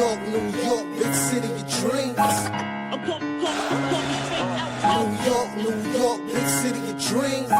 New York, big city of dreams. New York, big city of dreams.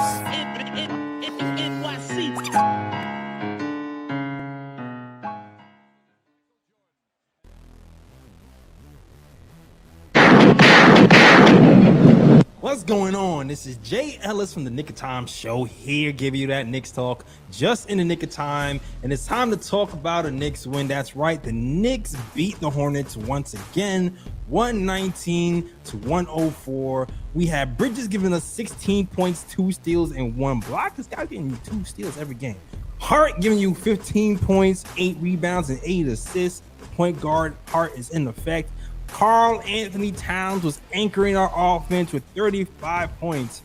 What's going on? This is Jay Ellis from the Knick of Time Show here, giving you that Knicks talk just in the nick of time. And it's time to talk about a Knicks win. That's right. The Knicks beat the Hornets once again, 119-104. We had Bridges giving us 16 points, 2 steals, and 1 block. This guy's getting you 2 steals every game. Hart giving you 15 points, 8 rebounds, and 8 assists. Point guard Hart is in effect. Karl Anthony Towns was anchoring our offense with 35 points,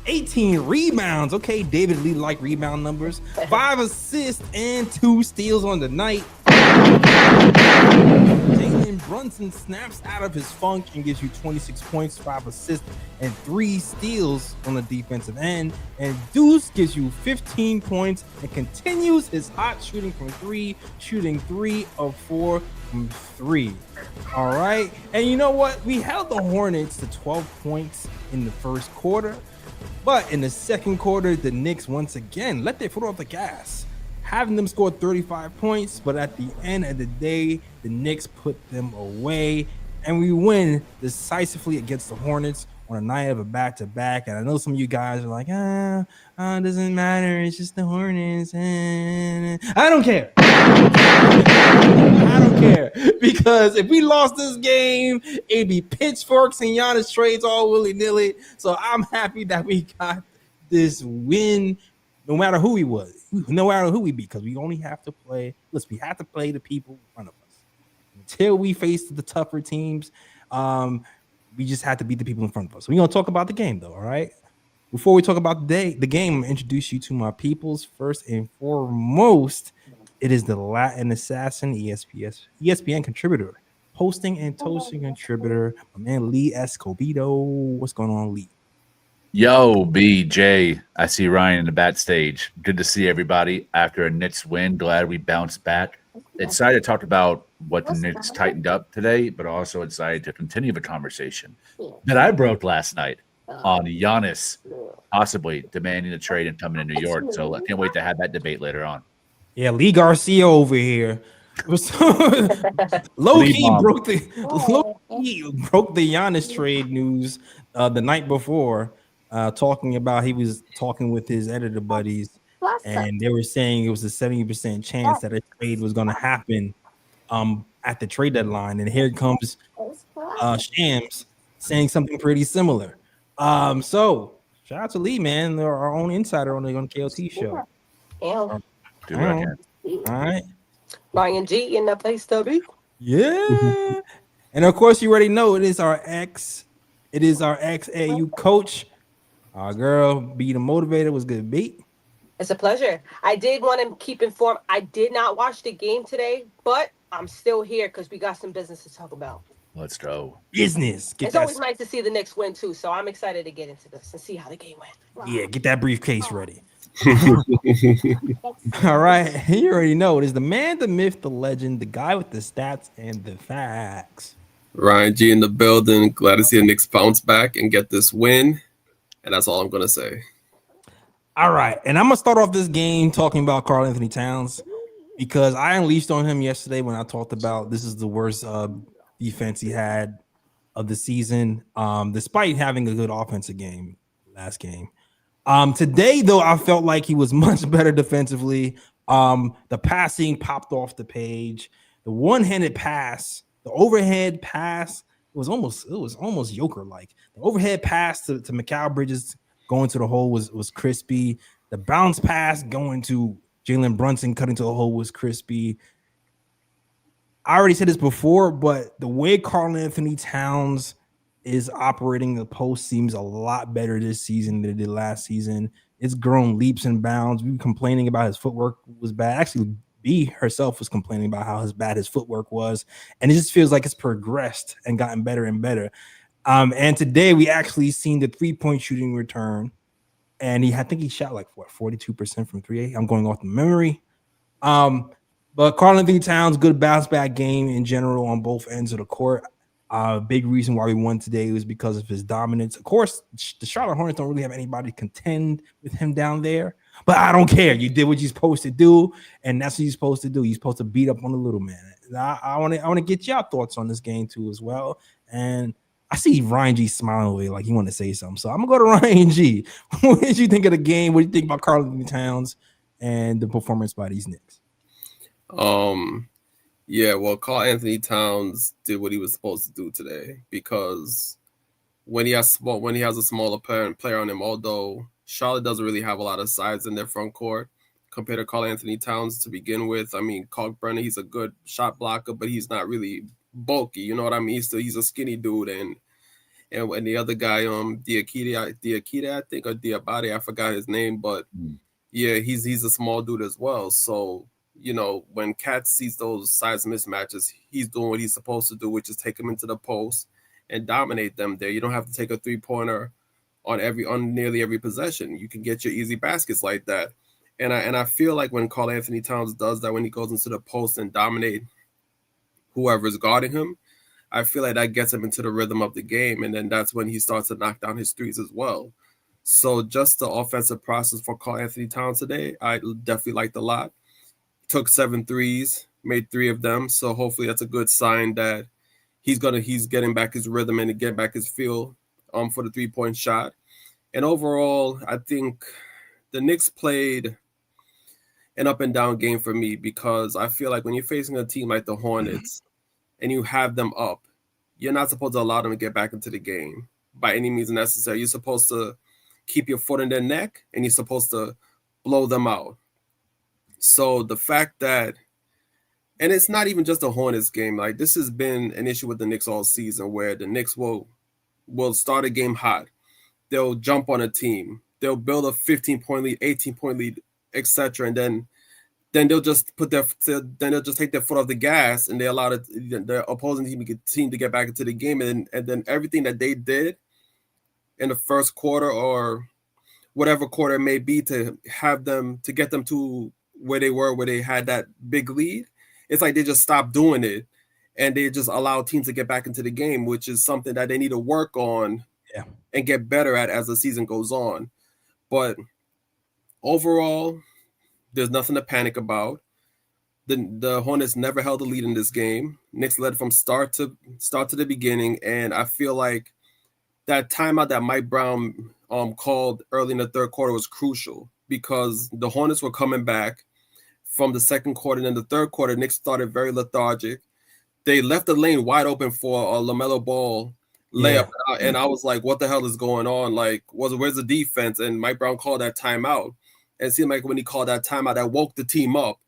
18 rebounds. Okay, David Lee like rebound numbers. 5 assists and 2 steals on the night. Jalen Brunson snaps out of his funk and gives you 26 points, 5 assists, and 3 steals on the defensive end. And Deuce gives you 15 points and continues his hot shooting from 3, shooting 3 of 4 from 3. All right. And you know what? We held the Hornets to 12 points in the first quarter. But in the second quarter, the Knicks once again let their foot off the gas, having them score 35 points. But at the end of the day, the Knicks put them away, and we win decisively against the Hornets on a night of a back-to-back. And I know some of you guys are like, it doesn't matter. It's just the Hornets. I don't care. I don't care, because if we lost this game, it'd be pitchforks and Giannis trades all willy-nilly. So I'm happy that we got this win, no matter who he was, no matter who we beat, because we only have to play. Listen, we have to play the people in front of us. Until we face the tougher teams, we just have to beat the people in front of us. We're gonna talk about the game, though. All right. Before we talk about the game, I'm gonna introduce you to my peoples. First and foremost, it is the Latin assassin, ESPN contributor, hosting and toasting contributor, my man Lee Escobedo. What's going on, Lee? Yo, BJ. I see Ryan in the bat stage. Good to see everybody after a Knicks win. Glad we bounced back. Excited to talk about what the Knicks tightened up today, but also excited to continue the conversation that I broke last night on Giannis possibly demanding a trade and coming to New York. So I can't wait to have that debate later on. Yeah, Lee Garcia over here. Low-key broke the Giannis trade news the night before, talking about he was talking with his editor buddies, and they were saying it was a 70% chance that a trade was going to happen at the trade deadline. And here comes Shams saying something pretty similar. So shout out to Lee, man. They're our own insider on the KOT show. Do what I can. All right. Ryan G in the place to be. Yeah. And of course, you already know it is our ex-AU coach. Our girl, Be the Motivator, was good beat. It's a pleasure. I did want to keep informed. I did not watch the game today, but I'm still here because we got some business to talk about. Let's go. Business. It's always nice to see the Knicks win too, so I'm excited to get into this and see how the game went. Yeah, get that briefcase ready. All right, you already know it is the man, the myth, the legend, the guy with the stats and the facts. Ryan G in the building. Glad to see the Knicks bounce back and get this win, and that's all I'm gonna say. All right, and I'm gonna start off this game talking about Karl Anthony Towns, because I unleashed on him yesterday when I talked about this is the worst defense he had of the season, despite having a good offensive game last game. Today, though, I felt like he was much better defensively. The passing popped off the page. The one-handed pass, the overhead pass, it was almost Joker-like. The overhead pass to Mikal Bridges going to the hole was crispy. The bounce pass going to Jalen Brunson cutting to the hole was crispy. I already said this before, but the way Karl Anthony Towns is operating the post seems a lot better this season than it did last season. It's grown leaps and bounds. We were complaining about his footwork was bad. Actually, B herself was complaining about how bad his footwork was, and it just feels like it's progressed and gotten better and better. And today we actually seen the 3-point shooting return, and I think he shot like 42% from 3. I'm going off the memory. But But Karl Anthony Towns, good bounce back game in general on both ends of the court. Big reason why we won today was because of his dominance. Of course, the Charlotte Hornets don't really have anybody to contend with him down there, but I don't care. You did what you're supposed to do, and that's what you're supposed to do. You're supposed to beat up on the little man. I want to get your thoughts on this game too as well. And I see Ryan G smiling away like he want to say something. So I'm gonna go to Ryan G. What did you think of the game? What do you think about Karl Anthony Towns and the performance by these Knicks? Yeah, well, Karl Anthony Towns did what he was supposed to do today, because when he has a smaller player on him, although Charlotte doesn't really have a lot of size in their front court compared to Karl Anthony Towns to begin with. I mean, Kalkbrenner, he's a good shot blocker, but he's not really bulky. You know what I mean? He's a skinny dude, and the other guy, Diakite, I think, or Diabate, I forgot his name, but yeah, he's a small dude as well. So, you know, when Cat sees those size mismatches, he's doing what he's supposed to do, which is take them into the post and dominate them there. You don't have to take a 3-pointer on nearly every possession. You can get your easy baskets like that. And I feel like when Karl Anthony Towns does that, when he goes into the post and dominate whoever is guarding him, I feel like that gets him into the rhythm of the game. And then that's when he starts to knock down his threes as well. So just the offensive process for Karl Anthony Towns today, I definitely liked a lot. Took 7 threes, made 3 of them. So hopefully that's a good sign that he's getting back his rhythm and getting back his feel for the 3-point shot. And overall, I think the Knicks played an up and down game for me, because I feel like when you're facing a team like the Hornets and you have them up, you're not supposed to allow them to get back into the game by any means necessary. You're supposed to keep your foot in their neck, and you're supposed to blow them out. So the fact that, and it's not even just a Hornets game, like this has been an issue with the Knicks all season, where the Knicks will start a game hot. They'll jump on a team. They'll build a 15-point lead, 18-point lead, etc. And then they'll just take their foot off the gas, and they allow the opposing team to get back into the game. And then everything that they did in the first quarter, or whatever quarter it may be, to get them to where they had that big lead, it's like they just stopped doing it, and they just allow teams to get back into the game, which is something that they need to work on and get better at as the season goes on. But overall, there's nothing to panic about. The Hornets never held the lead in this game. Knicks led from start to the beginning, and I feel like that timeout that Mike Brown called early in the third quarter was crucial, because the Hornets were coming back from the second quarter, and in the third quarter, Knicks started very lethargic. They left the lane wide open for a LaMelo Ball layup, and I was like, what the hell is going on? Like, where's the defense? And Mike Brown called that timeout. And it seemed like when he called that timeout, that woke the team up.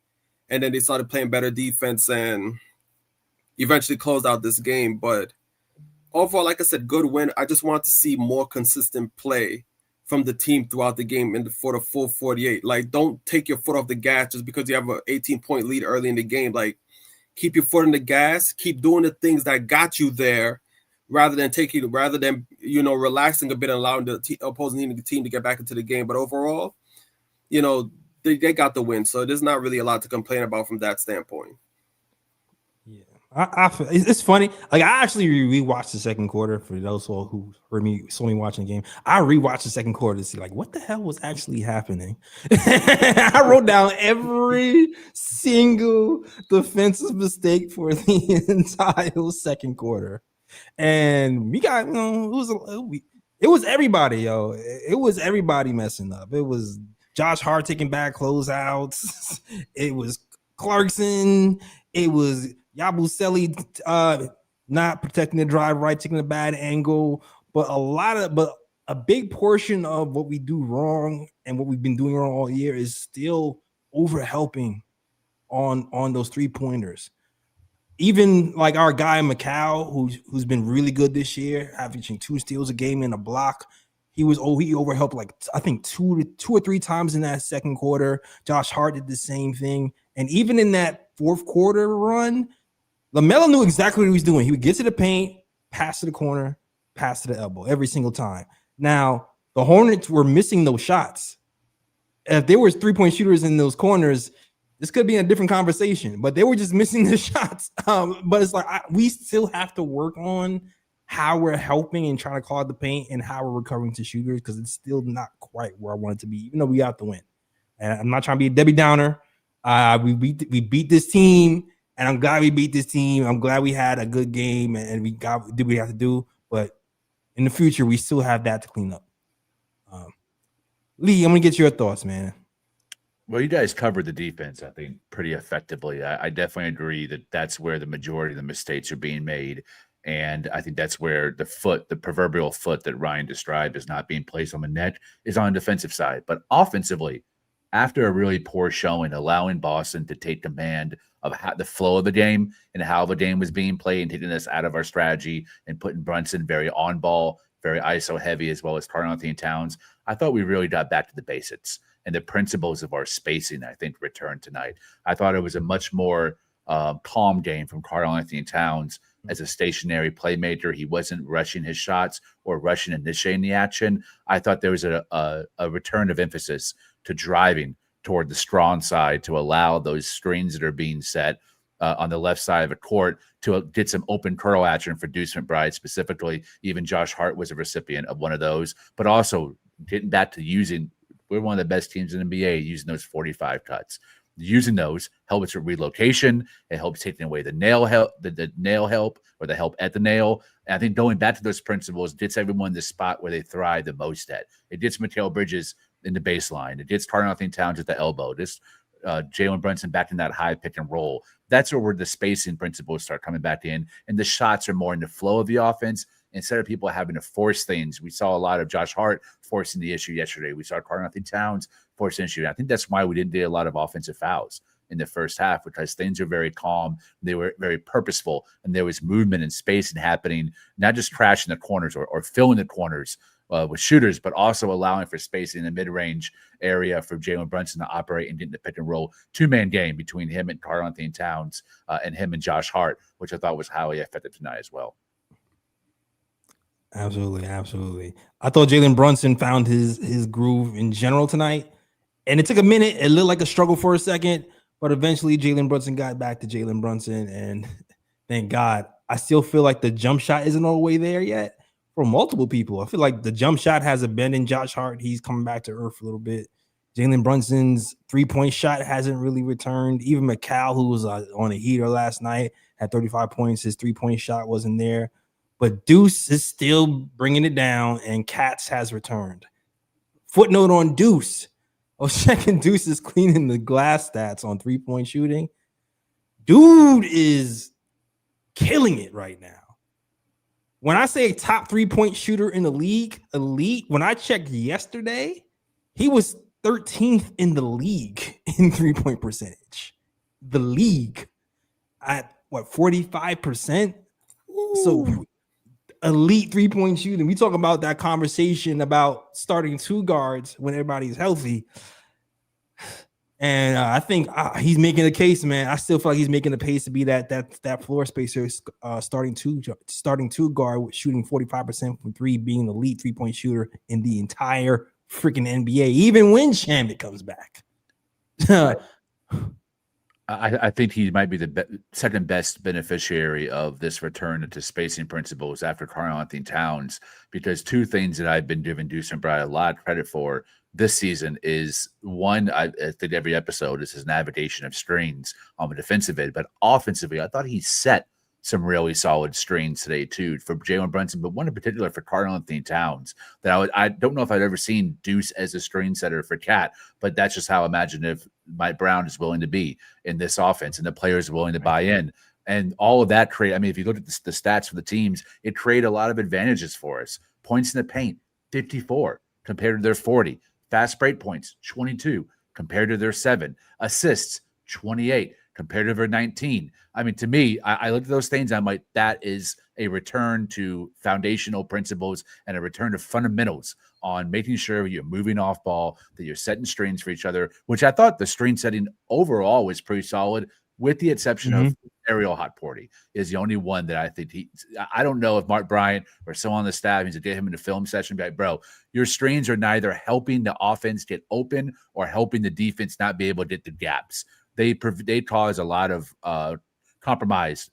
And then they started playing better defense and eventually closed out this game. But overall, like I said, good win. I just want to see more consistent play from the team throughout the game for the full 48. Like, don't take your foot off the gas just because you have an 18-point lead early in the game. Like, keep your foot on the gas. Keep doing the things that got you there, rather than relaxing a bit and allowing the opposing team to get back into the game. But overall, they got the win, so there's not really a lot to complain about from that standpoint. Yeah, I feel, it's funny. Like, I actually rewatched the second quarter. For those who saw me watching the game, I rewatched the second quarter to see like what the hell was actually happening. I wrote down every single defensive mistake for the entire second quarter, and we got it was everybody, yo. It was everybody messing up. It was Josh Hart taking bad closeouts. It was Clarkson. It was Yabusele not protecting the drive right, taking a bad angle. But a big portion of what we do wrong and what we've been doing wrong all year is still overhelping on those 3-pointers. Even like our guy Macau, who's been really good this year, averaging 2 steals a game and a block. He overhelped like I think two or three times in that second quarter. Josh Hart did the same thing, and even in that fourth quarter run, LaMelo knew exactly what he was doing. He would get to the paint, pass to the corner, pass to the elbow every single time. Now the Hornets were missing those shots. If there was 3-point shooters in those corners, this could be a different conversation, but they were just missing the shots. But it's like we still have to work on how we're helping and trying to clog the paint and how we're recovering to shooters because it's still not quite where I want it to be, even though we have to win. And I'm not trying to be a Debbie Downer. We beat this team, and I'm glad we beat this team. I'm glad we had a good game and we did what we have to do. But in the future, we still have that to clean up. Lee, I'm gonna get your thoughts, man. Well, you guys covered the defense, I think, pretty effectively. I definitely agree that that's where the majority of the mistakes are being made. And I think that's where the proverbial foot that Ryan described as not being placed on the net is on the defensive side. But offensively, after a really poor showing, allowing Boston to take command of the flow of the game and how the game was being played and taking us out of our strategy and putting Brunson very on ball, very ISO heavy, as well as Karl-Anthony Towns, I thought we really got back to the basics and the principles of our spacing, I think, returned tonight. I thought it was a much more calm game from Karl-Anthony Towns as a stationary playmaker. He wasn't rushing his shots or rushing initiating the action. I thought there was a return of emphasis to driving toward the strong side to allow those screens that are being set on the left side of the court to get some open curl action for Deuce McBride specifically. Even Josh Hart was a recipient of one of those, but also getting back to we're one of the best teams in the NBA using those 45 cuts. Using those helps with relocation. It helps taking away the nail help, the nail help or the help at the nail. And I think going back to those principles gets everyone the spot where they thrive the most at. It gets Mikal Bridges in the baseline. It gets Karl-Anthony Towns at the elbow. This Jalen Brunson back in that high pick and roll. That's where the spacing principles start coming back in, and the shots are more in the flow of the offense instead of people having to force things. We saw a lot of Josh Hart forcing the issue yesterday. We saw Karl-Anthony Towns forcing the issue. I think that's why we didn't do a lot of offensive fouls in the first half, because things were very calm. They were very purposeful, and there was movement and spacing happening, not just crashing the corners or filling the corners with shooters, but also allowing for spacing in the mid-range area for Jalen Brunson to operate and get in the pick and roll two-man game between him and Karl-Anthony Towns and him and Josh Hart, which I thought was highly effective tonight as well. Absolutely, absolutely. I thought Jalen Brunson found his groove in general tonight, and it took a minute. It looked like a struggle for a second, but eventually Jalen Brunson got back to Jalen Brunson, and thank God. I still feel like the jump shot isn't all the way there yet for multiple people. I feel like the jump shot has abandoned Josh Hart. He's coming back to earth a little bit. Jalen Brunson's three-point shot hasn't really returned. Even McCall, who was on a heater last night, had 35 points. His three-point shot wasn't there. But Deuce is still bringing it down, and Katz has returned. Footnote on Deuce. I was checking Deuce is cleaning the glass stats on three-point shooting. Dude is killing it right now. When I say top three-point shooter in the league, elite, when I checked yesterday, he was 13th in the league in three-point percentage. The league at, 45%? So elite three-point shooting. We talk about that conversation about starting two guards when everybody's healthy. And I think he's making a case, man. I still feel like he's making a case to be that floor spacer, starting two guard with shooting 45% from three, being the elite three-point shooter in the entire freaking NBA, even when Shamet comes back. I think he might be the second best beneficiary of this return to spacing principles after Karl-Anthony Towns, because two things that I've been giving Deuce McBride a lot of credit for this season is, one, I think every episode is his navigation of screens on the defensive end, but offensively, I thought he set some really solid screens today too for Jalen Brunson, but one in particular for Karl-Anthony Towns that I don't know if I've ever seen Deuce as a screen setter for Cat, but that's just how imaginative Mike Brown is willing to be in this offense, and the players are willing to buy in. And all of that if you look at the stats for the teams, it created a lot of advantages for us. Points in the paint, 54 compared to their 40. Fast break points, 22 compared to their 7. Assists, 28 compared to their 19. I mean, to me, I look at those things, I'm like, that is a return to foundational principles and a return to fundamentals on making sure you're moving off ball, that you're setting screens for each other, which I thought the screen setting overall was pretty solid, with the exception of Ariel Hotporty is the only one that I think I don't know if Mark Bryant or someone on the staff needs to get him in the film session and be like, bro, your screens are neither helping the offense get open or helping the defense not be able to get the gaps. they cause a lot of compromise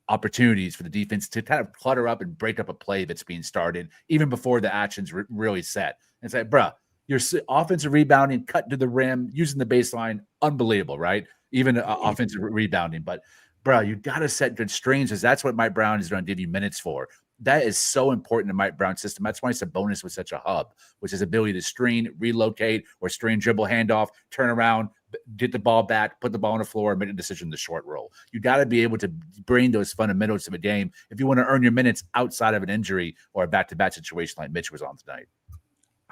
opportunities for the defense to kind of clutter up and break up a play that's being started even before the action's really set. And it's like, bruh, your offensive rebounding, cut to the rim, using the baseline, unbelievable, right? Even offensive rebounding. But, bro, you got to set good screens because that's what Mike Brown is going to give you minutes for. That is so important in Mike Brown's system. That's why Sabonis was such a hub, which is ability to screen, relocate, or screen, dribble, handoff, turn around, get the ball back, put the ball on the floor, and make a decision in the short roll. You got to be able to bring those fundamentals of a game if you want to earn your minutes outside of an injury or a back-to-back situation like Mitch was on tonight.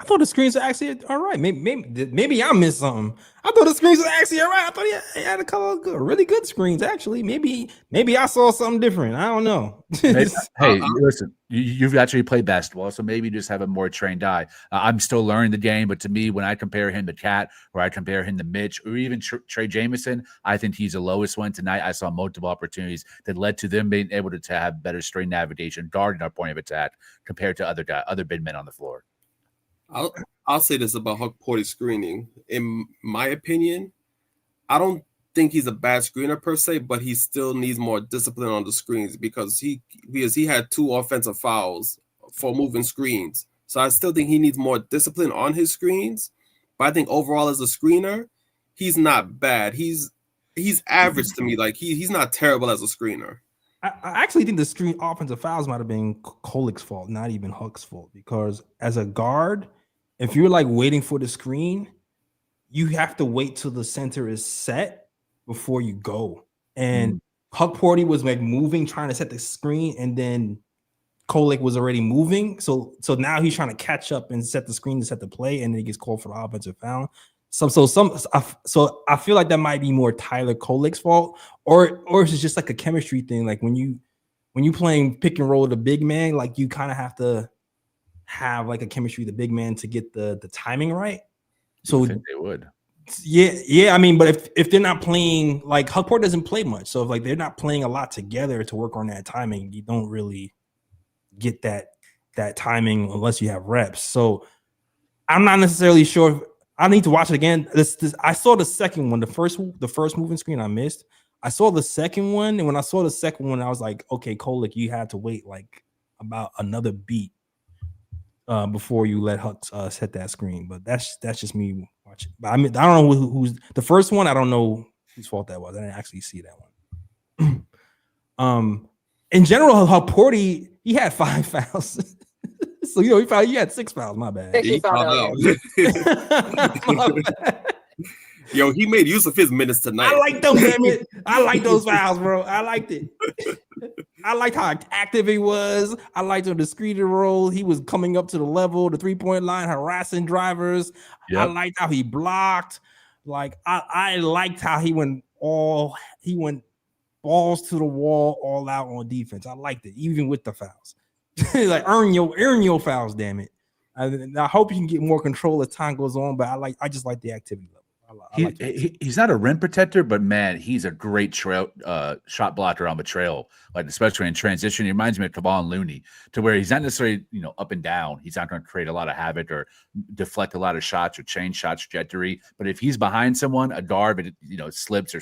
I thought the screens were actually all right. Maybe I missed something. I thought the screens were actually all right. I thought he had a couple of really good screens, actually. Maybe I saw something different. I don't know. Hey, listen, you've actually played basketball, so maybe just have a more trained eye. I'm still learning the game, but to me, when I compare him to Cat or I compare him to Mitch or even Trey Jameson, I think he's the lowest one. Tonight, I saw multiple opportunities that led to them being able to have better screen navigation, guarding our point of attack compared to other big men on the floor. I'll say this about Huck Porty's screening. In my opinion, I don't think he's a bad screener per se, but he still needs more discipline on the screens because he had 2 offensive fouls for moving screens. So I still think he needs more discipline on his screens. But I think overall as a screener, he's not bad. He's average to me. Like he's not terrible as a screener. I actually think the screen offensive fouls might have been Kolik's fault, not even Huck's fault, because as a guard, if you're like waiting for the screen, you have to wait till the center is set before you go. And Huck Porty was like moving, trying to set the screen, and then Kolik was already moving. So now he's trying to catch up and set the screen to set the play, and then he gets called for the offensive foul. So I feel like that might be more Tyler Kolik's fault, or it's just like a chemistry thing. Like when you playing pick and roll with a big man, like you kind of have to have like a chemistry with the big man to get the timing right. So I think they would. Yeah. I mean, but if they're not playing, like Huck Porty doesn't play much, so if like they're not playing a lot together to work on that timing, you don't really get that timing unless you have reps. So I'm not necessarily sure. I need to watch it again. I saw the second one, the first moving screen I missed. I saw the second one, and when I saw the second one, I was like, okay, Kolik, you had to wait like about another beat before you let Huck set that screen. But that's just me watching. But I mean, I don't know who's the first one. I don't know whose fault that was. I didn't actually see that one. In general, Huck Porty, he had 5 fouls. So he had 6 fouls. My bad. He fouled out. Yo, he made use of his minutes tonight. I like them, damn it. I like those fouls, bro. I liked it. I liked how active he was. I liked the screening role. He was coming up to the level, the 3-point line, harassing drivers. Yep. I liked how he blocked. Like I liked how he went balls to the wall, all out on defense. I liked it, even with the fouls. Like earn your fouls, damn it. I hope you can get more control as time goes on, but I just like the activity level. He's not a rim protector, but man, he's a great shot blocker on the trail, like especially in transition. He reminds me of Kevon Looney, to where he's not necessarily up and down. He's not going to create a lot of havoc or deflect a lot of shots or change shot trajectory. But if he's behind someone, a guard, slips or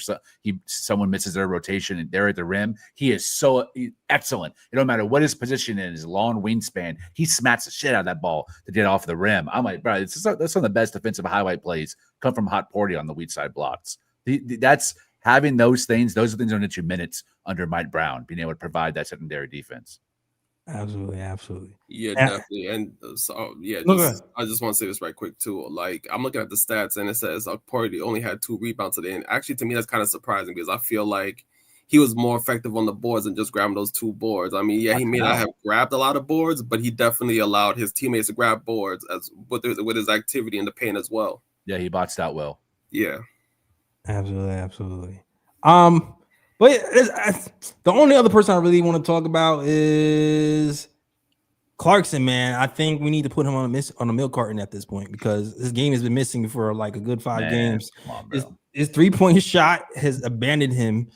someone misses their rotation and they're at the rim, he is so excellent. It don't matter what his position is, his long wingspan, he smacks the shit out of that ball to get off the rim. I'm like, bro, that's some of the best defensive highlight plays come from Hot Porty on the weak side blocks. That's having those things. Those are things that get you minutes under Mike Brown, being able to provide that secondary defense. Absolutely. Yeah, definitely. And I just want to say this right quick too. Like I'm looking at the stats and it says Porty only had 2 rebounds today. And actually, to me, that's kind of surprising because I feel like he was more effective on the boards than just grabbing those 2 boards. I mean, yeah, he may not have grabbed a lot of boards, but he definitely allowed his teammates to grab boards as with his activity in the paint as well. Yeah, he boxed out well. Yeah, absolutely. But the only other person I really want to talk about is Clarkson, man. I think we need to put him on a milk carton at this point because his game has been missing for like a good 5 games. Come on, his 3-point shot has abandoned him.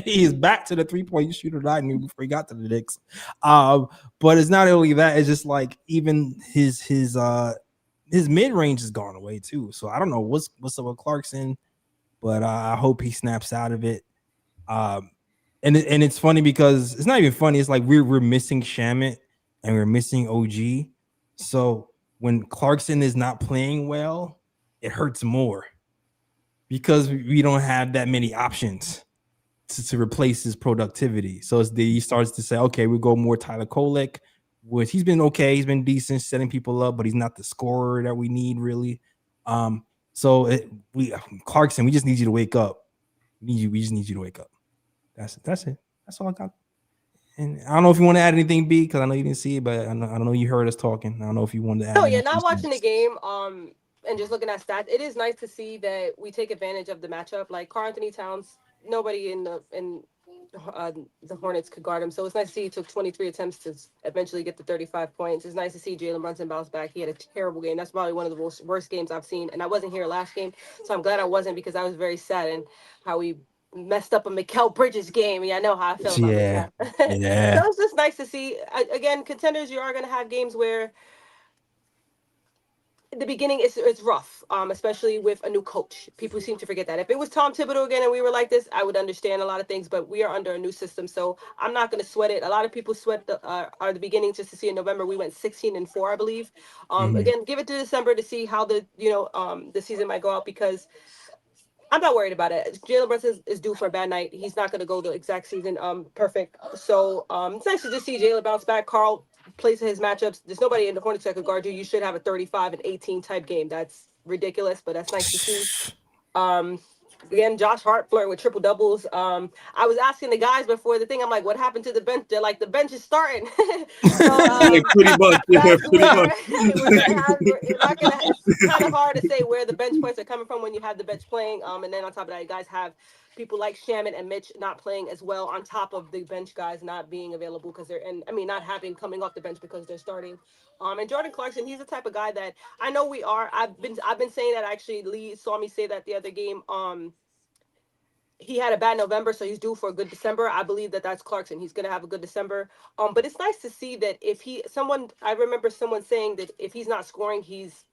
He is back to the 3-point shooter that I knew before he got to the Knicks. But it's not only that; it's just like even his mid range has gone away too. So I don't know what's up with Clarkson. but I hope he snaps out of it. And it's funny because it's not even funny. It's like we're missing Shamit and we're missing OG. So when Clarkson is not playing well, it hurts more because we don't have that many options to replace his productivity. So he starts to say, okay, we'll go more Tyler Kolek, which he's been okay. He's been decent setting people up, but he's not the scorer that we need really. Clarkson, we just need you to wake up. We just need you to wake up. That's it. That's all I got. And I don't know if you want to add anything, B, because I know you didn't see it, but I know you heard us talking. I don't know if you wanted to add. No, yeah, not watching the game. And just looking at stats, it is nice to see that we take advantage of the matchup. Like Karl Anthony Towns, nobody in the Hornets could guard him. So it's nice to see he took 23 attempts to eventually get the 35 points. It's nice to see Jalen Brunson bounce back. He had a terrible game. That's probably one of the worst games I've seen. And I wasn't here last game, so I'm glad I wasn't because I was very sad and how we messed up a Mikal Bridges game. Yeah, I know how I feel about that. Yeah. So it's just nice to see. Again, contenders, you are going to have games where the beginning it's rough, especially with a new coach. People seem to forget that. If it was Tom Thibodeau again and we were like this, I would understand a lot of things, but we are under a new system, so I'm not going to sweat it. A lot of people sweat the beginning just to see in November we went 16-4, I believe. Again, give it to December to see how the season might go out because I'm not worried about it. Jalen Brunson is due for a bad night. He's not going to go the exact season perfect. So it's nice to just see Jalen bounce back. Karl plays his matchups. There's nobody in the Hornets that could guard you. You should have a 35 and 18 type game. That's ridiculous, but that's nice to see. Again, Josh Hart flirting with triple doubles. I was asking the guys before the thing. I'm like, what happened to the bench? They're like, the bench is starting. Pretty much. It's kind of hard to say where the bench points are coming from when you have the bench playing. And then on top of that, you guys have people like Shamit and Mitch not playing as well on top of the bench guys not being available because not coming off the bench because they're starting. And Jordan Clarkson, he's the type of guy that I know we are. I've been saying that actually. Lee saw me say that the other game. He had a bad November, so he's due for a good December. I believe that that's Clarkson. He's going to have a good December. But it's nice to see that I remember someone saying that if he's not scoring, he's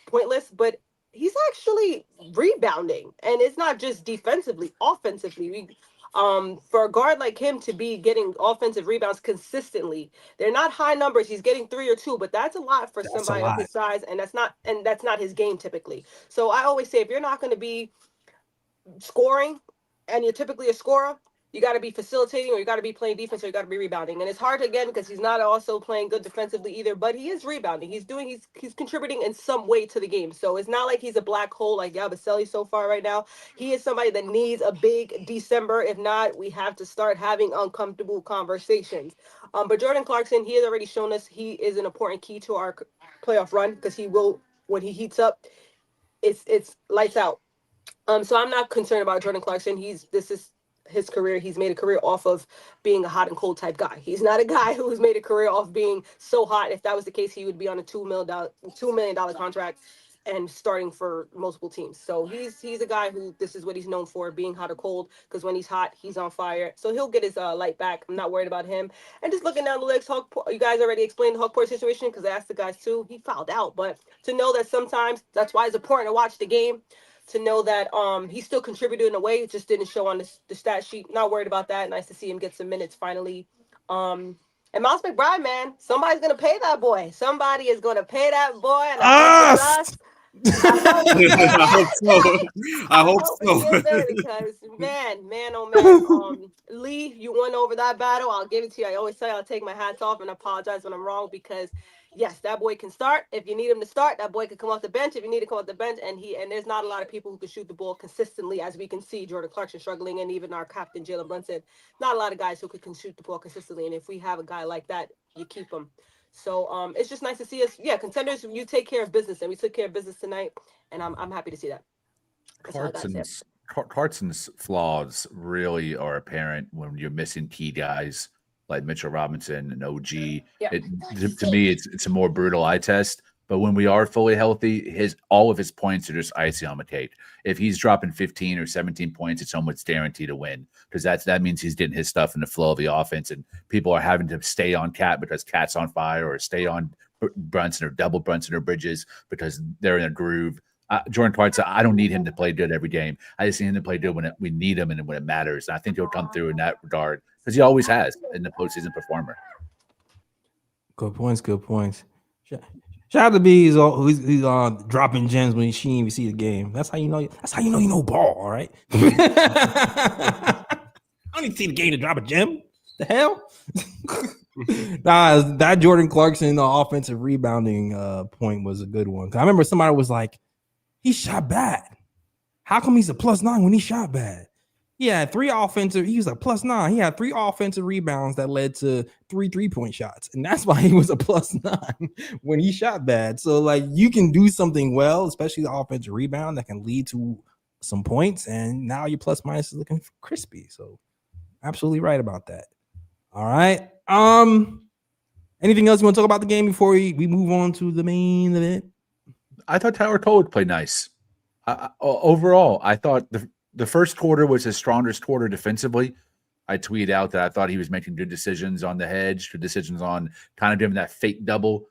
pointless, but he's actually rebounding. And it's not just defensively, offensively. For a guard like him to be getting offensive rebounds consistently, they're not high numbers. He's getting 3 or 2, but that's a lot for somebody of his size, and that's not his game typically. So I always say if you're not going to be scoring and you're typically a scorer, you got to be facilitating or you got to be playing defense or you got to be rebounding. And it's hard again because he's not also playing good defensively either, but he is rebounding. He's contributing in some way to the game. So it's not like he's a black hole like Yabusele so far right now. He is somebody that needs a big December. If not, we have to start having uncomfortable conversations. But Jordan Clarkson, he has already shown us he is an important key to our playoff run because he will, when he heats up, it's lights out. So I'm not concerned about Jordan Clarkson. This is his career. He's made a career off of being a hot and cold type guy. He's not a guy who's made a career off being so hot. If that was the case, he would be on a $2 million contract and starting for multiple teams. So he's a guy who this is what he's known for, being hot or cold, because when he's hot, he's on fire. So he'll get his light back. I'm not worried about him. And just looking down the legs, you guys already explained the Hawkport situation because I asked the guys too. He fouled out, but to know that sometimes that's why it's important to watch the game. To know that he still contributed in a way, it just didn't show on the stat sheet. Not worried about that. Nice to see him get some minutes finally. And Miles McBride, man, somebody's gonna pay that boy. Somebody is gonna pay that boy. And I hope so. Because man, oh man, Lee, you won over that battle. I'll give it to you. I always say I'll take my hats off and apologize when I'm wrong because yes, that boy can start. If you need him to start, that boy can come off the bench. If you need to come off the bench, and there's not a lot of people who can shoot the ball consistently, as we can see. Jordan Clarkson struggling, and even our captain Jalen Brunson. Not a lot of guys who can shoot the ball consistently. And if we have a guy like that, you keep him. So it's just nice to see us. Yeah, contenders, you take care of business, and we took care of business tonight, and I'm happy to see that. Clarkson's flaws really are apparent when you're missing key guys like Mitchell Robinson and OG. Yeah. To me, it's a more brutal eye test. But when we are fully healthy, all of his points are just icing on the cake. If he's dropping 15 or 17 points, it's almost guaranteed to win because that means he's getting his stuff in the flow of the offense, and people are having to stay on Cat because Cat's on fire, or stay on Brunson or double Brunson or Bridges because they're in a groove. Jordan Twight, I don't need him to play good every game. I just need him to play good when we need him and when it matters. And I think he'll come through in that regard because he always has in the postseason performer. Good points. Good points. Shout out to B. He's dropping gems when she didn't even see the game. That's how you know. That's how you know ball. All right. I don't need to see the game to drop a gem. The hell. Nah, that Jordan Clarkson offensive rebounding point was a good one. I remember somebody was like, he shot bad. How come he's a +9 when he shot bad? He had he was a +9. He had 3 offensive rebounds that led to 3 3-point shots. And that's why he was a +9 when he shot bad. So, like, you can do something well, especially the offensive rebound that can lead to some points. And now your plus minus is looking crispy. So, absolutely right about that. All right. Anything else you want to talk about the game before we move on to the main event? I thought Tyler Cole would play nice. Overall, I thought the first quarter was his strongest quarter defensively. I tweeted out that I thought he was making good decisions on the hedge, good decisions on kind of doing that fake double,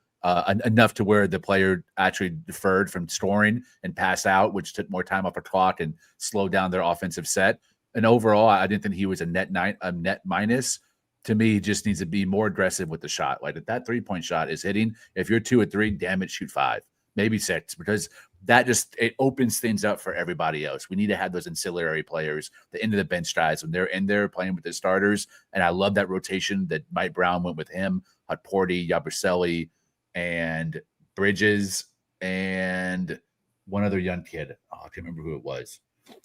enough to where the player actually deferred from scoring and passed out, which took more time off the clock and slowed down their offensive set. And overall, I didn't think he was a net minus. To me, he just needs to be more aggressive with the shot. Like if that 3-point shot is hitting, if you're 2 or 3, damn it, shoot 5, maybe 6, because that it opens things up for everybody else. We need to have those ancillary players, the end of the bench guys, when they're in there playing with the starters. And I love that rotation that Mike Brown went with him, Porty, Yabusele, and Bridges, and one other young kid. Oh, I can't remember who it was.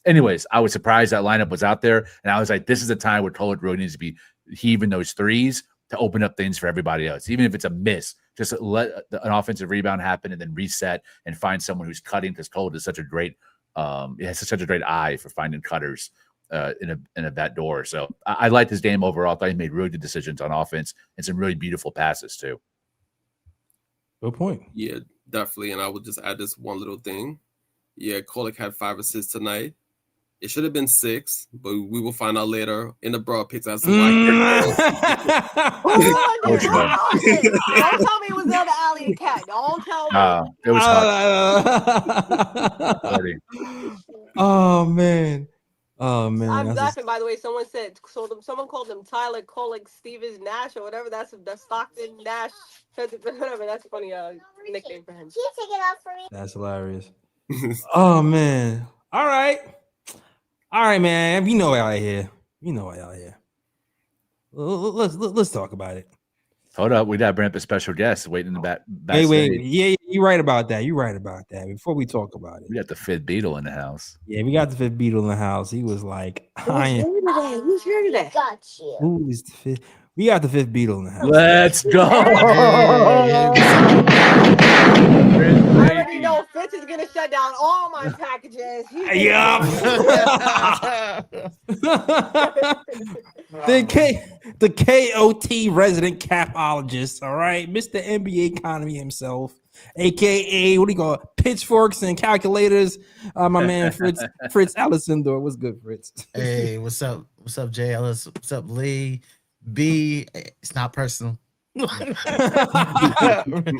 Anyways, I was surprised that lineup was out there. And I was like, this is a time where Tolik really needs to be heaving those threes to open up things for everybody else. Even if it's a miss, just let an offensive rebound happen and then reset and find someone who's cutting, because Tolik is such a great he has such a great eye for finding cutters in a back door. So I liked his game overall. I thought he made really good decisions on offense and some really beautiful passes too. Good point. Yeah, definitely. And I would just add this one little thing. Yeah, Kolik had 5 assists tonight. It should have been 6, but we will find out later in the broad picks as to why. Don't tell me it was the other alley and cat. Don't tell me. It was Oh man. Oh man. I'm laughing. By the way, someone called him Tyler Kolik Stevens Nash or whatever. That's the Stockton Nash. Whatever. That's a funny nickname for him. Can you take it off for me? That's hilarious. Oh man. All right. All right, man. You know why out here. Let's talk about it. Hold up, we gotta bring up a special guest waiting in the back. Wait. Yeah, you're right about that. Before we talk about it, We got the 5th Beatle in the house. yeah, we got the 5th Beatle in the house. He was like, Who's here today? Got you. who is the 5th? We got the 5th Beatle in the house. Let's go. I already know Fitz is gonna shut down all my packages. Yeah. the KOT resident capologist, all right, Mr. NBA economy himself, aka what do you call it? Pitchforks and calculators. My man Fritz Alessandro. What's good, Fritz? Hey, what's up? What's up, Jay Ellis? What's up, Lee? B, it's not personal.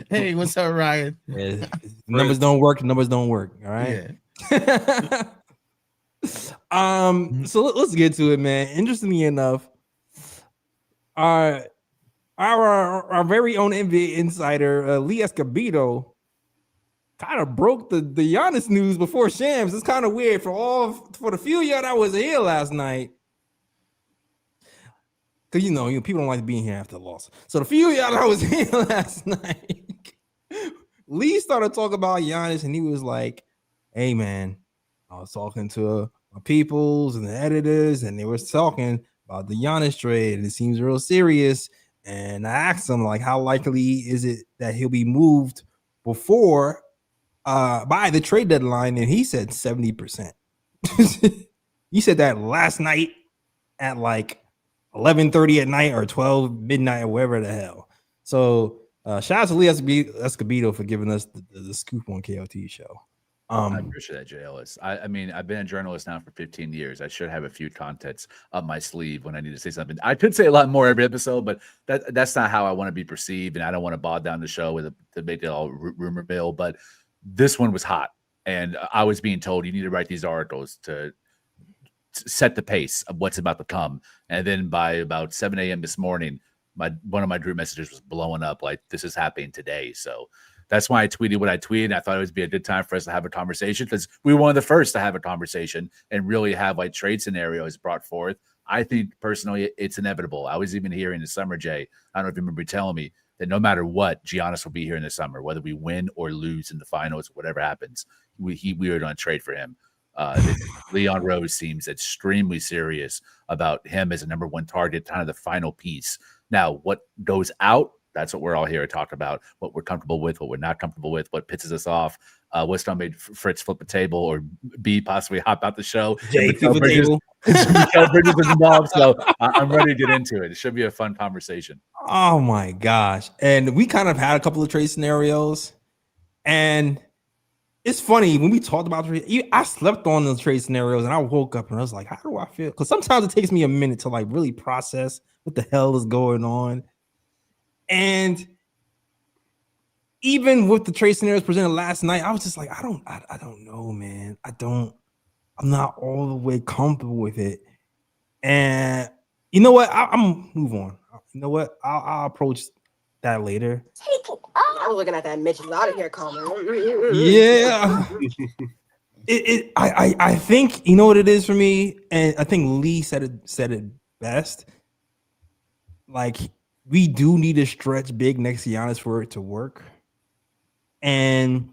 Hey, what's up, Ryan? Yeah, numbers don't work. All right. Yeah. So let's get to it, man. Interestingly enough, our very own NBA insider Lee Escobedo kind of broke the Giannis news before Shams. It's kind of weird for the few of y'all that was here last night. Because, you know, people don't like being here after the loss. So the few of y'all that was here last night, Lee started talking about Giannis, and he was like, hey, man, I was talking to my peoples and the editors, and they were talking about the Giannis trade, and it seems real serious. And I asked him, like, how likely is it that he'll be moved before by the trade deadline? And he said 70%. He said that last night at like 11:30 at night or 12 midnight or wherever the hell. So shout out to Lee Escobedo for giving us the scoop on KOT show. I appreciate that, Jay Ellis. I mean, I've been a journalist now for 15 years. I should have a few contents up my sleeve when I need to say something. I could say a lot more every episode, but that's not how I want to be perceived, and I don't want to bog down the show to make it all rumor mill. But this one was hot. And I was being told you need to write these articles to set the pace of what's about to come. And then by about 7 a.m. this morning, one of my group messages was blowing up like this is happening today. So that's why I tweeted what I tweeted. I thought it would be a good time for us to have a conversation because we were one of the first to have a conversation and really have like trade scenarios brought forth. I think personally it's inevitable. I was even here in the summer, Jay. I don't know if you remember telling me that no matter what, Giannis will be here in the summer, whether we win or lose in the finals, whatever happens, we were going to trade for him. Leon Rose seems extremely serious about him as a number one target, kind of the final piece. Now, what goes out, that's what we're all here to talk about, what we're comfortable with, what we're not comfortable with, what pisses us off, what's going to make Fritz flip the table or B possibly hop out the show. Jay flip the table. Mikal Bridges is involved, so I'm ready to get into it. It should be a fun conversation. Oh, my gosh. And we kind of had a couple of trade scenarios. And it's funny when we talked about trade, I slept on the trade scenarios and I woke up and I was like, how do I feel? Because sometimes it takes me a minute to like really process what the hell is going on. And even with the trade scenarios presented last night, I was just like, I don't know, man. I'm not all the way comfortable with it. And you know what? I'm move on. You know what? I'll approach that later. I was looking at that Mitch out of here comment. Yeah. I think you know what it is for me, and I think Lee said it best. Like we do need to stretch big next to Giannis for it to work, and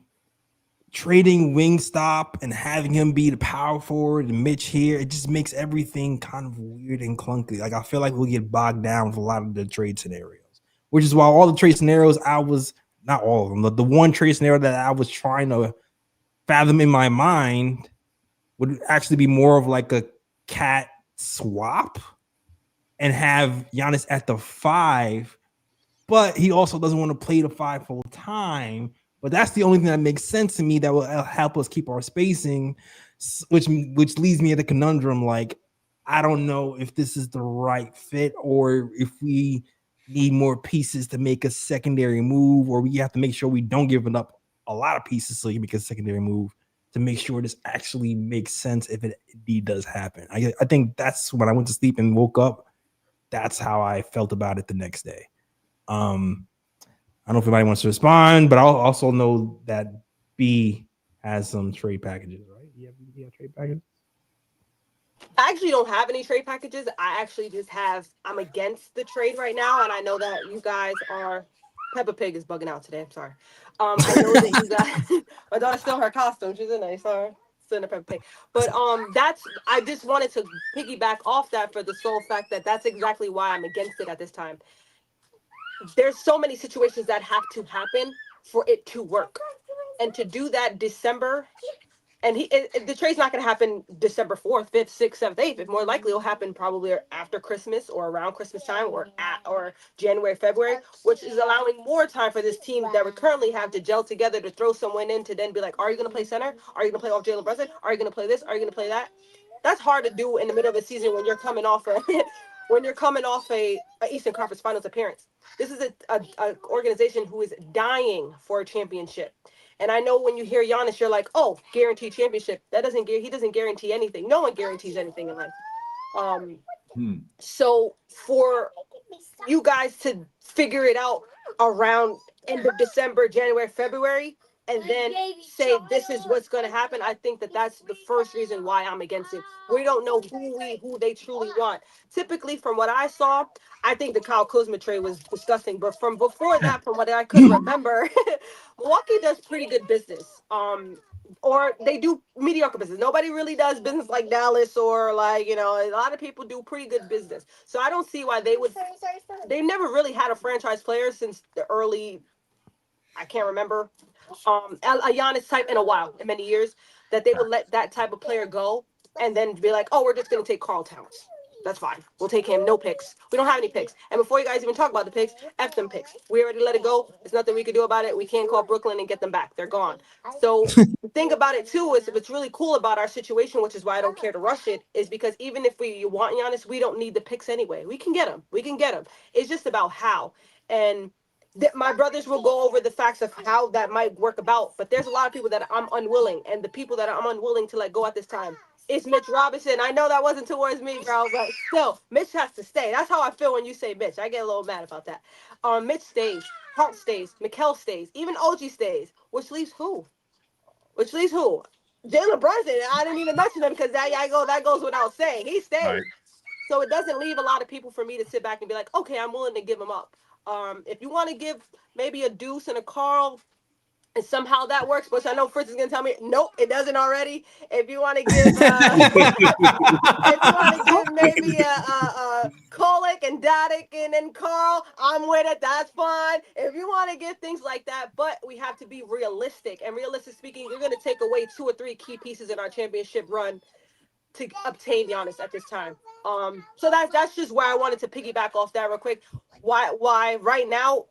trading Wingstop and having him be the power forward and Mitch here, it just makes everything kind of weird and clunky. Like I feel like we'll get bogged down with a lot of the trade scenarios, which is why all the trade scenarios not all of them, the one trade scenario that I was trying to fathom in my mind would actually be more of like a cat swap and have Giannis at the 5, but he also doesn't want to play the 5 full time. But that's the only thing that makes sense to me that will help us keep our spacing, which leaves me at a conundrum. Like, I don't know if this is the right fit or if we need more pieces to make a secondary move, or we have to make sure we don't give it up a lot of pieces so you make a secondary move to make sure this actually makes sense if it indeed does happen. I think that's when I went to sleep and woke up. That's how I felt about it the next day. I don't know if anybody wants to respond, but I'll also know that B has some trade packages, right? You have trade packages? I actually don't have any trade packages. I actually just I'm against the trade right now, and I know that you guys are. Peppa Pig is bugging out today. I'm sorry. I know that you guys. My daughter still in her costume. She's in there. Sorry. Still in the Peppa Pig. But I just wanted to piggyback off that for the sole fact that that's exactly why I'm against it at this time. There's so many situations that have to happen for it to work, and to do that December. And the trade's not going to happen December 4th, 5th, 6th, 7th, 8th. It more likely will happen probably after Christmas or around Christmas time or January, February, which is allowing more time for this team that we currently have to gel together to throw someone in to then be like, are you going to play center? Are you going to play off Jalen Brunson? Are you going to play this? Are you going to play that? That's hard to do in the middle of a season when you're coming off a Eastern Conference Finals appearance. This is a organization who is dying for a championship. And I know when you hear Giannis, you're like, oh, guaranteed championship. He doesn't guarantee anything. No one guarantees anything in life. So for you guys to figure it out around end of December, January, February, and then say this is what's going to happen, I think that's the first reason why I'm against it. We don't know who they truly want. Typically, from what I saw, I think the Kyle Kuzma trade was disgusting. But from before that, from what I could remember, Milwaukee does pretty good business. Or they do mediocre business. Nobody really does business like Dallas or like, a lot of people do pretty good business. So I don't see why they would. They've never really had a franchise player since the early, I can't remember, a Giannis type in many years, that they would let that type of player go and then be like, oh, we're just going to take Karl Towns. That's fine. We'll take him. No picks. We don't have any picks. And before you guys even talk about the picks, F them picks. We already let it go. There's nothing we can do about it. We can't call Brooklyn and get them back. They're gone. So the thing about it, too, is what's really cool about our situation, which is why I don't care to rush it, is because even if you want Giannis, we don't need the picks anyway. We can get him. It's just about how. And My brothers will go over the facts of how that might work about, but there's a lot of people that I'm unwilling, and the people that I'm unwilling to let go at this time is Mitch Robinson. I know that wasn't towards me, bro, but still, Mitch has to stay. That's how I feel when you say Mitch. I get a little mad about that. Mitch stays, Hart stays, Mikal stays, even OG stays, which leaves who? Which leaves who? Jalen Brunson. I didn't even mention him because that goes without saying. He stays. Right. So it doesn't leave a lot of people for me to sit back and be like, okay, I'm willing to give him up. If you want to give maybe a Deuce and a Carl, and somehow that works, which I know Fritz is gonna tell me, nope, it doesn't already. If you want to give, if you want to give maybe a Kolick and Dadik and then Carl, I'm with it. That's fine. If you want to give things like that, but we have to be realistic. And realistic speaking, you're gonna take away 2 or 3 key pieces in our championship run to obtain Giannis at this time. So that's just where I wanted to piggyback off that real quick. Why right now?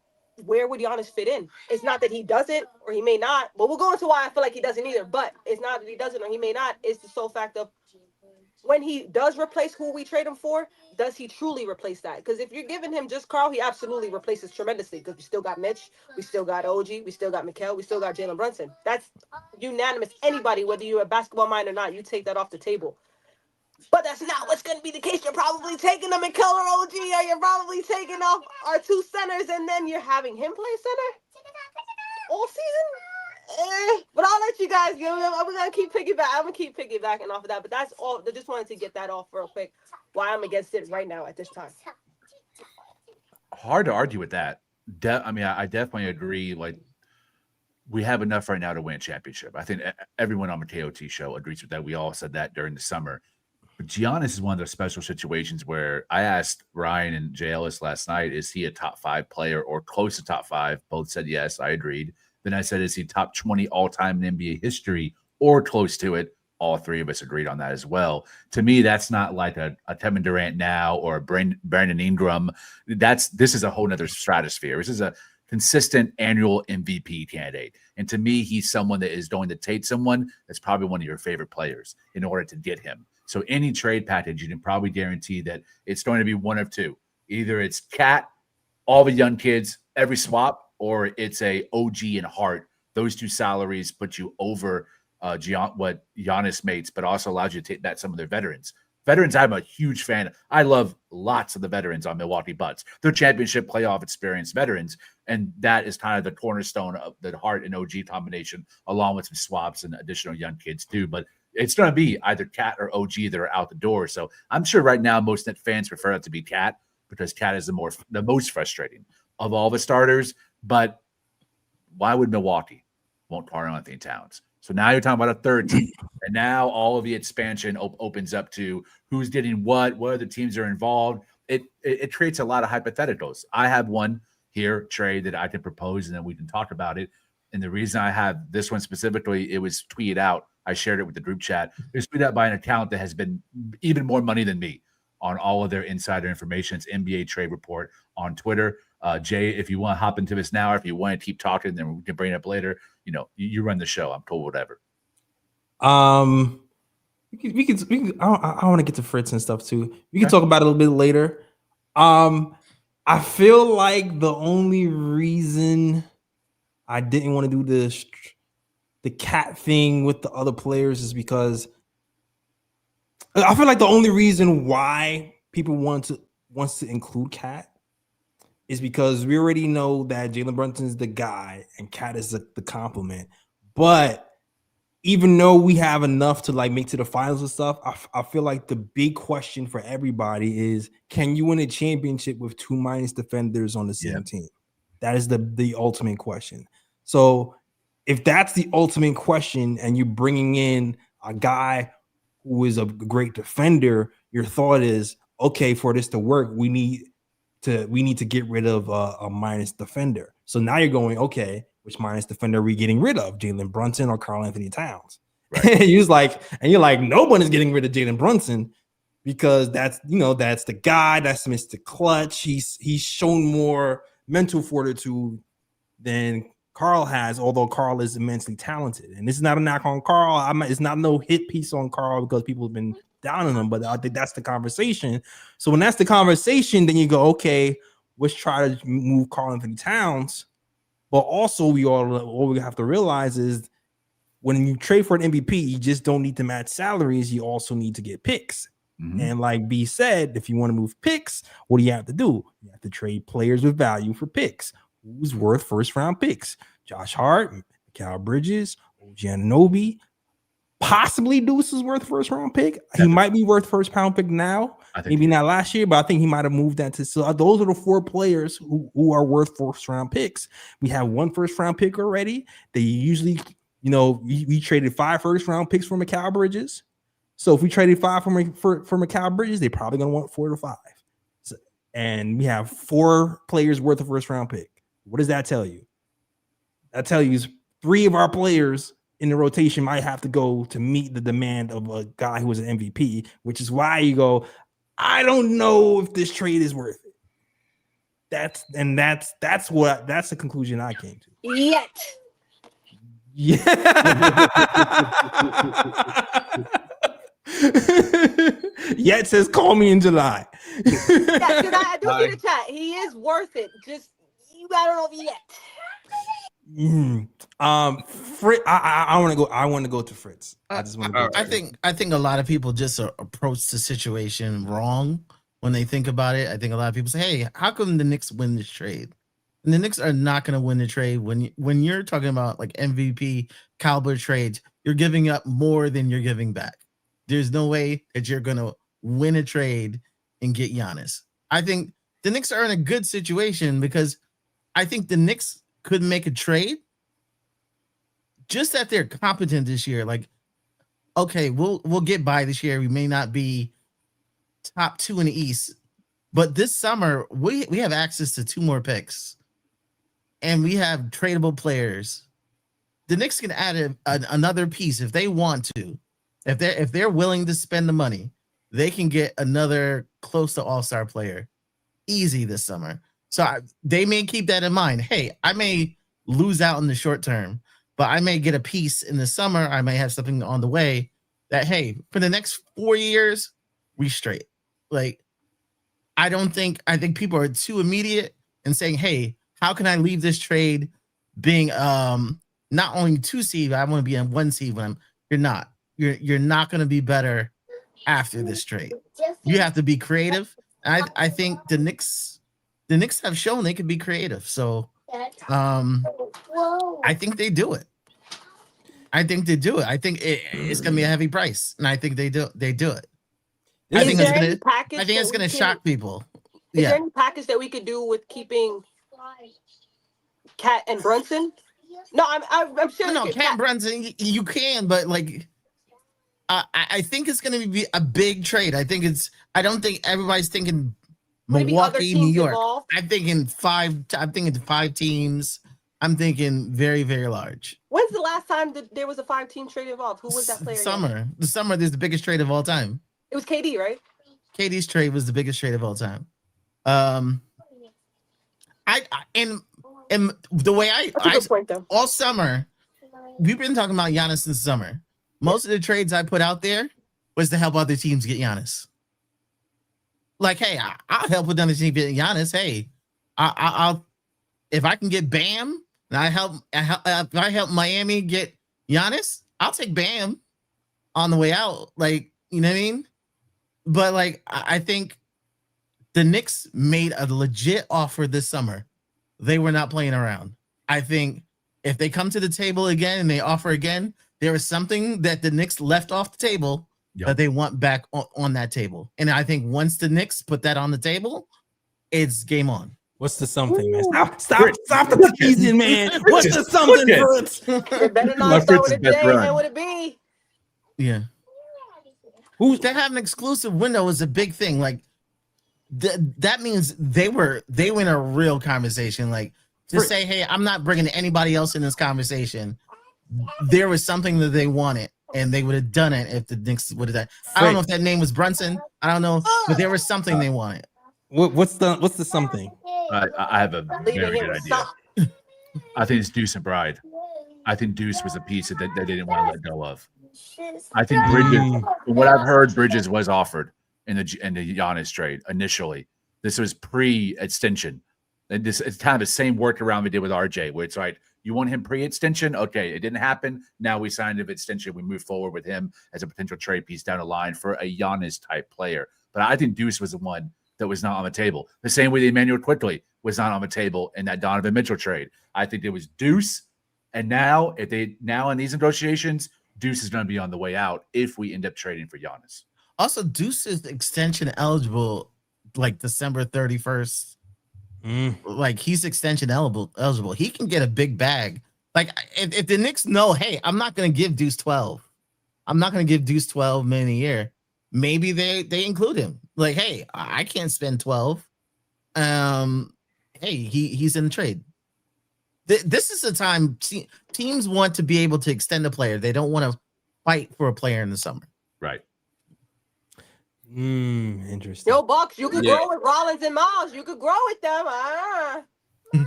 Where would Giannis fit in? It's not that he doesn't or he may not, but we'll go into why I feel like he doesn't either. But it's not that he doesn't or he may not. It's the sole fact of when he does replace who we trade him for, does he truly replace that? Because if you're giving him just Carl, he absolutely replaces tremendously because we still got Mitch, we still got OG, we still got Mikal, we still got Jalen Brunson. That's unanimous. Anybody, whether you're a basketball mind or not, you take that off the table. But that's not what's going to be the case. You're probably taking them in color OG, or you're probably taking off our 2 centers, and then you're having him play center all season. But I'll let you guys go. I'm gonna keep piggybacking off of that. But that's all. I just wanted to get that off real quick. Why I'm against it right now at this time. Hard to argue with that. I definitely agree. Like, we have enough right now to win a championship. I think everyone on the KOT show agrees with that. We all said that during the summer. But Giannis is one of those special situations where I asked Ryan and Jay Ellis last night, is he a top 5 player or close to top 5? Both said yes. I agreed. Then I said, is he top 20 all-time in NBA history or close to it? All 3 of us agreed on that as well. To me, that's not like a Kevin Durant now or a Brandon Ingram. This is a whole nother stratosphere. This is a consistent annual MVP candidate. And to me, he's someone that is going to take someone that's probably one of your favorite players in order to get him. So any trade package, you can probably guarantee that it's going to be one of 2. Either it's Cat, all the young kids, every swap, or it's a OG and Hart. Those 2 salaries put you over what Giannis makes, but also allows you to take back some of their veterans. Veterans, I'm a huge fan. I love lots of the veterans on Milwaukee Bucks. They're championship playoff experienced veterans, and that is kind of the cornerstone of the Hart and OG combination, along with some swaps and additional young kids too. But it's going to be either Cat or OG that are out the door. So I'm sure right now most Net fans prefer it to be Cat because Cat is the most frustrating of all the starters. But why would Milwaukee want Karl-Anthony Towns? So now you're talking about a 3rd team, and now all of the expansion opens up to who's getting what other teams are involved. It creates a lot of hypotheticals. I have one here, Trey, that I can propose, and then we can talk about it. And the reason I have this one specifically, it was tweeted out. I shared it with the group chat. It was tweeted out by an account that has been even more money than me on all of their insider information. It's NBA Trade Report on Twitter. Jay, if you want to hop into this now, or if you want to keep talking, then we can bring it up later. You run the show. I'm cool, whatever. We can. I want to get to Fritz and stuff too. We can talk about it a little bit later. I feel like the only reason I didn't want to do the Cat thing with the other players is because I feel like the only reason why people wants to include Cat is because we already know that Jalen Brunson is the guy and Cat is the compliment. But even though we have enough to like make to the finals and stuff, I feel like the big question for everybody is, can you win a championship with 2 minus defenders on the same team? That is the ultimate question. So if that's the ultimate question and you're bringing in a guy who is a great defender, your thought is, okay, for this to work, we need to get rid of a minus defender. So now you're going, okay, which minus defender are we getting rid of? Jalen Brunson or Karl-Anthony Towns? Right. you're like, no one is getting rid of Jalen Brunson because that's the guy, that's Mr. Clutch. He's shown more mental fortitude than Carl has, although Carl is immensely talented. And this is not a knock on Carl. It's not no hit piece on Carl because people have been down on him, but I think that's the conversation. So when that's the conversation, then you go, okay, was try to move Karl Anthony Towns, but also all we have to realize is when you trade for an MVP, you just don't need to match salaries. You also need to get picks. Mhm. And like B said, if you want to move picks, what do you have to do? You have to trade players with value for picks. Who's worth first round picks? Josh Hart, Mikal Bridges, OG Anunoby, possibly Deuce is worth first round pick. He might be worth first round pick now. Maybe not last year, but I think he might have moved that to. So those are the 4 players who are worth first round picks. We have 1 first round pick already. They usually, we traded 5 first round picks for Mikal Bridges. So if we traded 5 for Mikal Bridges, they're probably going to want 4 to 5. So, and we have 4 players worth of first round pick. What does that tell you? That tells you 3 of our players in the rotation might have to go to meet the demand of a guy who was an MVP, which is why you go, I don't know if this trade is worth it. That's the conclusion I came to. Yet. Yeah. Yet says call me in July. Yeah, I do see the chat. He is worth it. Just I don't know if yet. Fritz, I want to go to Fritz. I just want to. I think a lot of people just approach the situation wrong when they think about it. I think a lot of people say, "Hey, how come the Knicks win this trade?" And the Knicks are not going to win the trade when you're talking about like MVP caliber trades. You're giving up more than you're giving back. There's no way that you're going to win a trade and get Giannis. I think the Knicks are in a good situation because I think the Knicks could make a trade just that they're competent this year. Like, okay, we'll get by this year. We may not be top 2 in the East, but this summer we have access to 2 more picks, and we have tradable players. The Knicks can add another piece if they want to. If they're willing to spend the money, they can get another close to all-star player easy this summer. So they may keep that in mind. Hey, I may lose out in the short term, but I may get a piece in the summer. I may have something on the way that, hey, for the next 4 years, we straight. Like, I think people are too immediate and saying, hey, how can I leave this trade being not only 2 seed, but I want to be in 1 seed when you're not. You're not going to be better after this trade. You have to be creative. I think the Knicks have shown they can be creative. So I think they do it. I think it's going to be a heavy price, and I think they do it. I think it's going to shock people. Is there any package that we could do with keeping Cat and Brunson? No, I'm sure. No, Cat Brunson, you can, but like, I think it's going to be a big trade. I don't think everybody's thinking Milwaukee, New York. Involved? I'm thinking 5 teams. I'm thinking very, very large. When's the last time that there was a 5-team trade involved? Who was that player? The summer. There's the biggest trade of all time. It was KD, right? KD's trade was the biggest trade of all time. And the way I all summer, we've been talking about Giannis since summer. Most of the trades I put out there was to help other teams get Giannis. Like, hey, I'll help another team get Giannis. Hey, I'll if I can get Bam and if I help Miami get Giannis, I'll take Bam on the way out. Like, you know what I mean? But like, I think the Knicks made a legit offer this summer. They were not playing around. I think if they come to the table again and they offer again, there is something that the Knicks left off the table that they want back on that table. And I think once the Knicks put that on the table, it's game on. What's the something, man? Stop the teasing, man. What's the something, Fritz? It better not start with a J, and with a B. Yeah. To have an exclusive window is a big thing. Like, that means they were in a real conversation. Like, to say, hey, I'm not bringing anybody else in this conversation. There was something that they wanted, and they would have done it if the Knicks would have done. I don't know if that name was Brunson. I don't know, but there was something they wanted. What's the something? I have a very good idea. I think it's Deuce and Bride. I think Deuce was a piece that they didn't want to let go of. I think Bridges, from what I've heard, Bridges was offered in the Giannis trade initially. This was pre-extension. And this it's kind of the same workaround we did with RJ, where it's like you want him pre-extension. Okay, it didn't happen. Now we signed him extension. We move forward with him as a potential trade piece down the line for a Giannis type player. But I think Deuce was the one that was not on the table. The same way that Emmanuel Quickly was not on the table in that Donovan Mitchell trade. I think it was Deuce. And now, in these negotiations, Deuce is going to be on the way out if we end up trading for Giannis. Also, Deuce is extension eligible like December 31st. Like he's extension eligible. He can get a big bag. Like if the Knicks know, hey, I'm not going to give Deuce 12. I'm not going to give Deuce 12 million a year. Maybe they include him. Like, hey, I can't spend 12. Hey, he's in the trade. This is the time teams want to be able to extend a player. They don't want to fight for a player in the summer. Right. Interesting. Yo, Bucks, you could grow with Rollins and Miles. You could grow with them.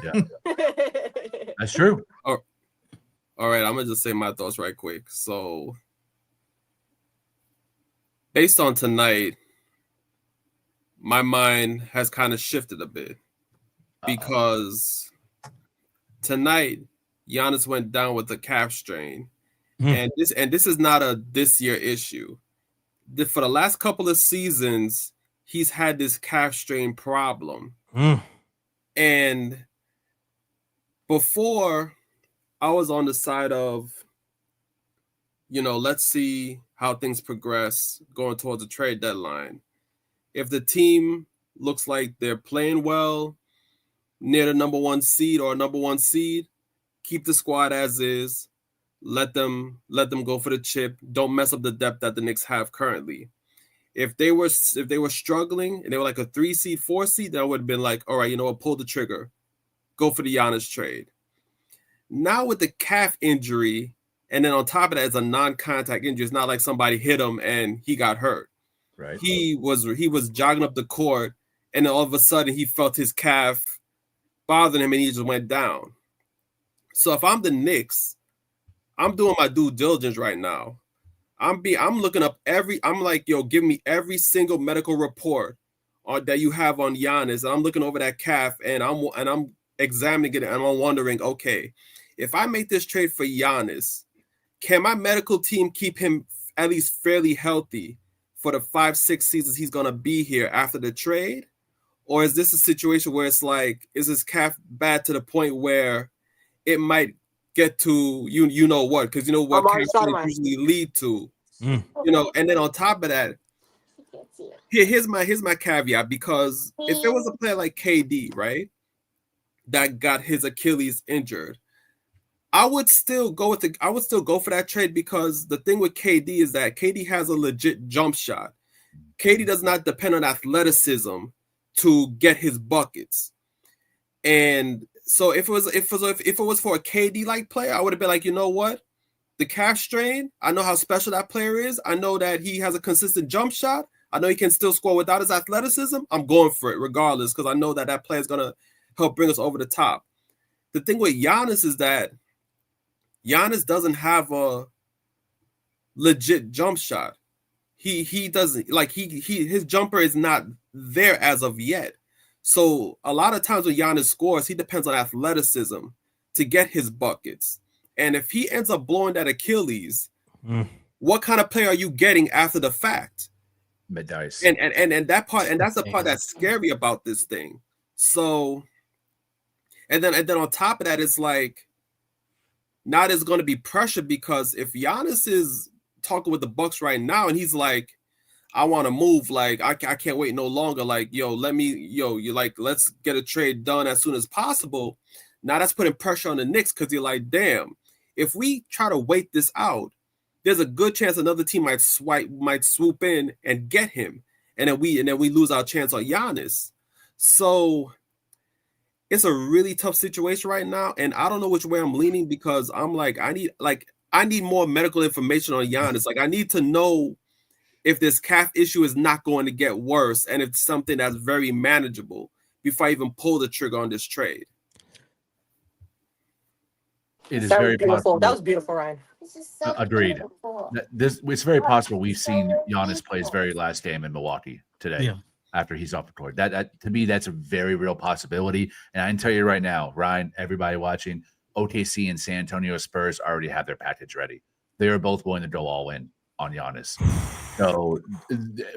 Yeah. That's true. All right, I'm gonna just say my thoughts right quick. So, based on tonight, my mind has kind of shifted a bit because tonight Giannis went down with a calf strain, and this is not a this year issue. For the last couple of seasons, he's had this calf strain problem, and before I was on the side of, let's see how things progress going towards the trade deadline. If the team looks like they're playing well, near the number 1 seed or number 1 seed, keep the squad as is. Let them go for the chip. Don't mess up the depth that the Knicks have currently. If they were struggling and they were like a 3 seed, 4 seed, then I would have been like, all right, you know what, pull the trigger. Go for the Giannis trade. Now with the calf injury, and then on top of that, it's a non-contact injury. It's not like somebody hit him and he got hurt. Right. He was jogging up the court, and then all of a sudden he felt his calf bothering him, and he just went down. So if I'm the Knicks, I'm doing my due diligence right now. I'm looking up I'm like, yo, give me every single medical report that you have on Giannis, and I'm looking over that calf, and I'm examining it, and I'm wondering, okay, if I make this trade for Giannis, can my medical team keep him at least fairly healthy for the 5-6 seasons he's gonna be here after the trade? Or is this a situation where it's like, is his calf bad to the point where it might get to you know what? Because you know what calf usually lead to. And then on top of that, here's my caveat, because if there was a player like KD, right, that got his Achilles injured, I would still go for that trade, because the thing with KD is that KD has a legit jump shot. KD does not depend on athleticism to get his buckets. And so if it was for a KD like player, I would have been like, you know what? The calf strain, I know how special that player is. I know that he has a consistent jump shot. I know he can still score without his athleticism. I'm going for it regardless, because I know that player is going to help bring us over the top. The thing with Giannis is that Giannis doesn't have a legit jump shot. He doesn't, like, his jumper is not there as of yet. So a lot of times when Giannis scores, he depends on athleticism to get his buckets. And if he ends up blowing that Achilles, what kind of player are you getting after the fact? Mid-dice. And that part, and that's the part that's scary about this thing. So, and then on top of that, it's like, now there's going to be pressure, because if Giannis is talking with the Bucks right now and he's like, I want to move, like, I can't wait no longer, like, let's get a trade done as soon as possible. Now that's putting pressure on the Knicks, because you're like, damn, if we try to wait this out, there's a good chance another team might swoop in and get him, and then we lose our chance on Giannis. So it's a really tough situation right now, and I don't know which way I'm leaning, because I'm like, I need more medical information on Giannis. Like, I need to know if this calf issue is not going to get worse, and it's something that's very manageable before I even pull the trigger on this trade. It is That was very beautiful. possible. That was beautiful, Ryan. Agreed. It's very possible we've seen Giannis play his very last game in Milwaukee today. Yeah. after he's off the court. That to me, that's a very real possibility. And I can tell you right now, Ryan, everybody watching, OKC and San Antonio Spurs already have their package ready. They are both willing to go all in on Giannis. So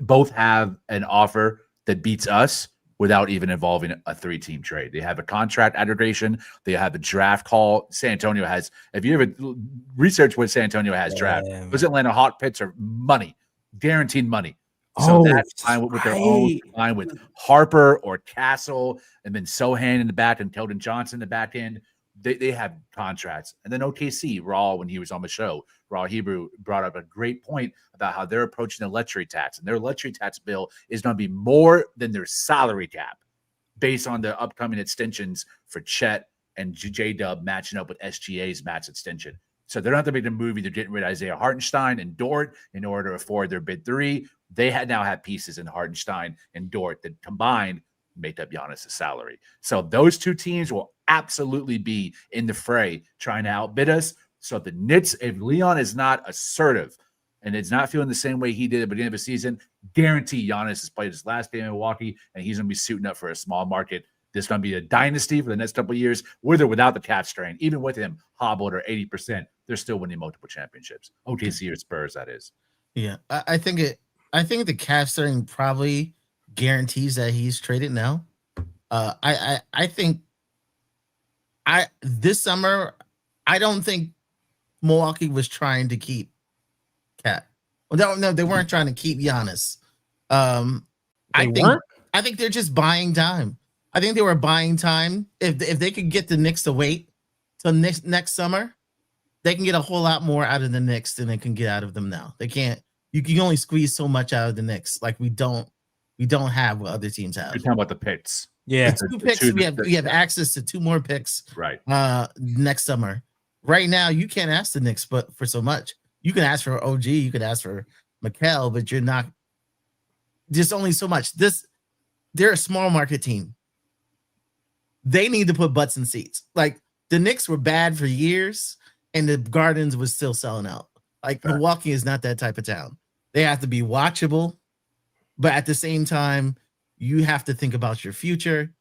both have an offer that beats us without even involving a 3-team trade. They have a contract aggregation. They have a draft call. San Antonio has, if you ever research what San Antonio has draft, those Atlanta Hawk picks are money, guaranteed money. So that's fine with their own, fine with Harper or Castle, and then Sohan in the back and Keldon Johnson in the back end. They have contracts. And then OKC, Raw, when he was on the show, Raw Hebrew brought up a great point about how they're approaching the luxury tax. And their luxury tax bill is going to be more than their salary cap based on the upcoming extensions for Chet and J-Dub matching up with SGA's max extension. So they're not going to make the movie. They're getting rid of Isaiah Hartenstein and Dort in order to afford their bid 3. They now have pieces in Hartenstein and Dort that combined make up Giannis' salary. So those two teams will absolutely be in the fray trying to outbid us. So the Knicks, if Leon is not assertive and is not feeling the same way he did at the beginning of the season, guarantee Giannis has played his last game in Milwaukee and he's going to be suiting up for a small market. This is going to be a dynasty for the next couple of years, with or without the cap strain. Even with him hobbled or 80%, they're still winning multiple championships. OKC or Spurs, that is. Yeah, I think the cap strain probably guarantees that he's traded now. I think this summer, I don't think Milwaukee was trying to keep Cat. Well, no, they weren't trying to keep Giannis. I think they're just buying time. I think they were buying time. If they could get the Knicks to wait till next summer, they can get a whole lot more out of the Knicks than they can get out of them now. They can't. You can only squeeze so much out of the Knicks. Like we don't have what other teams have. You're talking about the picks. Yeah, the 2 picks. We have access to 2 more picks. Right. Next summer. Right now, you can't ask the Knicks, but for so much. You can ask for OG. You could ask for Mikal, but you're not. Just only so much. They're a small market team. They need to put butts in seats. Like the Knicks were bad for years, and the Gardens was still selling out. Like Milwaukee is not that type of town. They have to be watchable, but at the same time, you have to think about your future.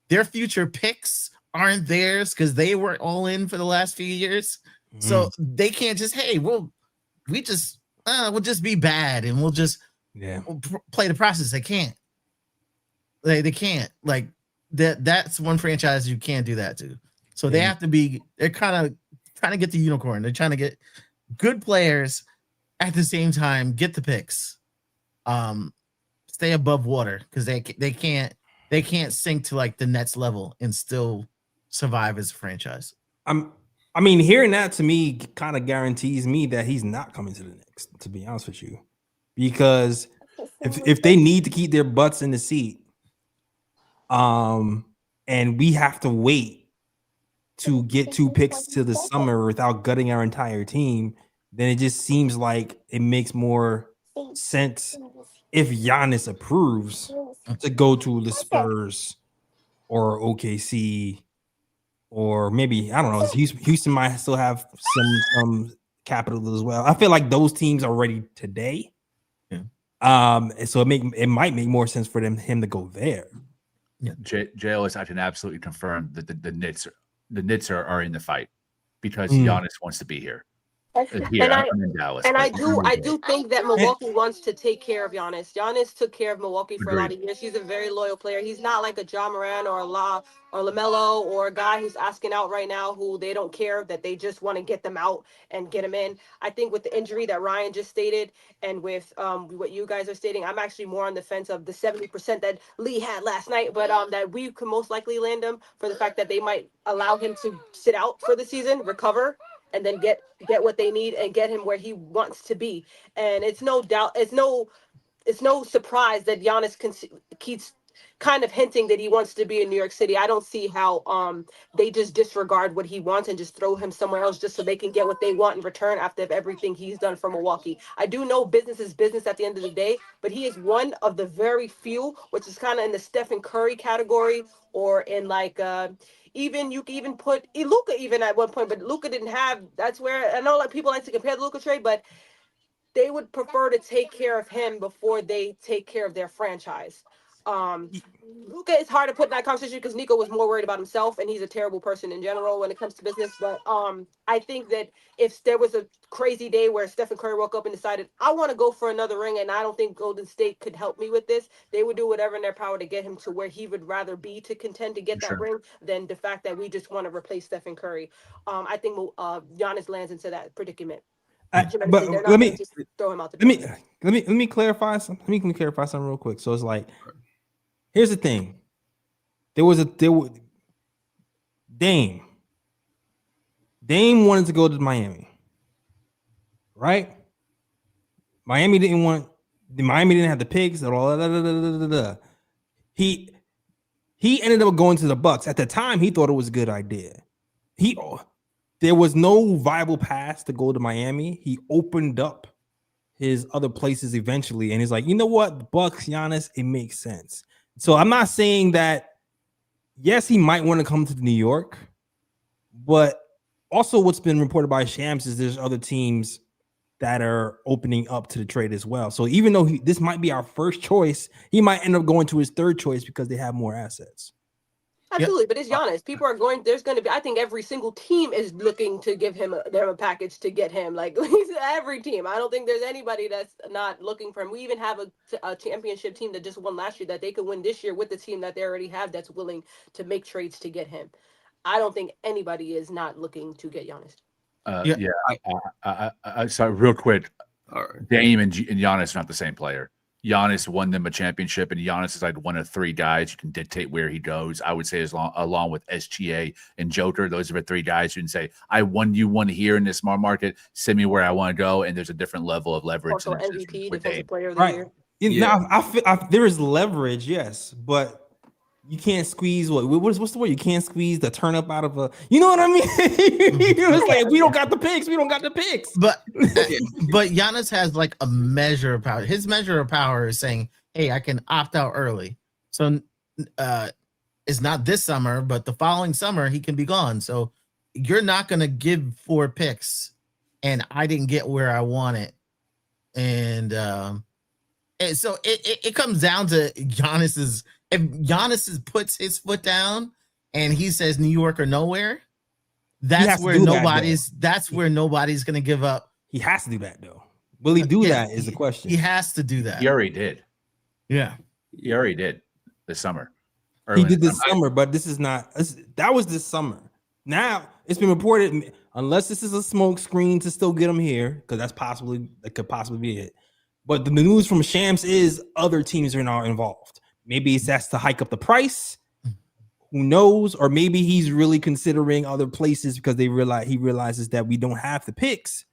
Their future picks aren't theirs because they were all in for the last few years. So they can't just, hey, we'll just be bad and we'll just play the process. They can't. They can't. Like that's one franchise you can't do that to. So they have to be. They're kind of trying to get the unicorn. They're trying to get good players at the same time. Get the picks. Stay above water because they can't sink to like the Nets level and still survive as a franchise. I mean, hearing that to me kind of guarantees me that he's not coming to the Knicks, to be honest with you, because if they need to keep their butts in the seat, and we have to wait to get 2 picks to the summer without gutting our entire team, then it just seems like it makes more sense if Giannis approves to go to the Spurs or OKC, or maybe, I don't know, Houston might still have some capital as well. I feel like those teams are ready today. Yeah. And so it might make more sense for him to go there. Yeah. JLS, I can absolutely confirm that the Knicks are in the fight because Giannis wants to be here. And I do think that Milwaukee wants to take care of Giannis. Giannis took care of Milwaukee for a lot of years. He's a very loyal player. He's not like a Ja Morant or LaMelo or a guy who's asking out right now who they don't care, that they just want to get them out and get them in. I think with the injury that Ryan just stated and with what you guys are stating, I'm actually more on the fence of the 70% that Lee had last night, but that we could most likely land him for the fact that they might allow him to sit out for the season, recover, and then get what they need and get him where he wants to be. And it's no doubt, it's no surprise that Giannis keeps kind of hinting that he wants to be in New York City. I don't see how they just disregard what he wants and just throw him somewhere else just so they can get what they want in return after everything he's done for Milwaukee. I do know business is business at the end of the day, but he is one of the very few, which is kind of in the Stephen Curry category, or in like even you can even put Luka even at one point, but Luka didn't have. That's where I know like people like to compare the Luka trade, but they would prefer to take care of him before they take care of their franchise. Luka is hard to put in that conversation because Nico was more worried about himself, and he's a terrible person in general when it comes to business. But I think that if there was a crazy day where Stephen Curry woke up and decided, I want to go for another ring, and I don't think Golden State could help me with this, they would do whatever in their power to get him to where he would rather be to contend to get that ring than the fact that we just want to replace Stephen Curry. I think Giannis lands into that predicament. But let me just throw him out the let door. me clarify something. Let me clarify something real quick. So it's like, here's the thing. There was Dame. Dame wanted to go to Miami, right? Miami didn't have the picks at all. He ended up going to the Bucks. At the time, he thought it was a good idea. There was no viable path to go to Miami. He opened up his other places eventually, and he's like, you know what, the Bucks, Giannis, it makes sense. So I'm not saying that. Yes, he might want to come to New York, but also what's been reported by Shams is there's other teams that are opening up to the trade as well. So even though this might be our first choice, he might end up going to his third choice because they have more assets. Absolutely, but it's Giannis. People are going. There's going to be. I think every single team is looking to give him a package to get him. Like every team. I don't think there's anybody that's not looking for him. We even have a championship team that just won last year that they could win this year with the team that they already have that's willing to make trades to get him. I don't think anybody is not looking to get Giannis. Sorry, real quick. All right. Dame and Giannis are not the same player. Giannis won them a championship, and Giannis is like one of three guys who can dictate where he goes. I would say along with SGA and Joker, those are the three guys who can say, I won you one here in this smart market, send me where I want to go, and there's a different level of leverage. Also MVP, defensive player of the right. year. Yeah. Now, there is leverage, yes, but you can't squeeze what's the word? You can't squeeze the turnip out of a. You know what I mean? It's like we don't got the picks. We don't got the picks. But Giannis has like a measure of power. His measure of power is saying, "Hey, I can opt out early." So it's not this summer, but the following summer he can be gone. So you're not going to give 4 picks, and I didn't get where I wanted, and so it comes down to Giannis's. If Giannis puts his foot down and he says New York or nowhere, that's where nobody's going to give up. He has to do that though. Will he do that is the question. He has to do that. He already did. Yeah. He already did this summer. He did this summer, but this is not. That was this summer. Now it's been reported, unless this is a smoke screen to still get him here, because that could possibly be it. But the news from Shams is other teams are now involved. Maybe that's to hike up the price. Who knows? Or maybe he's really considering other places because he realizes that we don't have the picks.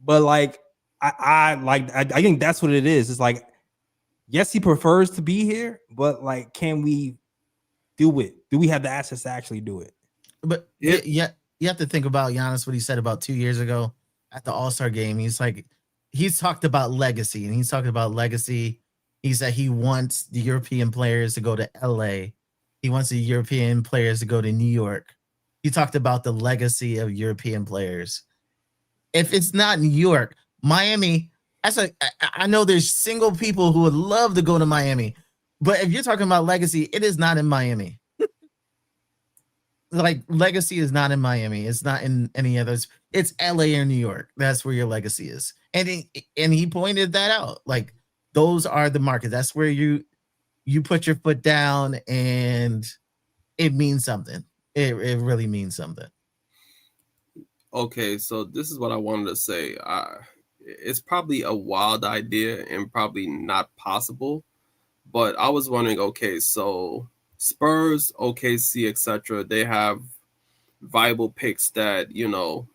But like, I think that's what it is. It's like, yes, he prefers to be here, but like, can we do it? Do we have the assets to actually do it? But yeah, you have to think about Giannis, what he said about 2 years ago at the All-Star game. He's talked about legacy, and he's talking about legacy. He said he wants the European players to go to LA. He wants the European players to go to New York. He talked about the legacy of European players. If it's not New York, Miami, I know there's single people who would love to go to Miami, but if you're talking about legacy, it is not in Miami. Like, legacy is not in Miami. It's not in any others. It's LA or New York. That's where your legacy is. And he pointed that out. Like, those are the markets. That's where you put your foot down, and it means something. It really means something. Okay, so this is what I wanted to say. It's probably a wild idea and probably not possible, but I was wondering, okay, so Spurs, OKC, etc., they have viable picks that,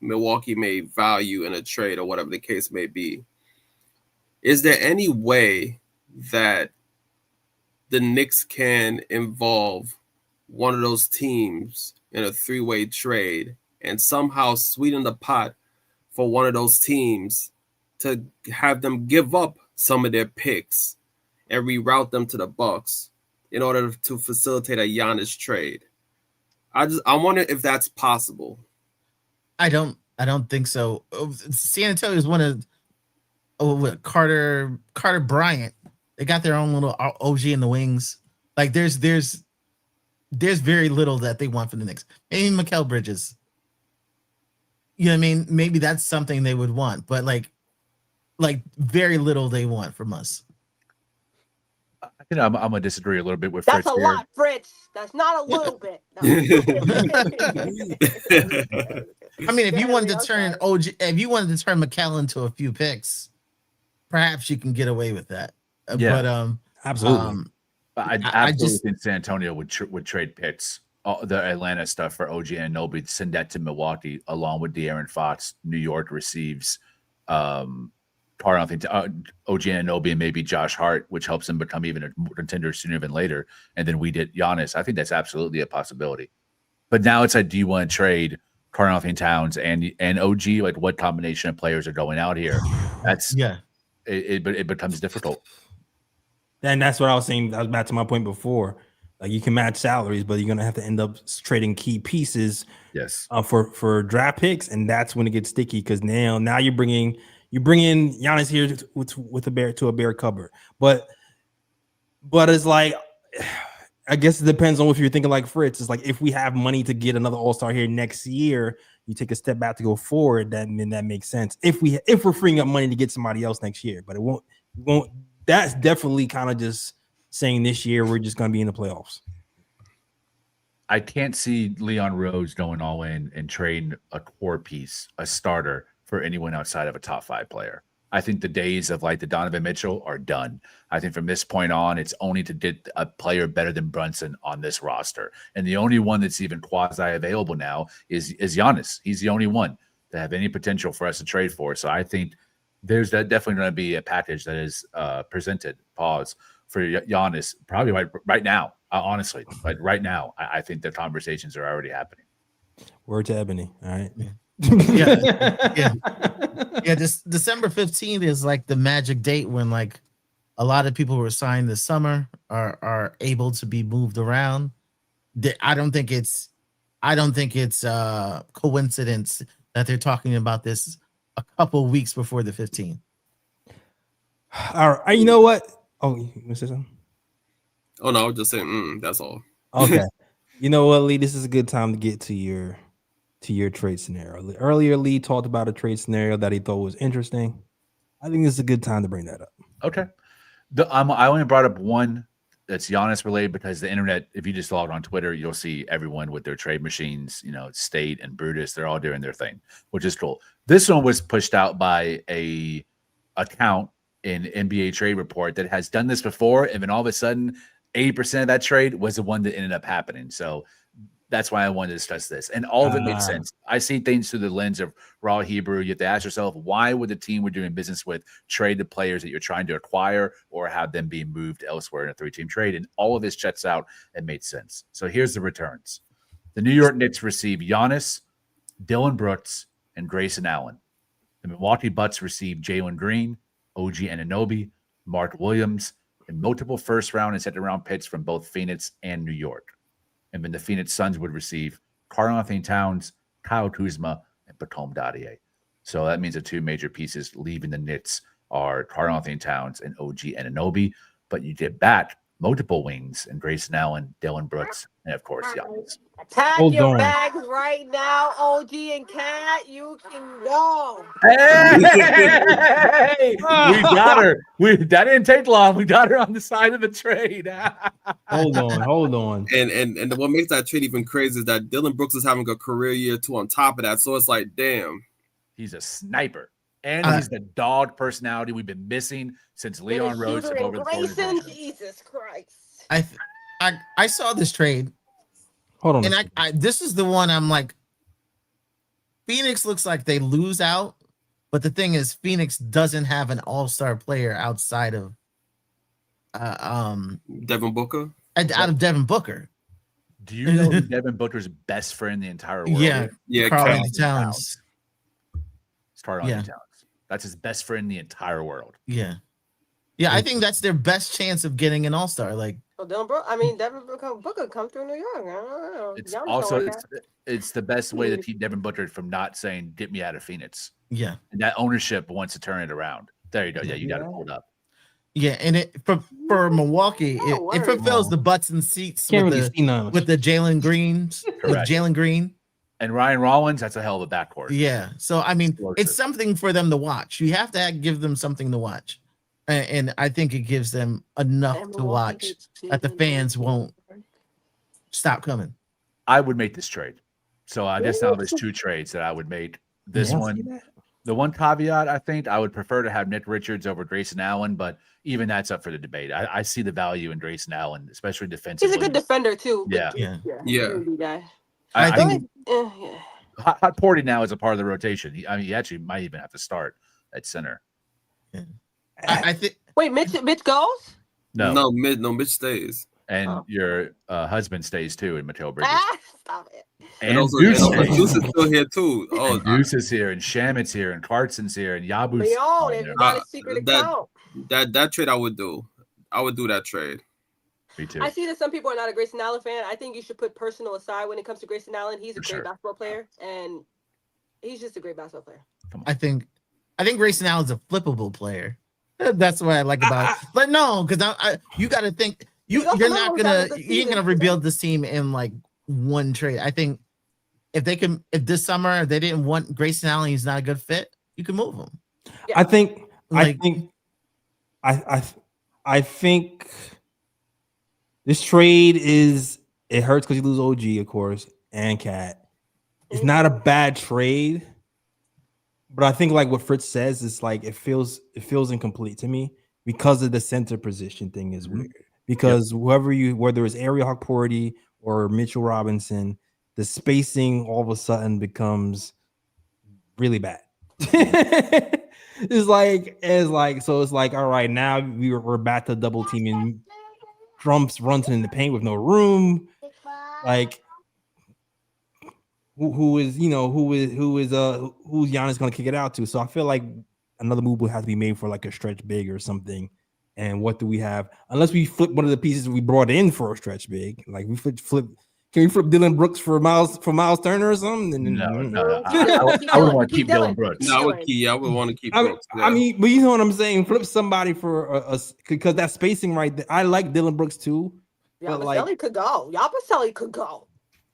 Milwaukee may value in a trade or whatever the case may be. Is there any way that the Knicks can involve one of those teams in a 3-way trade and somehow sweeten the pot for one of those teams to have them give up some of their picks and reroute them to the Bucks in order to facilitate a Giannis trade? I wonder if that's possible. I don't think so. San Antonio is one of Carter Bryant. They got their own little OG in the wings. Like there's very little that they want from the Knicks. Maybe Mikal Bridges. You know what I mean? Maybe that's something they would want, but like very little they want from us. You know, I'm gonna disagree a little bit with That's Fritz a here. lot, Fritz. That's not a little bit. No. I mean, if you wanted to I'm turn sorry. if you wanted to turn McCall into a few picks, perhaps you can get away with that. Yeah. But Absolutely. I I absolutely just- think San Antonio would trade picks, the Atlanta stuff for OG Anunoby, send that to Milwaukee along with De'Aaron Fox. New York receives OG Anunoby and maybe Josh Hart, which helps them become even a contender sooner than later. And then we did Giannis. I think that's absolutely a possibility. But now it's like, do you want to trade Karl-Anthony Towns and OG? Like, what combination of players are going out here? That's it becomes difficult. And that's what I was saying. That was back to my point before. Like, you can match salaries, but you're gonna have to end up trading key pieces, Yes, for draft picks, and that's when it gets sticky because now you bring in Giannis here with a bare cupboard, but it's like, I guess it depends on if you're thinking like Fritz. It's like if we have money to get another All-Star here next year, you take a step back to go forward. Then that makes sense. If we're freeing up money to get somebody else next year, but it won't. That's definitely kind of just saying this year we're just going to be in the playoffs. I can't see Leon Rose going all in and trading a core piece, a starter, for anyone outside of a top 5 player. I think the days of like the Donovan Mitchell are done. I think from this point on, it's only to get a player better than Brunson on this roster. And the only one that's even quasi available now is Giannis. He's the only one to have any potential for us to trade for. So I think there's definitely going to be a package that is presented. Pause for Giannis probably right now. Honestly, like right now, I think the conversations are already happening. Word to Ebony. All right. Yeah. This December 15th is like the magic date when like a lot of people who were signed this summer are able to be moved around. I don't think it's coincidence that they're talking about this a couple weeks before the 15th. All right. You know what? Oh, you want to say something? Oh no, I was just saying. That's all. Okay. You know what, Lee? This is a good time to get to your trade scenario. Earlier, Lee talked about a trade scenario that he thought was interesting. I think this is a good time to bring that up. Okay. I only brought up one that's Giannis related because the internet, if you just log on Twitter, you'll see everyone with their trade machines, State and Brutus, they're all doing their thing, which is cool. This one was pushed out by a account in NBA Trade Report that has done this before, and then all of a sudden 80% of that trade was the one that ended up happening. So that's why I wanted to discuss this. And all of it makes sense. I see things through the lens of raw Hebrew. You have to ask yourself, why would the team we're doing business with trade the players that you're trying to acquire or have them be moved elsewhere in a 3-team trade? And all of this checks out and made sense. So here's the returns. The New York Knicks receive Giannis, Dylan Brooks, and Grayson Allen. The Milwaukee Bucks receive Jalen Green, OG Anunoby, Mark Williams, and multiple first-round and second-round picks from both Phoenix and New York. And then the Phoenix Suns would receive Karl-Anthony Towns, Kyle Kuzma, and Batum Dadier. So that means the two major pieces leaving the Knicks are Karl-Anthony Towns and OG Anunoby. But you get back multiple wings and Grayson Allen, Dylan Brooks, and of course Giannis. Pack your bags right now, OG and Cat. You can go. Hey, we got her. That didn't take long. We got her on the side of the trade. Hold on. And what makes that trade even crazy is that Dylan Brooks is having a career year too on top of that. So it's like, damn. He's a sniper. And he's the dog personality we've been missing since Leon Rose took over the Grayson, Jesus Christ. I saw this trade. Hold on. And this is the one I'm like, Phoenix looks like they lose out, but the thing is, Phoenix doesn't have an all-star player outside of Devin Booker. Out of Devin Booker. Do you know who Devin Booker's best friend in the entire world? Yeah, Karl-Anthony Towns. It's Karl-Anthony Towns. That's his best friend in the entire world. Yeah, I think that's their best chance of getting an all-star. Like, Devin Booker come through New York. I don't know. It's also it's the best way to keep Devin Booker from not saying "get me out of Phoenix." Yeah, and that ownership wants to turn it around. There you go. Yeah, you got it pulled up. Yeah, and it for Milwaukee, it word. fulfills the butts and seats Can't with really see none. the Jalen Greens with Correct. Jalen Green. And Ryan Rollins, that's a hell of a backcourt. Yeah, so I mean, Explosive. it's something for them to watch. You have to give them something to watch, and I think it gives them enough to watch that the fans won't stop coming. I would make this trade. So I guess now there's two trades that I would make. This Yeah. one, the one caveat, I think I would prefer to have Nick Richards over Grayson Allen, but even that's up for the debate. I see the value in Grayson Allen, especially defensively. He's a good defender too. Yeah. Yeah. Yeah. I think Yeah. Hot Porty now is a part of the rotation. He actually might even have to start at center. I think Wait, Mitch goes? No, Mitch stays. and your husband stays too, and Mateo Bridges. Stop it. And also, Deuce Deuce is still here too. Oh, and Deuce is here, and Shamit's here, and Clarkson's here, and Yabu's Leon, on if there. you got a secret account. that trade I would do. I would do that trade. Me too. I see that some people are not a Grayson Allen fan. I think you should put personal aside when it comes to Grayson Allen. He's a For great sure. basketball player, and he's just a great basketball player. I think Grayson Allen's a flippable player. That's what I like about it. But no, because you got to think you're not gonna rebuild this team in like one trade. I think if this summer if they didn't want Grayson Allen, he's not a good fit. You can move him. Yeah. I think this trade it hurts because you lose OG, of course, and Cat. It's not a bad trade, but I think like what Fritz says is like it feels incomplete to me because of the center position thing is weird. Because whether it's Ariel Hawkporty or Mitchell Robinson, the spacing all of a sudden becomes really bad. It's like all right, now we're back to double teaming Trump's runs in the paint with no room. Like who's Giannis gonna kick it out to? So I feel like another move will have to be made for like a stretch big or something. And what do we have? Unless we flip one of the pieces we brought in for a stretch big, like we flip. Can we flip Dylan Brooks for Miles Turner or something? No. I would want to keep Dylan Brooks. No, I would want to keep Brooks. I mean, but you know what I'm saying? Flip somebody for because that spacing right there. I like Dylan Brooks too. Yabusele could go. Yabusele could go.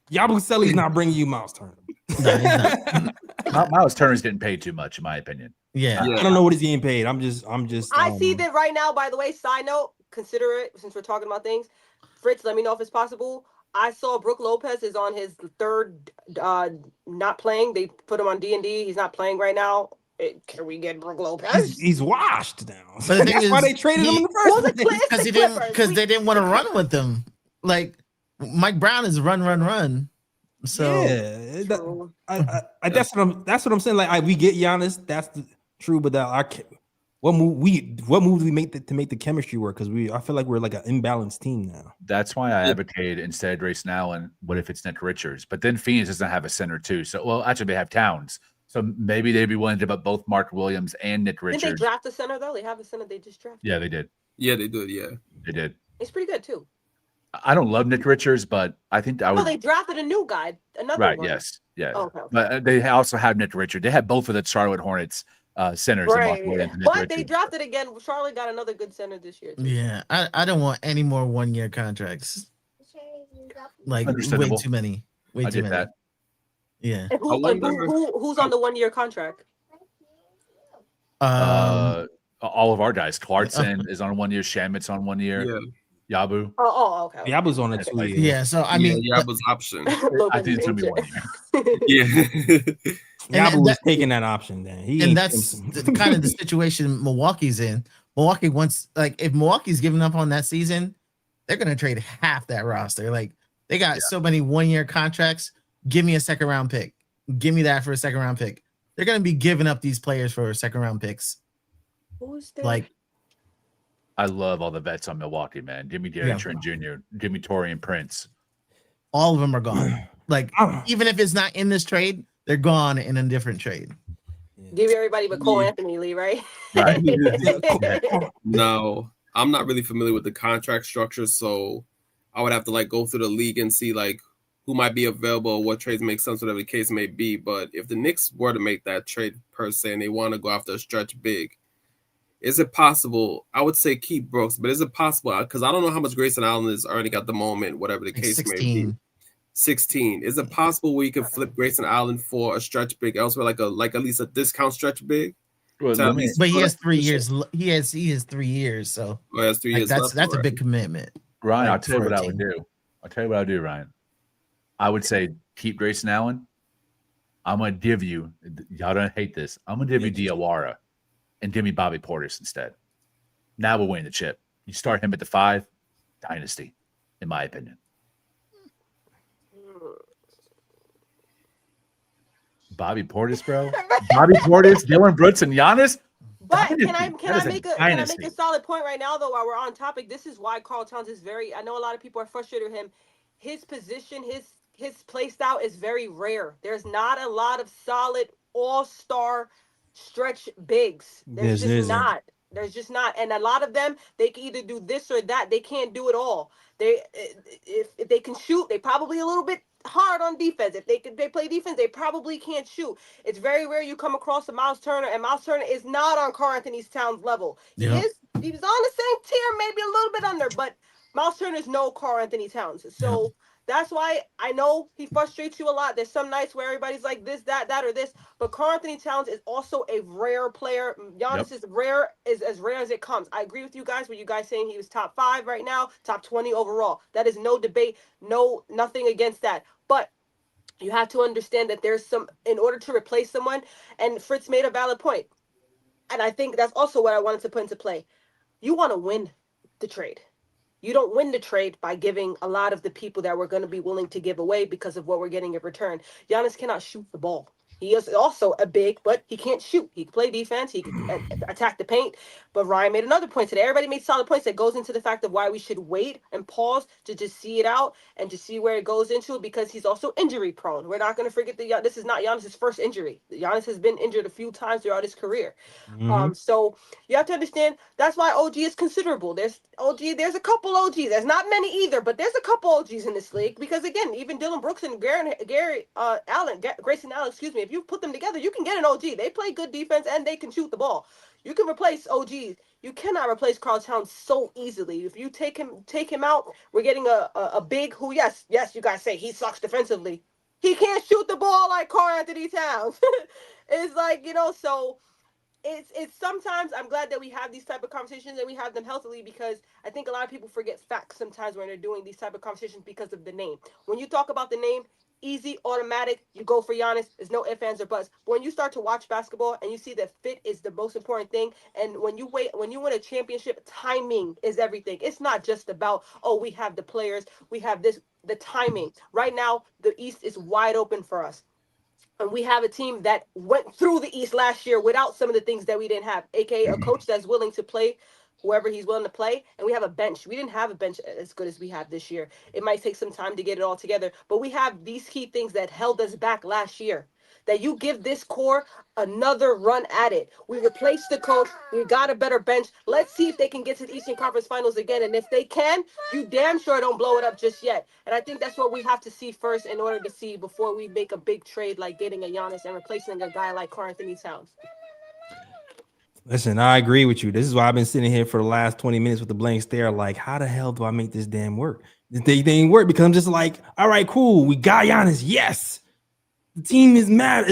Yabusele's not bringing you Miles Turner. No, he's not. Miles Turner's getting paid too much, in my opinion. Yeah. I don't know what he's getting paid. I'm just. I see that right now. By the way, side note, consider it since we're talking about things. Fritz, let me know if it's possible. I saw Brook Lopez is on his third not playing. They put him on D&D. He's not playing right now. Can we get Brook Lopez? He's washed now. But the thing That's why is, they traded him in the first place. Because they didn't want to run with him. Like Mike Brown is run. So yeah, that's what I'm saying. Like we get Giannis, that's true, but what move do we make to make the chemistry work? Because I feel like we're like an imbalanced team now. That's why I advocated instead of Grayson Allen. What if it's Nick Richards? But then Phoenix doesn't have a center too. So well, actually they have Towns. So maybe they'd be willing to give up both Mark Williams and Nick Richards. Didn't they draft the center though? They have the center they just drafted. Yeah, they did. Yeah, they did. Yeah, they did. It's pretty good too. I don't love Nick Richards, but I think I would. Oh, they drafted a new guy, another right. one. Yes. Yeah. Oh, okay. But they also have Nick Richards. They had both of the Charlotte Hornets centers. Right. And Nick But Richards. they drafted again. Charlotte got another good center this year. Too. yeah, I don't want any more 1 year contracts. Like way too many. Way I too get many. that. Yeah. And who's on the 1 year contract? All of our guys. Clarkson is on 1 year. Shamit's on 1 year. Yeah. Yabu. Oh, okay. Yabu's on a 2 year. Yeah. So I mean, Yabu's option. I think it's gonna be 1 year. Yeah. Yabu was taking that option then. That's kind of the situation Milwaukee's in. Milwaukee wants, like, if Milwaukee's giving up on that season, they're gonna trade half that roster. Like they got so many 1 year contracts. Give me a second round pick. Give me that for a second round pick. They're gonna be giving up these players for second round picks. Who's there? Like, I love all the vets on Milwaukee, man. Jimmy Gary Trent Jr., Jimmy Torian Prince. all of them are gone. Like, even if it's not in this trade, they're gone in a different trade. Give everybody but Cole Anthony Lee, right? Right. No, I'm not really familiar with the contract structure, so I would have to like go through the league and see like who might be available, what trades make sense, whatever the case may be. But if the Knicks were to make that trade per se, and they want to go after a stretch big, is it possible? I would say keep Brooks, but is it possible? Because I don't know how much Grayson Allen is earning at the moment, whatever the Like case may 16. be. 16. Is it possible we could flip Grayson Allen for a stretch big elsewhere, like at least a discount stretch big? Well, To let at me- least But he fill has that 3 position? years. He has 3 years. So Oh, that's 3 like, years that's left. a big commitment. Ryan, like, I'll tell you for what a I would team. do. I'll tell you what I'll do, Ryan. I would say keep Grayson Allen. I'm gonna give you. Y'all don't hate this. I'm gonna give you Diawara and give me Bobby Portis instead. Now we're winning the chip. You start him at the 5, dynasty, in my opinion. Bobby Portis, bro. Bobby Portis, Dylan Brooks, and Giannis. But Dynasty. can That I is make a dynasty. solid point right now though while we're on topic? This is why Karl Towns is very. I know a lot of people are frustrated with him. His position, his play style is very rare. There's not a lot of solid all-star stretch bigs. There's just isn't. not. There's just not, and a lot of them they can either do this or that. They can't do it all. They if they can shoot, they probably a little bit hard on defense. If they play defense, they probably can't shoot. It's very rare you come across a Miles Turner, and Miles Turner is not on Karl Anthony Towns level. He Yep. is. He was on the same tier, maybe a little bit under, but Miles Turner is no Karl Anthony Towns. So that's why I know he frustrates you a lot. There's some nights where everybody's like this, that, or this, but Karl Anthony Towns is also a rare player. Giannis is as rare as it comes. I agree with you guys. With you guys saying he was top 5 right now, top 20 overall. That is no debate. Nothing against that. But you have to understand that there's some, in order to replace someone, and Fritz made a valid point, and I think that's also what I wanted to put into play. You want to win the trade. You don't win the trade by giving a lot of the people that we're going to be willing to give away because of what we're getting in return. Giannis cannot shoot the ball. He is also a big, but he can't shoot. He can play defense. He can attack the paint. But Ryan made another point today. Everybody made solid points that goes into the fact of why we should wait and pause to just see it out and to see where it goes into, because he's also injury prone. We're not going to forget that this is not Giannis' first injury. Giannis has been injured a few times throughout his career. So you have to understand that's why OG is considerable. There's a couple OGs. There's not many either, but there's a couple OGs in this league, because again, even Dylan Brooks and Grayson Allen, excuse me, if you put them together, you can get an OG. They play good defense and they can shoot the ball. You can replace OGs. You cannot replace Karl Towns so easily. If you take him out, we're getting a big who, yes, you guys say he sucks defensively. He can't shoot the ball like Karl Anthony Towns. It's like, so it's sometimes I'm glad that we have these type of conversations and we have them healthily, because I think a lot of people forget facts sometimes when they're doing these type of conversations because of the name. When you talk about the name, easy, automatic, you go for Giannis. There's no ifs, ands, or buts. But when you start to watch basketball and you see that fit is the most important thing, and when you win a championship, timing is everything. It's not just about, we have the players, we have this, the timing. Right now, the East is wide open for us. And we have a team that went through the East last year without some of the things that we didn't have, aka a coach that's willing to play whoever he's willing to play. And we have a bench. We didn't have a bench as good as we have this year. It might take some time to get it all together, but we have these key things that held us back last year. That you give this core another run at it. We replaced the coach. We got a better bench. Let's see if they can get to the Eastern Conference Finals again. And if they can, you damn sure don't blow it up just yet. And I think that's what we have to see first in order to see before we make a big trade like getting a Giannis and replacing a guy like Karl Anthony Towns. Listen, I agree with you. This is why I've been sitting here for the last 20 minutes with the blank stare. Like, how the hell do I make this damn work? They ain't work, because I'm just like, all right, cool. We got Giannis. Yes. The team is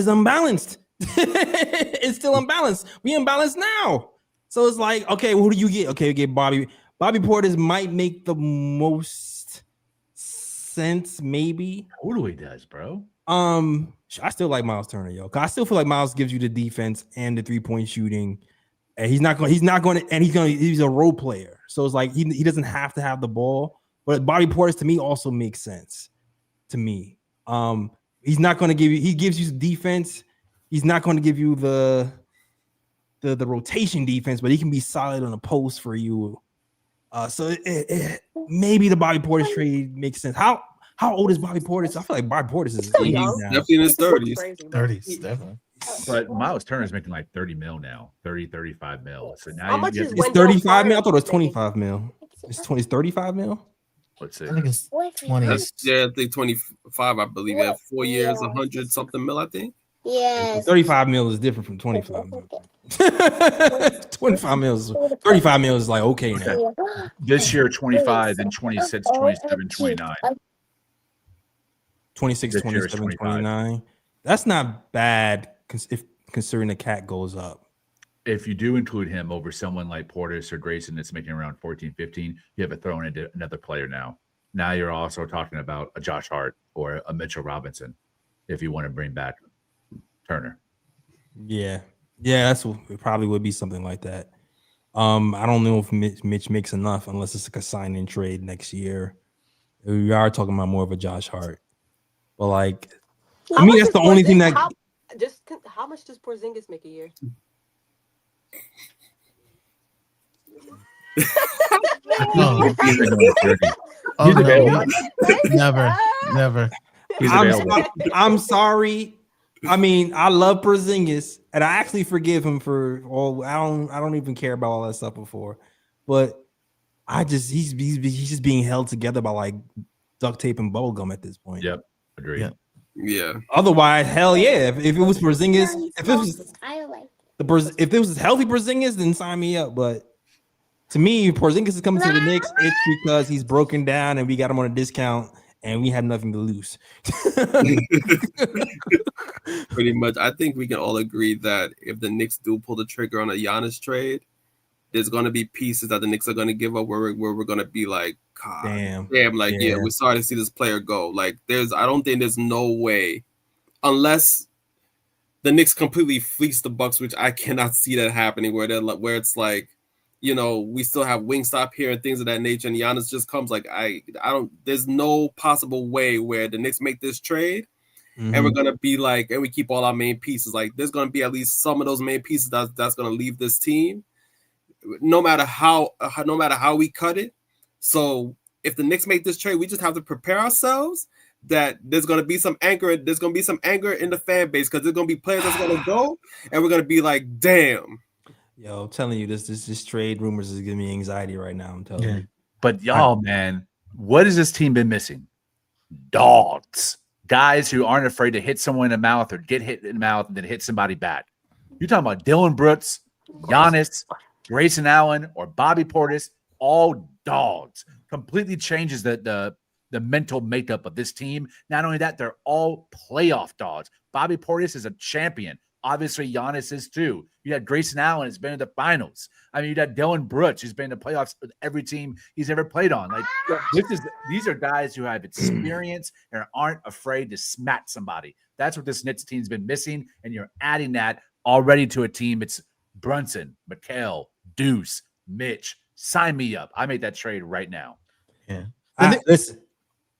unbalanced. It's still unbalanced. We unbalanced now. So it's like, okay, well, who do you get? Okay, we get Bobby. Bobby Portis might make the most sense, maybe. Totally does, bro. I still like Miles Turner, yo. Cause I still feel like Miles gives you the defense and the 3-point shooting. And he's a role player. So it's like he doesn't have to have the ball. But Bobby Portis to me also makes sense to me. He's not going to give you, he gives you defense. He's not going to give you the rotation defense, but he can be solid on a post for you. So maybe the Bobby Portis trade makes sense. How old is Bobby Portis? I feel like Bobby Portis is 80s now. Definitely in his 30s. 30s, definitely. But Miles Turner's making like 30 mil now, 35 mil. So now How much is It's 35 mil. I thought it was 25 mil. It's 35 mil. Let's see. I think it's 20. I think 25, I believe. Yeah, 4 years, 100 something mil, I think. Yes. 35 mil is different from 25 mil. 25 mils, 35 mils is like okay now. This year, 25, then 26, 27, 29. 26, This year is 27, 25. 29. That's not bad if considering the cat goes up. If you do include him over someone like Portis or Grayson that's making around 14, 15, you have to throw in another player now. Now you're also talking about a Josh Hart or a Mitchell Robinson if you want to bring back Turner. Yeah, it probably would be something like that. I don't know if Mitch makes enough unless it's like a sign-in trade next year. We are talking about more of a Josh Hart, but like, I mean, that's the only thing that. How much does Porzingis make a year? No. He's available. Never. He's available. I'm sorry. I mean, I love Porzingis, and I actually forgive him for all. I don't even care about all that stuff before, but he's just being held together by like duct tape and bubble gum at this point. Yep, agreed. Yeah. Otherwise, hell yeah. If it was Porzingis, if it was healthy Porzingis, then sign me up. But to me, Porzingis is coming to the Knicks. It's because he's broken down and we got him on a discount and we had nothing to lose. Pretty much. I think we can all agree that if the Knicks do pull the trigger on a Giannis trade, there's going to be pieces that the Knicks are going to give up where we're going to be like, God, damn, like, yeah, we're sorry to see this player go. Like, I don't think there's no way, unless the Knicks completely fleece the Bucks, which I cannot see that happening, where it's like, you know, we still have Wingstop here and things of that nature, and Giannis just comes. Like, I don't. There's no possible way where the Knicks make this trade, and we're gonna be like, and we keep all our main pieces. Like, there's gonna be at least some of those main pieces that's gonna leave this team, no matter how we cut it. So if the Knicks make this trade, we just have to prepare ourselves that there's gonna be some anger. There's gonna be some anger in the fan base because there's gonna be players that's gonna go, and we're gonna be like, damn. Yo, I'm telling you, this trade rumors is giving me anxiety right now. I'm telling you. But y'all, man, what has this team been missing? Dogs. Guys who aren't afraid to hit someone in the mouth or get hit in the mouth and then hit somebody back. You're talking about Dylan Brooks, Giannis, Grayson Allen, or Bobby Portis, all dogs. Completely changes the mental makeup of this team. Not only that, they're all playoff dogs. Bobby Portis is a champion. Obviously, Giannis is too. You had Grayson Allen has been in the finals. I mean, you had Dylan Brooks who's been in the playoffs with every team he's ever played on. Like, these are guys who have experience and aren't afraid to smack somebody. That's what this Knicks team's been missing, and you're adding that already to a team. It's Brunson, Mikal, Deuce, Mitch. Sign me up. I made that trade right now. Yeah.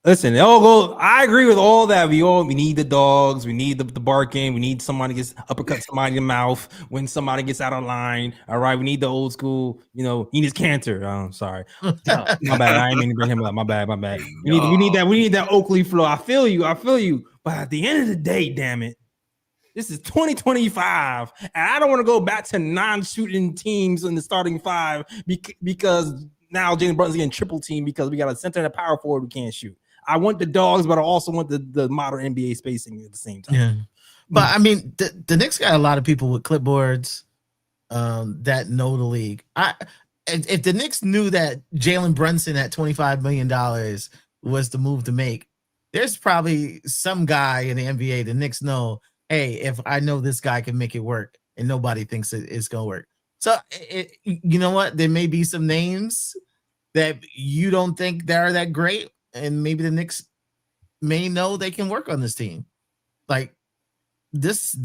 Listen, I agree with all that. We need the dogs. We need the barking. We need somebody gets uppercut somebody in the mouth when somebody gets out of line. All right. We need the old school, Enes Kanter. Oh, sorry. My bad. I didn't mean to bring him up. My bad. We need that Oakley flow. I feel you. But at the end of the day, damn it, this is 2025. And I don't want to go back to non-shooting teams in the starting five because now Jalen Brunson's getting triple team because we got a center and a power forward who can't shoot. I want the dogs, but I also want the modern NBA spacing at the same time. Yeah. But I mean, the Knicks got a lot of people with clipboards that know the league. If the Knicks knew that Jalen Brunson at $25 million was the move to make, there's probably some guy in the NBA the Knicks know, hey, if I know this guy can make it work, and nobody thinks it's going to work. So, you know what? There may be some names that you don't think that are that great, and maybe the Knicks may know they can work on this team. Like this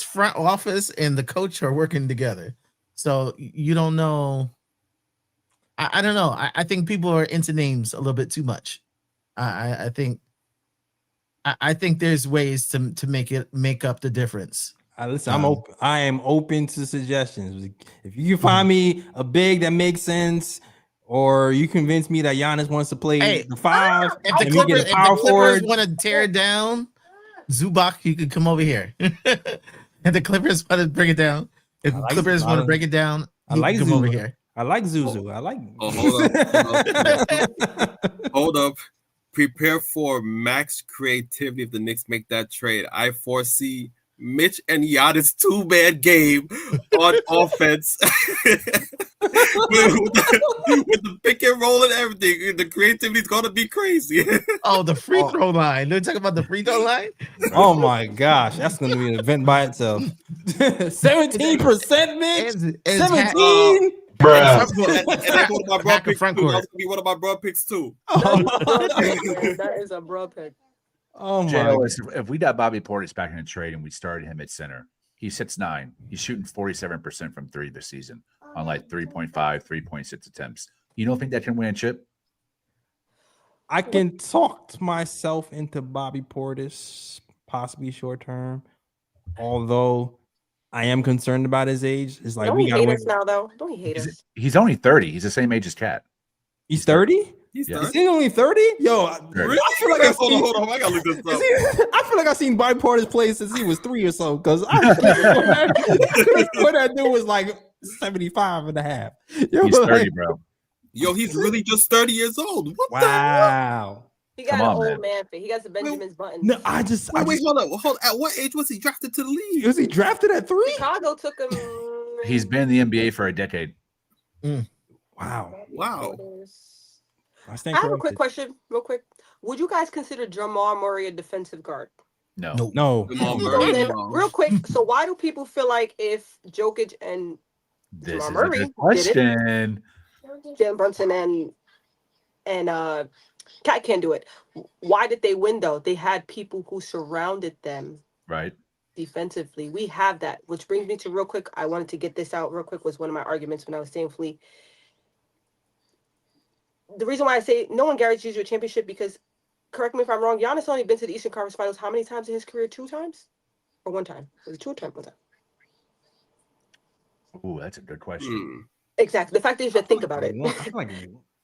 front office and the coach are working together. So you don't know. I don't know. I think people are into names a little bit too much. I think there's ways to make up the difference. Listen, I am open to suggestions. If you can find me a big that makes sense, or you convince me that Giannis wants to play the five, if the Clippers want to tear it down, Zubac, you could come over here. If the Clippers want to bring it down, if the Clippers want to break it down, I like come over here. I like Zuzu. I like. Hold up. Prepare for max creativity if the Knicks make that trade. I foresee Mitch and Giannis 2-man game on offense. with the pick and roll and everything. The creativity is going to be crazy. Oh, the free throw line. They're talking about the free throw line? Oh my gosh, that's going to be an event by itself. 17%, Mitch. 17. That's one of my broad picks too. That's gonna be one of my broad picks too. That is a broad pick. Oh my! If we got Bobby Portis back in the trade and we started him at center, he's 6'9". He's shooting 47% from three this season on like 3.5, 3.6 attempts. You don't think that can win a chip? I can talk myself into Bobby Portis, possibly short term. Although I am concerned about his age. It's like Don't we hate got to us now, though. Don't hate us. He's only 30. He's the same age as Cat. He's 30. He's Is he only 30? Yo, really? I feel like hold on. I gotta look this up. I feel like I've seen Bobby Portis play since he was 3 or so. Because I swear that dude was like 75 and a half. Yo, He's 30, like, bro. Yo, he's really just 30 years old. What wow. He got Come an on, old man fit. He got the Benjamin's buttons. No, wait, hold on. At what age was he drafted to the league? Was he drafted at 3? Chicago took him. He's been in the NBA for a decade. Wow. I have a quick question, real quick. Would you guys consider Jamal Murray a defensive guard? No. No. Jamal And Murray. then, real quick, so why do people feel like if Jokic and This Jamal is Murray a did good question. Jalen Brunson and Cat can't do it? Why did they win though? They had people who surrounded them Right. defensively. We have that, which brings me to real quick. I wanted to get this out real quick. Was one of my arguments when I was saying Flea. The reason why I say no one guarantees you a championship because, correct me if I'm wrong, Giannis only been to the Eastern Conference Finals how many times in his career? 2 times? Or 1 time? Was it 2 times? 1 time? Ooh, that's a good question. Exactly. The fact is you think about it.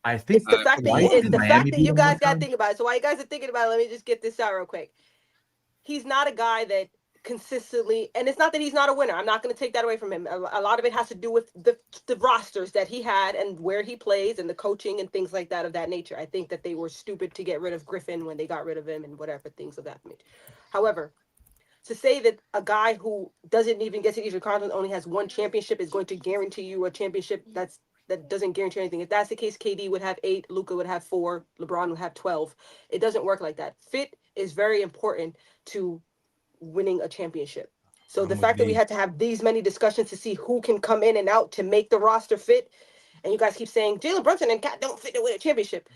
I think It's the fact that Why did Miami beat you him guys one got to time? think about it. So while you guys are thinking about it, let me just get this out real quick. He's not a guy that consistently, and it's not that he's not a winner. I'm not going to take that away from him. A lot of it has to do with the rosters that he had and where he plays and the coaching and things like that of that nature. I think that they were stupid to get rid of Griffin when they got rid of him and whatever things of that nature. However, to say that a guy who doesn't even get to the Eastern Conference only has 1 championship is going to guarantee you a championship, that doesn't guarantee anything. If that's the case, KD would have 8, Luka would have 4, LeBron would have 12. It doesn't work like that. Fit is very important to winning a championship. So the fact that we had to have these many discussions to see who can come in and out to make the roster fit, and you guys keep saying Jalen Brunson and Cat don't fit to win a championship.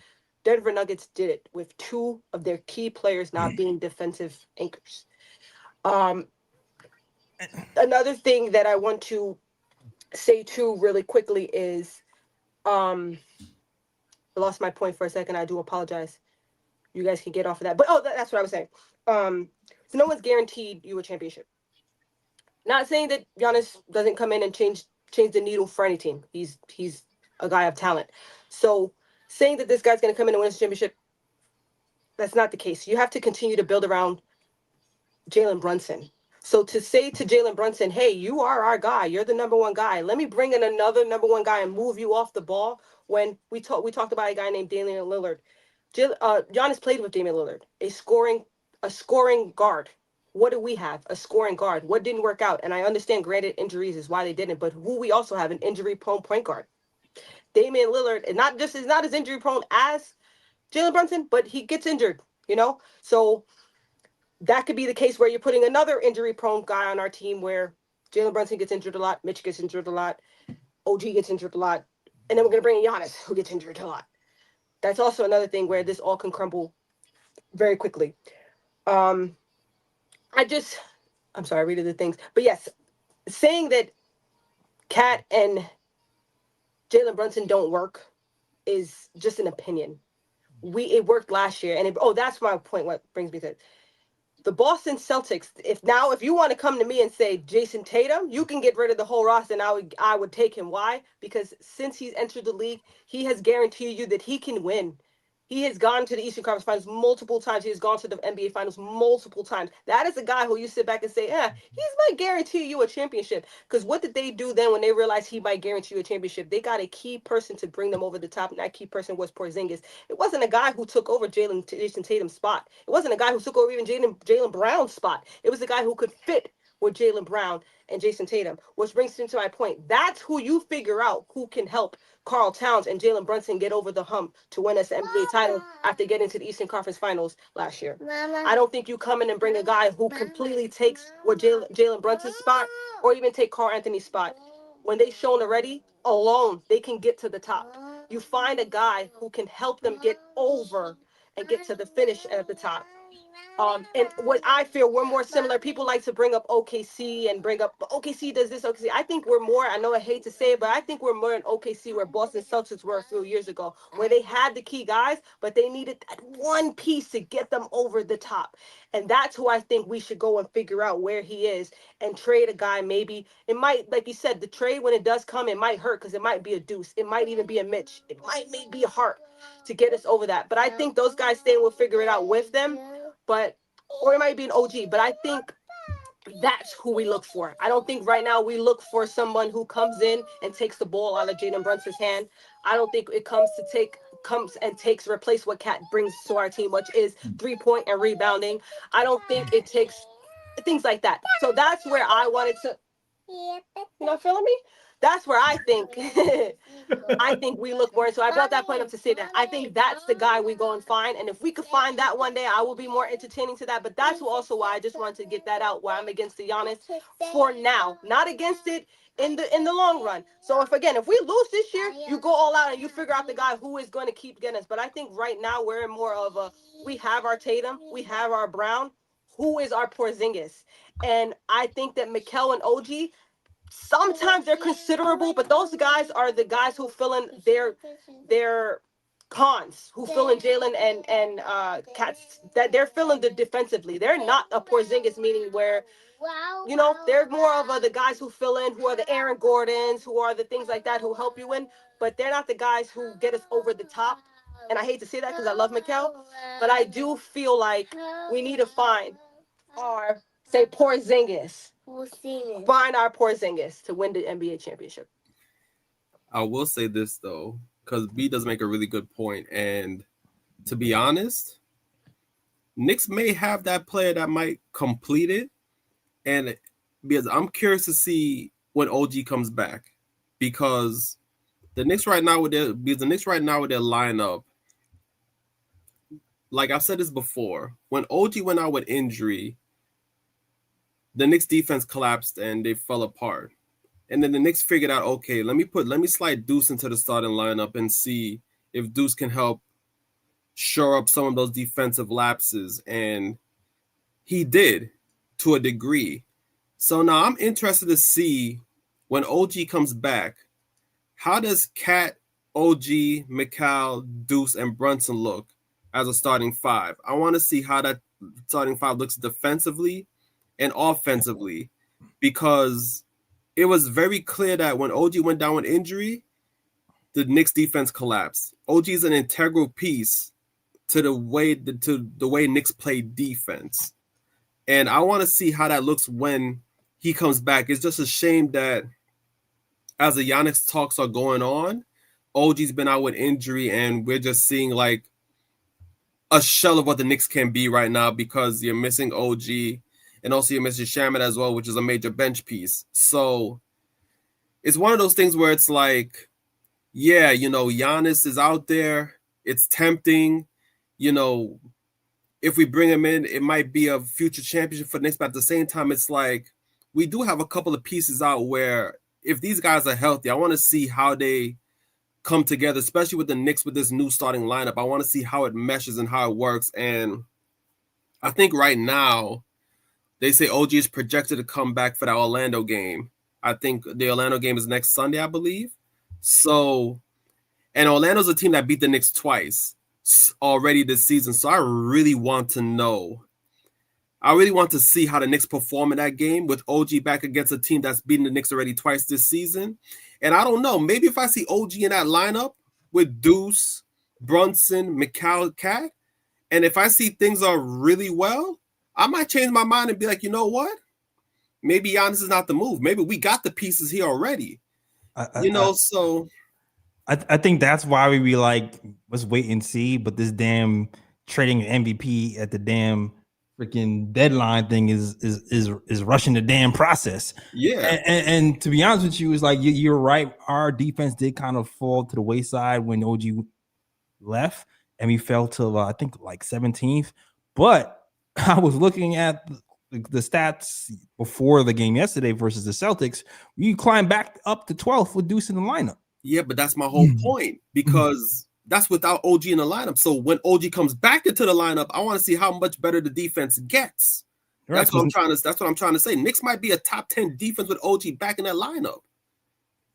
Denver Nuggets did it with 2 of their key players not being defensive anchors. Another thing that I want to say too really quickly is I lost my point for a second. I do apologize. You guys can get off of that. But that's what I was saying. So no one's guaranteed you a championship. Not saying that Giannis doesn't come in and change the needle for any team. He's a guy of talent. So saying that this guy's going to come in and win a championship, that's not the case. You have to continue to build around Jalen Brunson. So to say to Jalen Brunson, hey, you are our guy. You're the number 1 guy. Let me bring in another number 1 guy and move you off the ball. When we talked about a guy named Damian Lillard. Giannis played with Damian Lillard, a scoring guard. What do we have? A scoring guard. What didn't work out? And I understand, granted, injuries is why they didn't, but who we also have an injury-prone point guard. Damian Lillard, and is not as injury-prone as Jalen Brunson, but he gets injured, So that could be the case where you're putting another injury-prone guy on our team where Jalen Brunson gets injured a lot, Mitch gets injured a lot, OG gets injured a lot, and then we're going to bring in Giannis, who gets injured a lot. That's also another thing where this all can crumble very quickly. I'm sorry, I read the things. But yes, saying that Cat and Jalen Brunson don't work is just an opinion. It worked last year. And that's my point. What brings me to it. The Boston Celtics, if you want to come to me and say Jason Tatum, you can get rid of the whole roster and I would take him. Why? Because since he's entered the league, he has guaranteed you that he can win. He has gone to the Eastern Conference Finals multiple times. He has gone to the NBA Finals multiple times. That is a guy who you sit back and say, he's might guarantee you a championship. Because what did they do then when they realized he might guarantee you a championship? They got a key person to bring them over the top, and that key person was Porzingis. It wasn't a guy who took over Jason Tatum's spot. It wasn't a guy who took over even Jaylen Brown's spot. It was a guy who could fit with Jaylen Brown and Jason Tatum, which brings me to my point. That's who you figure out who can help Karl Towns and Jalen Brunson get over the hump to win us the NBA title after getting to the Eastern Conference Finals last year. I don't think you come in and bring a guy who completely takes what Jalen Brunson's spot or even take Karl Anthony's spot. When they've shown already, alone, they can get to the top. You find a guy who can help them get over and get to the finish at the top. And what I feel we're more similar. People like to bring up OKC and bring up OKC does this, OKC. I think we're more, I know I hate to say it, but I think we're more in OKC where Boston Celtics were a few years ago, where they had the key guys, but they needed that one piece to get them over the top. And that's who I think we should go and figure out where he is and trade a guy. Maybe it might, like you said, the trade when it does come, it might hurt because it might be a Deuce. It might even be a Mitch. It might be a Hart to get us over that. But I think those guys staying will figure it out with them. But or it might be an OG, but I think that's who we look for. I don't think right now we look for someone who comes in and takes the ball out of Jalen Brunson's hand. I don't think it comes and replace what Cat brings to our team, which is 3-point and rebounding. I don't think it takes things like that. So that's where I wanted to. You not feeling me? That's where I think we look more. So I brought that point up to say that I think that's the guy we go and find. And if we could find that one day, I will be more entertaining to that. But that's also why I just wanted to get that out, why I'm against the Giannis for now, not against it in the long run. So if we lose this year, you go all out and you figure out the guy who is going to keep getting us. But I think right now we're in more of a, we have our Tatum, we have our Brown, who is our Porzingis. And I think that Mikal and OG, sometimes they're considerable, but those guys are the guys who fill in their cons, who fill in Jalen and Cats, that they're filling the defensively. They're not a Porzingis, meaning where, they're more of the guys who fill in, who are the Aaron Gordons, who are the things like that, who help you win, but they're not the guys who get us over the top. And I hate to say that because I love Mikal, but I do feel like we need to find our, say, Porzingis. Find our Porzingis to win the NBA championship. I will say this though, because B does make a really good point, and to be honest, Knicks may have that player that might complete it, and because I'm curious to see when OG comes back, because the Knicks right now with their lineup, like I've said this before, when OG went out with injury, the Knicks defense collapsed and they fell apart. And then the Knicks figured out, okay, let me slide Deuce into the starting lineup and see if Deuce can help shore up some of those defensive lapses. And he did to a degree. So now I'm interested to see when OG comes back, how does Cat, OG, Mikal, Deuce, and Brunson look as a starting five? I want to see how that starting five looks defensively and offensively, because it was very clear that when OG went down with injury, the Knicks defense collapsed. OG is an integral piece to the way Knicks play defense. And I want to see how that looks when he comes back. It's just a shame that as the Giannis talks are going on, OG's been out with injury and we're just seeing like a shell of what the Knicks can be right now, because you're missing OG. And also you're missing Shamet as well, which is a major bench piece. So it's one of those things where it's like, yeah, Giannis is out there. It's tempting. If we bring him in, it might be a future championship for the Knicks. But at the same time, it's like we do have a couple of pieces out where if these guys are healthy, I want to see how they come together, especially with the Knicks with this new starting lineup. I want to see how it meshes and how it works. And I think right now, they say OG is projected to come back for that Orlando game. I think the Orlando game is next Sunday, I believe. So, and Orlando's a team that beat the Knicks twice already this season. So I really want to know. I really want to see how the Knicks perform in that game with OG back against a team that's beaten the Knicks already twice this season. And I don't know, maybe if I see OG in that lineup with Deuce, Brunson, Mikal, Cat, and if I see things are really well, I might change my mind and be like, you know what? Maybe Giannis is not the move. Maybe we got the pieces here already. So I think that's why we be like, let's wait and see. But this damn trading MVP at the damn freaking deadline thing is rushing the damn process. Yeah. And to be honest with you, it's like you're right. Our defense did kind of fall to the wayside when OG left, and we fell to I think like 17th. But I was looking at the stats before the game yesterday versus the Celtics. You climb back up to 12th with Deuce in the lineup. Yeah, but that's my whole point, because that's without OG in the lineup. So when OG comes back into the lineup, I want to see how much better the defense gets. Right, That's what I'm trying to say. Knicks might be a top 10 defense with OG back in that lineup.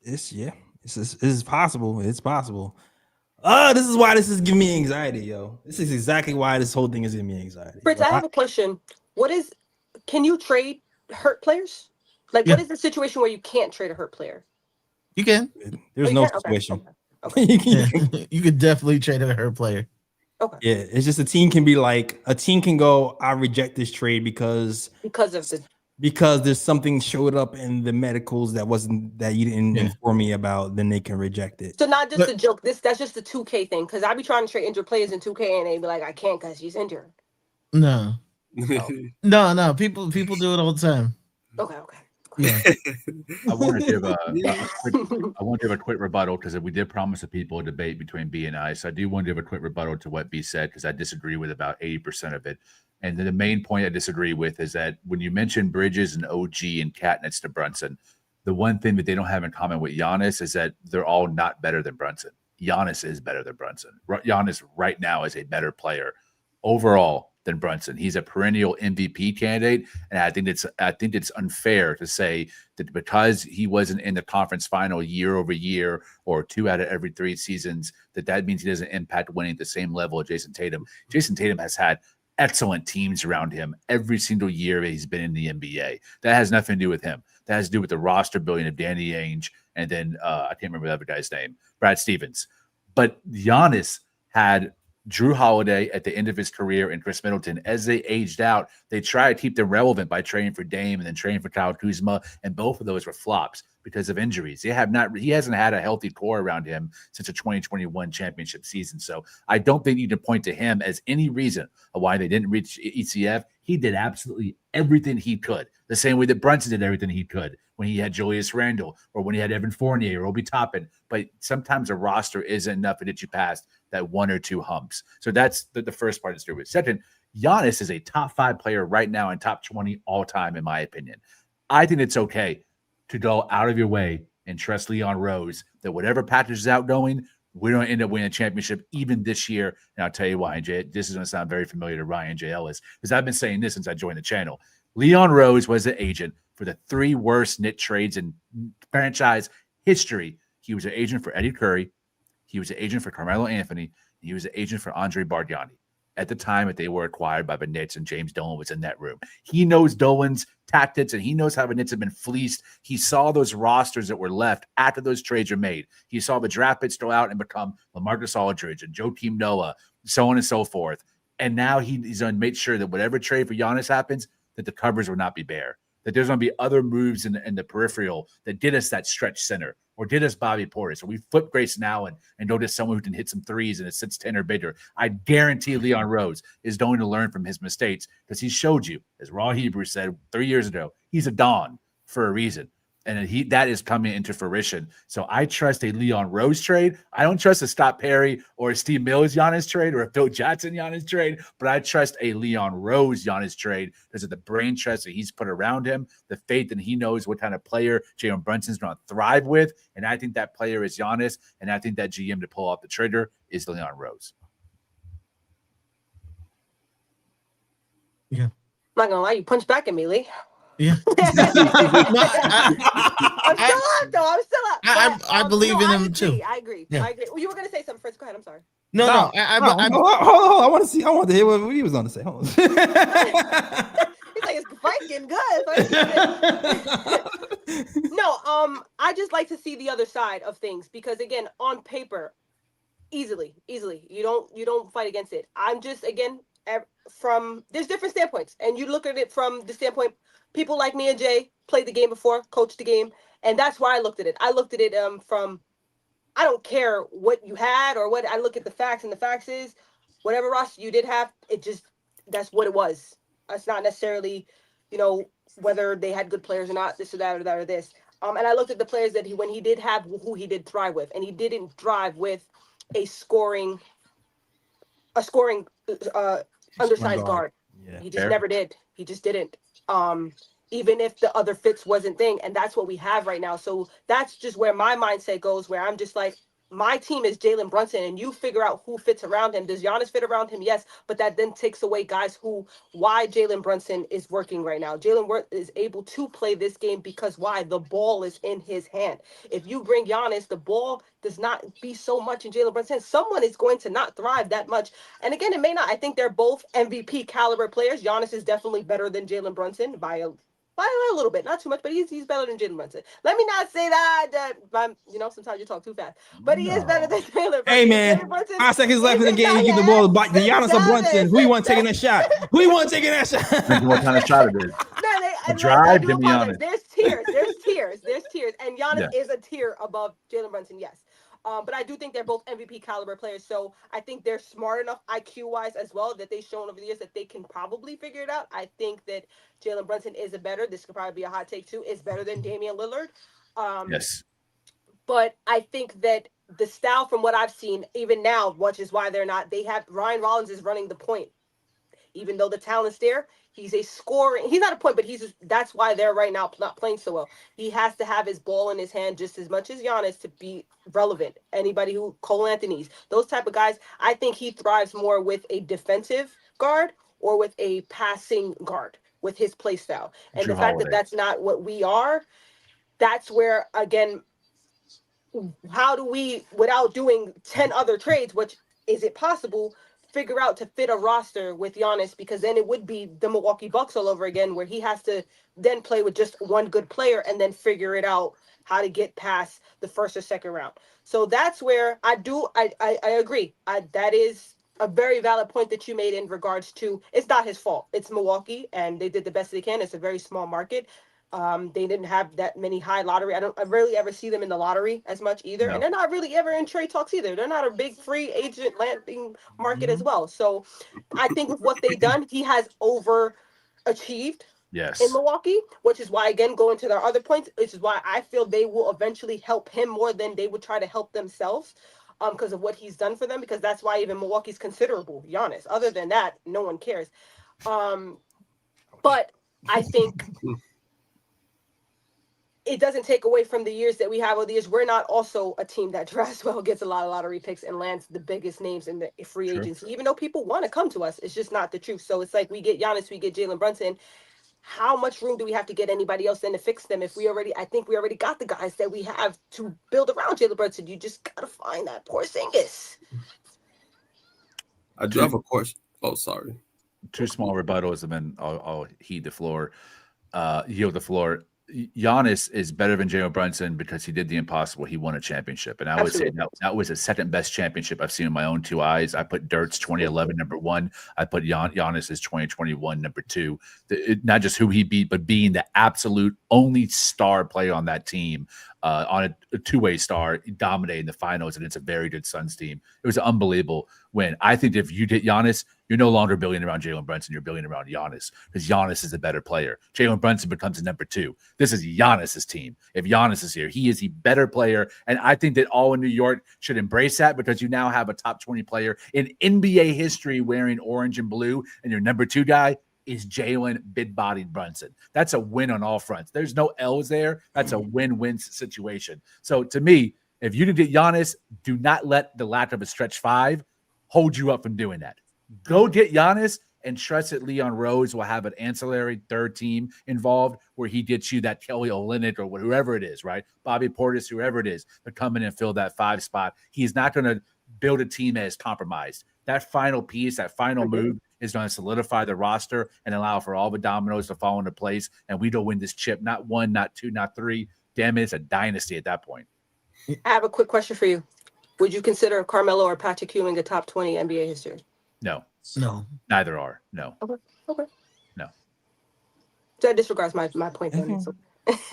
This is possible. It's possible. This is why this is giving me anxiety, yo. This is exactly why this whole thing is giving me anxiety. Fritz, I have a question. Can you trade hurt players? Like, what is the situation where you can't trade a hurt player? You can. There's no situation. Okay. You could definitely trade a hurt player. Okay. Yeah, it's just a team can go, I reject this trade because there's something showed up in the medicals that you didn't inform me about, then they can reject it. So not just a joke. That's just the 2K thing, because I be trying to trade injured players in 2K and they be like, I can't because he's injured. No. No. People do it all the time. Okay. Yeah. I want to give a quick rebuttal, because we did promise the people a debate between B and I. So I do want to give a quick rebuttal to what B said, because I disagree with about 80% of it. And then the main point I disagree with is that when you mention Bridges and OG and Katnitz to Brunson, the one thing that they don't have in common with Giannis is that they're all not better than Brunson. Giannis is better than Brunson. Giannis right now is a better player overall than Brunson. He's a perennial MVP candidate, and I think it's unfair to say that because he wasn't in the conference final year over year or 2 out of every 3 seasons, that means he doesn't impact winning at the same level as Jason Tatum. Jason Tatum has had excellent teams around him every single year he's been in the NBA. That has nothing to do with him. That has to do with the roster building of Danny Ainge and then I can't remember the other guy's name, Brad Stevens. But Giannis had Drew Holiday at the end of his career and Chris Middleton. As they aged out, they tried to keep them relevant by trading for Dame and then trading for Kyle Kuzma, and both of those were flops because of injuries. He hasn't had a healthy core around him since the 2021 championship season. So I don't think you can point to him as any reason of why they didn't reach ECF. He did absolutely everything he could, the same way that Brunson did everything he could when he had Julius Randle or when he had Evan Fournier or Obi Toppin. But sometimes a roster isn't enough to get you past that 1 or 2 humps. So that's the first part of the story. Second, Giannis is a top 5 player right now and top 20 all time, in my opinion. I think it's okay to go out of your way and trust Leon Rose that whatever package is outgoing, we're going to end up winning a championship even this year. And I'll tell you why. And this is going to sound very familiar to Ryan J. Ellis, because I've been saying this since I joined the channel. Leon Rose was the agent for the 3 worst Knicks trades in franchise history. He was an agent for Eddie Curry. He was an agent for Carmelo Anthony. And he was an agent for Andre Bargnani at the time that they were acquired by the Knicks, and James Dolan was in that room. He knows Dolan's tactics, and he knows how the Knicks have been fleeced. He saw those rosters that were left after those trades were made. He saw the draft picks go out and become LaMarcus Aldridge and Joakim Noah, so on and so forth. And now he's going to make sure that whatever trade for Giannis happens, that the covers will not be bare, that there's going to be other moves in the peripheral that did us that stretch center or did us Bobby Portis. So we flip Grayson Allen and go to someone who can hit some threes and it sits 10 or bigger. I guarantee Leon Rose is going to learn from his mistakes, because he showed you, as Raw Hebrew said 3 years ago, he's a Don for a reason. And that is coming into fruition. So I trust a Leon Rose trade. I don't trust a Scott Perry or a Steve Mills Giannis trade or a Phil Jackson Giannis trade, but I trust a Leon Rose Giannis trade because of the brain trust that he's put around him, the faith that he knows what kind of player Jalen Brunson's going to thrive with. And I think that player is Giannis, and I think that GM to pull off the trigger is Leon Rose. Yeah. I'm not gonna lie, you punched back at me, Lee. Yeah. I'm still up, though. I'm still up. I believe in him too. I agree. Yeah. I agree. Well, you were gonna say something first. Go ahead. I'm sorry. No. Hold on. I want to hear what he was going to say. Hold on. He's like, it's fight's getting good. No, I just like to see the other side of things, because again, on paper, easily, you don't fight against it. I'm just, again, there's different standpoints, and you look at it from the standpoint, people like me and Jay played the game before, coached the game, and that's why I looked at it. I looked at it from, I don't care what you had or what, I look at the facts, and the facts is whatever roster you did have, that's what it was. It's not necessarily, whether they had good players or not, this or that or that or this. And I looked at the players that when he did have, who he did thrive with, and he didn't thrive with a scoring undersized guard. Yeah. He just never did. He just didn't. Even if the other fits wasn't thing, and that's what we have right now. So that's just where my mindset goes, where I'm just like, my team is Jalen Brunson, and you figure out who fits around him. Does Giannis fit around him? Yes, but that then takes away guys why Jalen Brunson is working right now. Jalen is able to play this game because why? The ball is in his hand. If you bring Giannis, the ball does not be so much in Jalen Brunson. Someone is going to not thrive that much. And again, it may not. I think they're both MVP caliber players. Giannis is definitely better than Jalen Brunson by a little bit, not too much, but he's better than Jalen Brunson. Let me not say that sometimes you talk too fast, but he is better than Jalen Brunson. Hey man, 5 seconds left in the game. You give the ball to Giannis or Brunson. Who you want taking that shot? Who you want taking that shot? What kind of shot it is? Drive, give me Giannis. There's tiers, and Giannis is a tier above Jalen Brunson. Yes. But I do think they're both MVP caliber players. So I think they're smart enough IQ-wise as well that they've shown over the years that they can probably figure it out. I think that Jalen Brunson is this could probably be a hot take too, is better than Damian Lillard. Yes. But I think that the style from what I've seen, even now, which is why they have Ryan Rollins is running the point. Even though the talent's there, he's not a point, but that's why they're right now not playing so well. He has to have his ball in his hand just as much as Giannis to be relevant. Cole Anthony's, those type of guys, I think he thrives more with a defensive guard or with a passing guard with his play style. And the fact that that's not what we are, that's where, again, how do we, without doing 10 other trades, which is it possible, figure out to fit a roster with Giannis, because then it would be the Milwaukee Bucks all over again, where he has to then play with just one good player and then figure it out how to get past the first or second round. So that's where I agree. That is a very valid point that you made in regards to, it's not his fault. It's Milwaukee, and they did the best they can. It's a very small market. They didn't have that many high lottery. I rarely ever see them in the lottery as much either. No. And they're not really ever in trade talks either. They're not a big free agent landing market as well. So I think with what they've done, he has overachieved in Milwaukee, which is why, again, going to their other points, which is why I feel they will eventually help him more than they would try to help themselves because of what he's done for them, because that's why even Milwaukee's considerable, Giannis. Other than that, no one cares. But I think it doesn't take away from the years that we have over the years. We're not also a team that drafts well, gets a lot of lottery picks, and lands the biggest names in the free agency, even though people want to come to us. It's just not the truth. So it's like we get Giannis, we get Jalen Brunson. How much room do we have to get anybody else in to fix them if I think we already got the guys that we have to build around Jalen Brunson. You just got to find that Porzingis. I do have a question. Oh, sorry. 2 small rebuttals, and then I'll yield the floor. Giannis is better than Jalen Brunson because he did the impossible. He won a championship. And I would say that was the second best championship I've seen in my own 2 eyes. I put Dirt's 2011 number 1. I put Giannis's 2021 number 2. Not just who he beat, but being the absolute only star player on that team, on a 2-way star, dominating the finals against a very good Suns team. It was an unbelievable win. I think if you did Giannis, you're no longer building around Jalen Brunson. You're building around Giannis, because Giannis is a better player. Jalen Brunson becomes a number 2. This is Giannis's team. If Giannis is here, he is the better player. And I think that all in New York should embrace that, because you now have a top 20 player in NBA history wearing orange and blue, and your number 2 guy is Jalen big-bodied Brunson. That's a win on all fronts. There's no L's there. That's a win-win situation. So to me, if you can get Giannis, do not let the lack of a stretch 5 hold you up from doing that. Go get Giannis and trust that Leon Rose will have an ancillary third team involved where he gets you that Kelly Olynyk or whoever it is, right? Bobby Portis, whoever it is, to come in and fill that 5 spot. He's not going to build a team that is compromised. That final piece, that final move is going to solidify the roster and allow for all the dominoes to fall into place. And we don't win this chip. Not 1, not 2, not 3. Damn it, it's a dynasty at that point. I have a quick question for you. Would you consider Carmelo or Patrick Ewing a top 20 NBA history? No. Neither are. No. Okay. No. So that disregards my point then. So.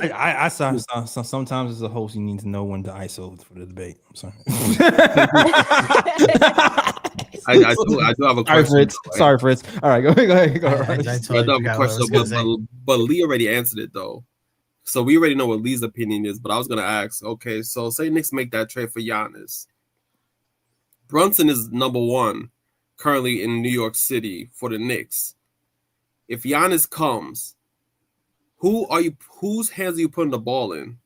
I saw sometimes as a host, you need to know when to ISO for the debate. I'm sorry. I do have a Sorry, question. Fritz. Sorry, Fritz. All right, go ahead. Go I ahead. I totally do have a forgot what I question, was gonna say. but Lee already answered it though. So we already know what Lee's opinion is, but I was gonna ask, okay, so say Knicks make that trade for Giannis. Brunson is number one currently in New York City for the Knicks. If Giannis comes, whose hands are you putting the ball in?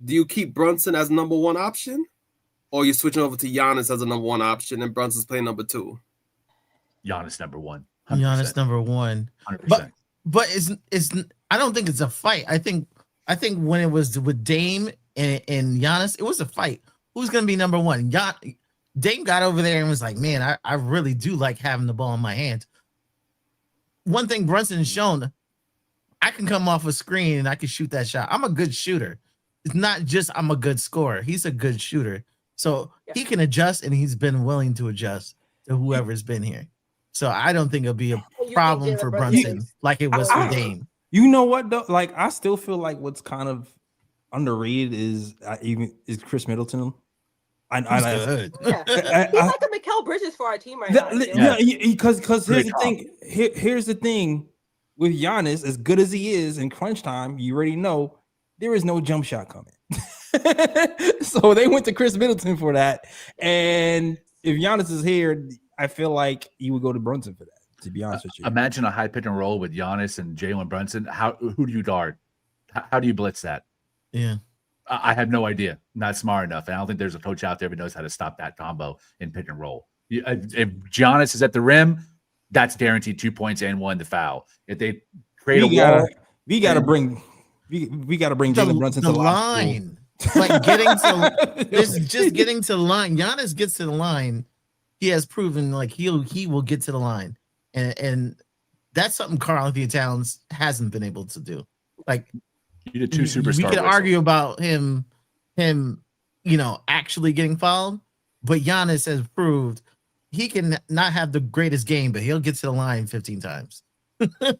Do you keep Brunson as number one option? Or are you switching over to Giannis as a number one option and Brunson's playing number two? Giannis number one. 100%. Giannis number one. 100%. But it's I don't think it's a fight. I think when it was with Dame and Giannis, it was a fight. Who's gonna be number one? Dame got over there and was like, man, I really do like having the ball in my hands. One thing Brunson has shown, I can come off a screen and I can shoot that shot. I'm a good shooter. It's not just I'm a good scorer. He's a good shooter. So he can adjust, and he's been willing to adjust to whoever's been here. So I don't think it'll be a problem for Brunson like it was for Dame. You know what though? Like I still feel like what's kind of underrated is Chris Middleton. Good. Yeah. He's like a Mikal Bridges for our team right now. Yeah, because here's the thing with Giannis, as good as he is in crunch time, you already know there is no jump shot coming. So they went to Chris Middleton for that. And if Giannis is here, I feel like he would go to Brunson for that, to be honest with you. Imagine a high pick and roll with Giannis and Jalen Brunson. Who do you guard? How do you blitz that? Yeah. I have no idea. Not smart enough. And I don't think there's a coach out there who knows how to stop that combo in pick and roll. If Giannis is at the rim, that's guaranteed 2 points and one to foul. If they create a wall, we gotta bring Jalen Brunson to the line. Like getting to just getting to the line. Giannis gets to the line. He has proven like he will get to the line, and that's something Karl-Anthony Towns hasn't been able to do. Like you did two superstars. We could argue about him, actually getting fouled, but Giannis has proved he can not have the greatest game, but he'll get to the line 15 times. That's a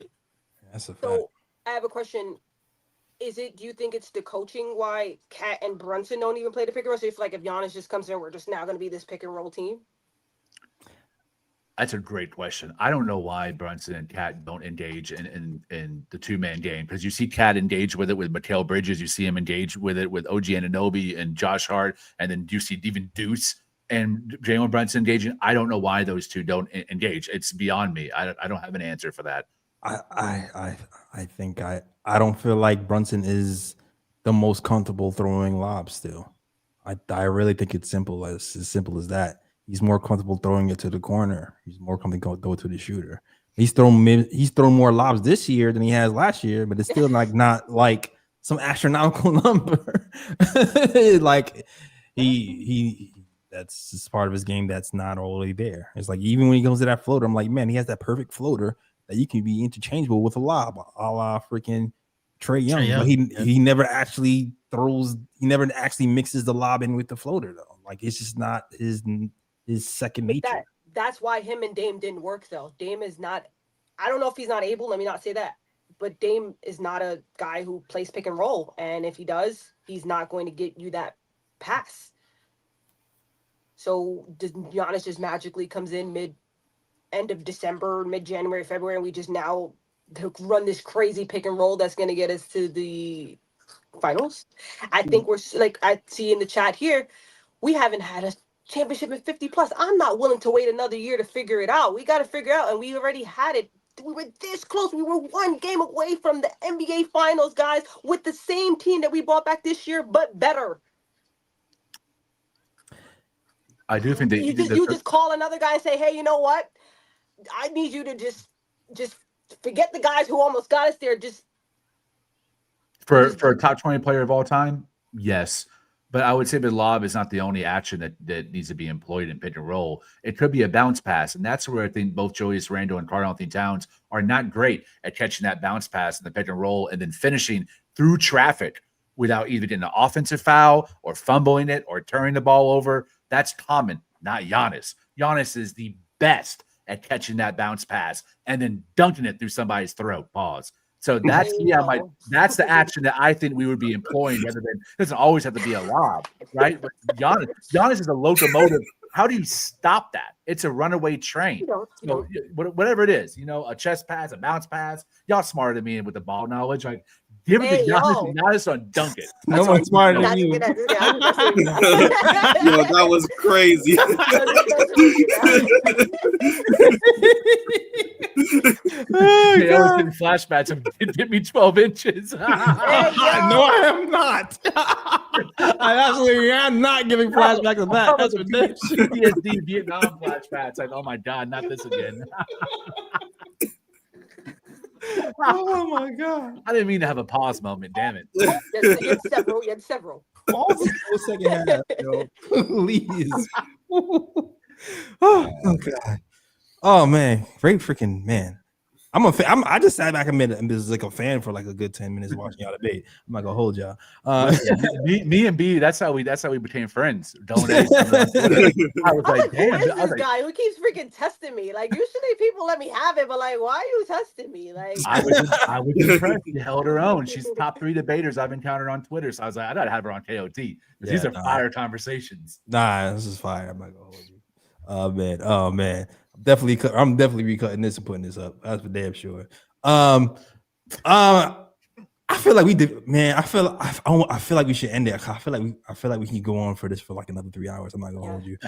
fact. So I have a question. Do you think it's the coaching why Cat and Brunson don't even play the pick and roll? So you feel like if Giannis just comes in, we're just now going to be this pick and roll team? That's a great question. I don't know why Brunson and Cat don't engage in the two-man game, because you see Cat engage with it with Mikal Bridges. You see him engage with it with OG Anunoby and Josh Hart, and then you see even Deuce and Jalen Brunson engaging. I don't know why those two don't engage. It's beyond me. I don't have an answer for that. I don't feel like Brunson is the most comfortable throwing lobs still. I really think it's simple as that. He's more comfortable throwing it to the corner. He's more comfortable throw it to the shooter. He's thrown more lobs this year than he has last year, but it's still not like some astronomical number. Like he that's just part of his game that's not already there. It's like even when he goes to that floater, I'm like, man, he has that perfect floater that you can be interchangeable with a lob, a la freaking Trae Young. But he never actually throws. He never actually mixes the lob in with the floater though. Like it's just not his second nature. That's why him and Dame didn't work though. Dame is not. I don't know if he's not able. Let me not say that. But Dame is not a guy who plays pick and roll, and if he does, he's not going to get you that pass. So Giannis just magically comes in end of December, mid-January, February, and we just now run this crazy pick and roll that's going to get us to the finals. I think we're like, I see in the chat here, we haven't had a championship in 50 plus. I'm not willing to wait another year to figure it out. We got to figure out, and we already had it. We were this close. We were one game away from the NBA finals, guys, with the same team that we brought back this year, but better. I do think that you just call another guy and say, hey, you know what? I need you to just forget the guys who almost got us there. For a top 20 player of all time, yes. But I would say the lob is not the only action that needs to be employed in pick and roll. It could be a bounce pass, and that's where I think both Julius Randle and Karl-Anthony Towns are not great at catching that bounce pass in the pick and roll and then finishing through traffic without either getting an offensive foul or fumbling it or turning the ball over. That's common, not Giannis. Giannis is the best at catching that bounce pass and then dunking it through somebody's throat. Pause. So that's that's the action that I think we would be employing rather than it doesn't always have to be a lob, right? But Giannis is a locomotive. How do you stop that? It's a runaway train. So, whatever it is, a chest pass, a bounce pass. Y'all smarter than me with the ball knowledge. Like, give it to Giannis and Giannis on dunk it. No one's smarter than you. Yo, that was crazy. I was getting flashbacks. It hit me 12 inches. No, I am not. I absolutely am not giving flashbacks of that. That's ridiculous. PTSD Vietnam flashbacks. Like, oh my God, not this again. Oh my God. I didn't mean to have a pause moment. Damn it. You had several. Pause in the second half, yo. Please. Oh God. Oh man. Great freaking man. I just sat back a minute and was like a fan for like a good 10 minutes watching y'all debate. I'm not gonna hold y'all. Me and B, that's how we became friends. Don't I was like, damn, who is this guy who keeps freaking testing me? Like, usually people let me have it, but like, why are you testing me? Like, I was impressed. She held her own. She's top 3 debaters I've encountered on Twitter. So I was like, I gotta have her on KOT. These are fire conversations. Nah, this is fire. I'm not gonna hold you. Oh man. I'm definitely recutting this and putting this up. That's for damn sure. I feel like we did, man. I feel like we should end it. I feel like we can go on for this for like another 3 hours. I'm not gonna hold you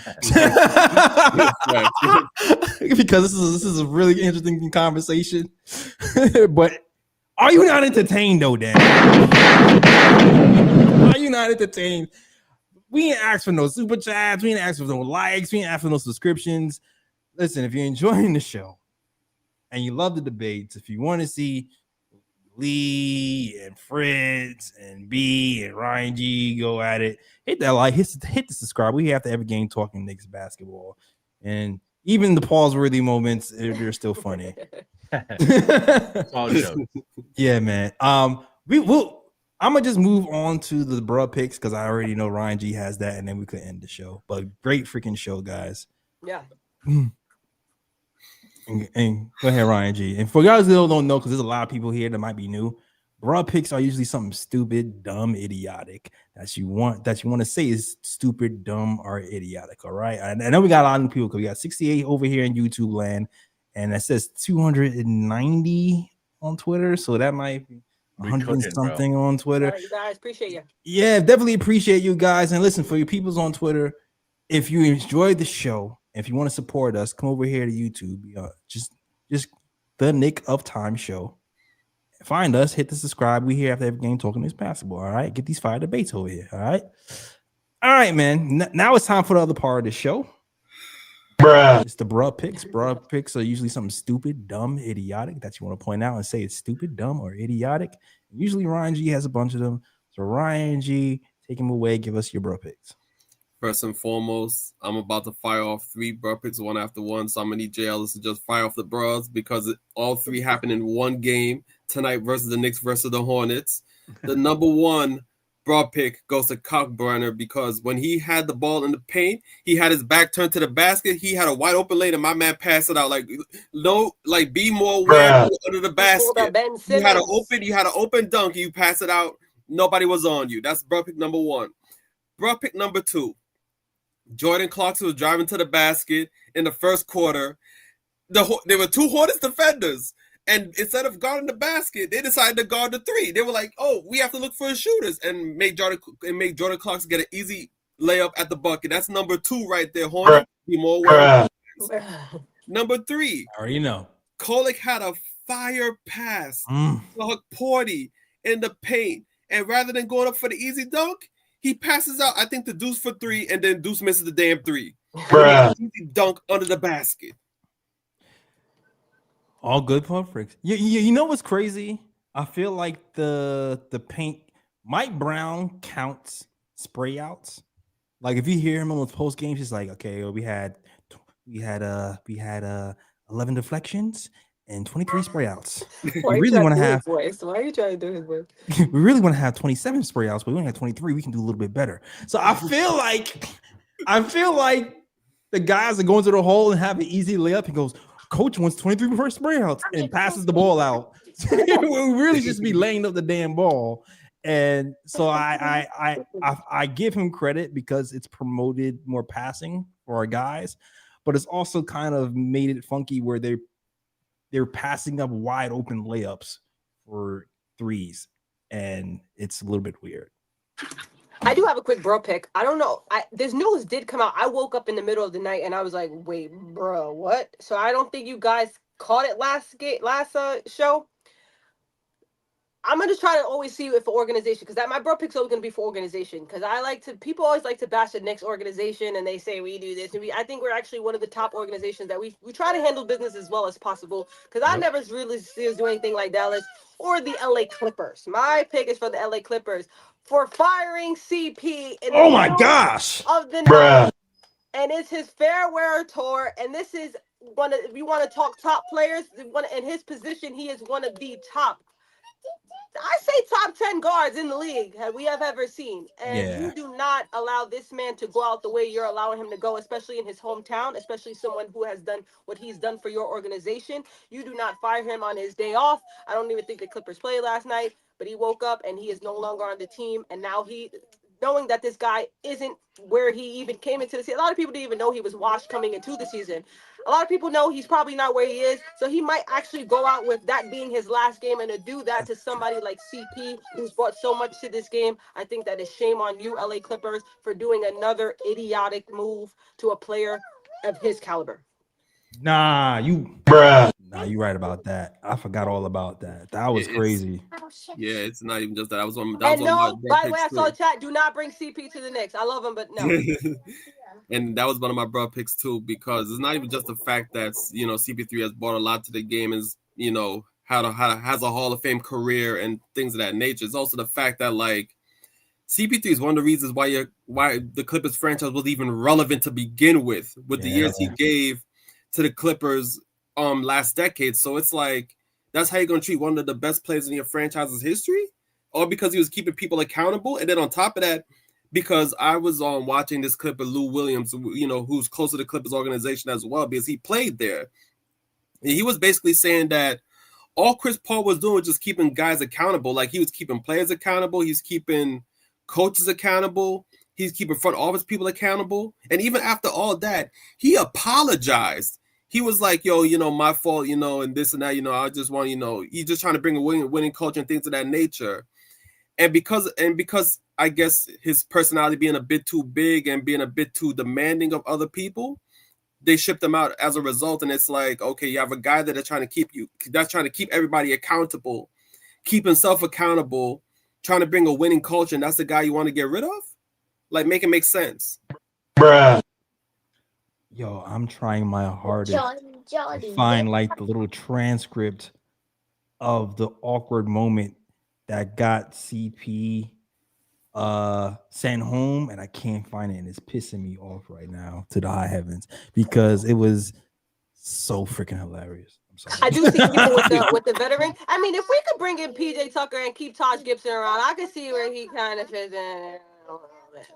because this is a really interesting conversation. But are you not entertained though, Dan? Are you not entertained? We ain't asked for no super chats. We ain't asked for no likes. We ain't asked for no subscriptions. Listen, if you're enjoying the show and you love the debates, if you want to see Lee and Fritz and B and Ryan G go at it, hit that like, hit the subscribe. We have to every game talking Knicks basketball, and even the pause-worthy moments, they're still funny. Yeah, man. I'm gonna just move on to the bruh picks because I already know Ryan G has that, and then we could end the show. But great freaking show, guys. Yeah. And go ahead, Ryan G. And for guys that don't know, because there's a lot of people here that might be new, bruh picks are usually something stupid, dumb, idiotic that you want to say is stupid, dumb, or idiotic. All right. And I know we got a lot of new people because we got 68 over here in YouTube land, and that says 290 on Twitter. So that might be 100 something on Twitter. Right, you guys, appreciate you. Yeah, definitely appreciate you guys. And listen, for your peoples on Twitter, if you enjoyed the show, if you want to support us, come over here to YouTube. Just the Knick of Time Show. Find us, hit the subscribe. We here after every game talking this basketball. All right, get these fire debates over here. All right, man. Now it's time for the other part of the show. Bruh. It's the bruh picks. Bruh picks are usually something stupid, dumb, idiotic that you want to point out and say it's stupid, dumb, or idiotic. Usually Ryan G has a bunch of them. So Ryan G, take him away. Give us your bruh picks. First and foremost, I'm about to fire off 3 bruh picks one after one. So I'm going to need Jay Ellis to just fire off the bros because all 3 happened in one game tonight versus the Knicks versus the Hornets. The number 1 bruh pick goes to Cockburner because when he had the ball in the paint, he had his back turned to the basket. He had a wide open lane and my man passed it out. Be more aware under the basket. You had an open dunk. You pass it out. Nobody was on you. That's bruh pick number 1. Bruh pick number 2. Jordan Clarkson was driving to the basket in the first quarter. There were 2 Hornets defenders, and instead of guarding the basket, they decided to guard the 3. They were like, "Oh, we have to look for shooters," and make Jordan Clarkson get an easy layup at the bucket. That's number 2 right there. Hornets be more aware. Number 3. I already know. Kolek had a fire pass to Huck Porty in the paint, and rather than going up for the easy dunk, he passes out, I think, to Deuce for 3, and then Deuce misses the damn 3. Easy dunk under the basket. All good pump freaks. You know what's crazy? I feel like the paint. Mike Brown counts spray outs. Like if you hear him on those post games, he's like, okay, we had 11 deflections and 23 spray outs. We really want to have. Why are you trying to do his voice? We really want to have 27 spray outs, but we only have 23. We can do a little bit better. So I feel like the guys that go into the hole and have an easy layup. He goes, coach wants 23 spray outs and passes the ball out. we really just be laying up the damn ball. And so I give him credit because it's promoted more passing for our guys, but it's also kind of made it funky where they're passing up wide open layups for threes, and it's a little bit weird. I do have a quick bro pick. I don't know. This news did come out. I woke up in the middle of the night and I was like, "Wait, bro, what?" So I don't think you guys caught it last show. I'm gonna try to always see it for organization because my bro pick's always gonna be for organization because people always like to bash the Knicks organization and they say we do this and I think we're actually one of the top organizations that we try to handle business as well as possible because I never really see us do anything like Dallas or the LA Clippers. My pick is for the LA Clippers for firing CP in oh my gosh of the night, and it's his farewell tour, and this is if you want to talk top players, in his position he is one of the top. I say top 10 guards in the league we have ever seen. And you do not allow this man to go out the way you're allowing him to go, especially in his hometown, especially someone who has done what he's done for your organization. You do not fire him on his day off. I don't even think the Clippers played last night, but he woke up and he is no longer on the team. And now knowing that this guy isn't where he even came into the season. A lot of people didn't even know he was washed coming into the season. A lot of people know he's probably not where he is, so he might actually go out with that being his last game, and to do that to somebody like CP, who's brought so much to this game, I think that is shame on you, LA Clippers, for doing another idiotic move to a player of his caliber. Nah, you right about that. I forgot all about that. That was crazy. Yeah, it's not even just that. That was one by the way, I too. saw chat. Do not bring CP to the Knicks. I love him, but no. And that was one of my bro picks too, because it's not even just the fact that CP3 has brought a lot to the game, has a Hall of Fame career and things of that nature. It's also the fact that CP3 is one of the reasons why the Clippers franchise was even relevant to begin with the years he gave to the Clippers last decade. So it's like, that's how you're going to treat one of the best players in your franchise's history? Or because he was keeping people accountable? And then on top of that, because I was watching this clip of Lou Williams, who's close to the Clippers organization as well, because he played there. And he was basically saying that all Chris Paul was doing was just keeping guys accountable. Like, he was keeping players accountable. He's keeping coaches accountable. He's keeping front office people accountable. And even after all that, he apologized. He was like, yo, my fault, and this and that, I just want, he's just trying to bring a winning culture and things of that nature. And because I guess his personality being a bit too big and being a bit too demanding of other people, they shipped him out as a result. And it's like, okay, you have a guy that's trying to keep everybody accountable, keep himself accountable, trying to bring a winning culture, and that's the guy you want to get rid of? Like, make it make sense. Bruh. Yo, I'm trying my hardest to find the little transcript of the awkward moment that got CP sent home, and I can't find it, and it's pissing me off right now to the high heavens because it was so freaking hilarious. I'm sorry. I do see people with the veteran. I mean, if we could bring in PJ Tucker and keep Taj Gibson around, I could see where he kind of fits in.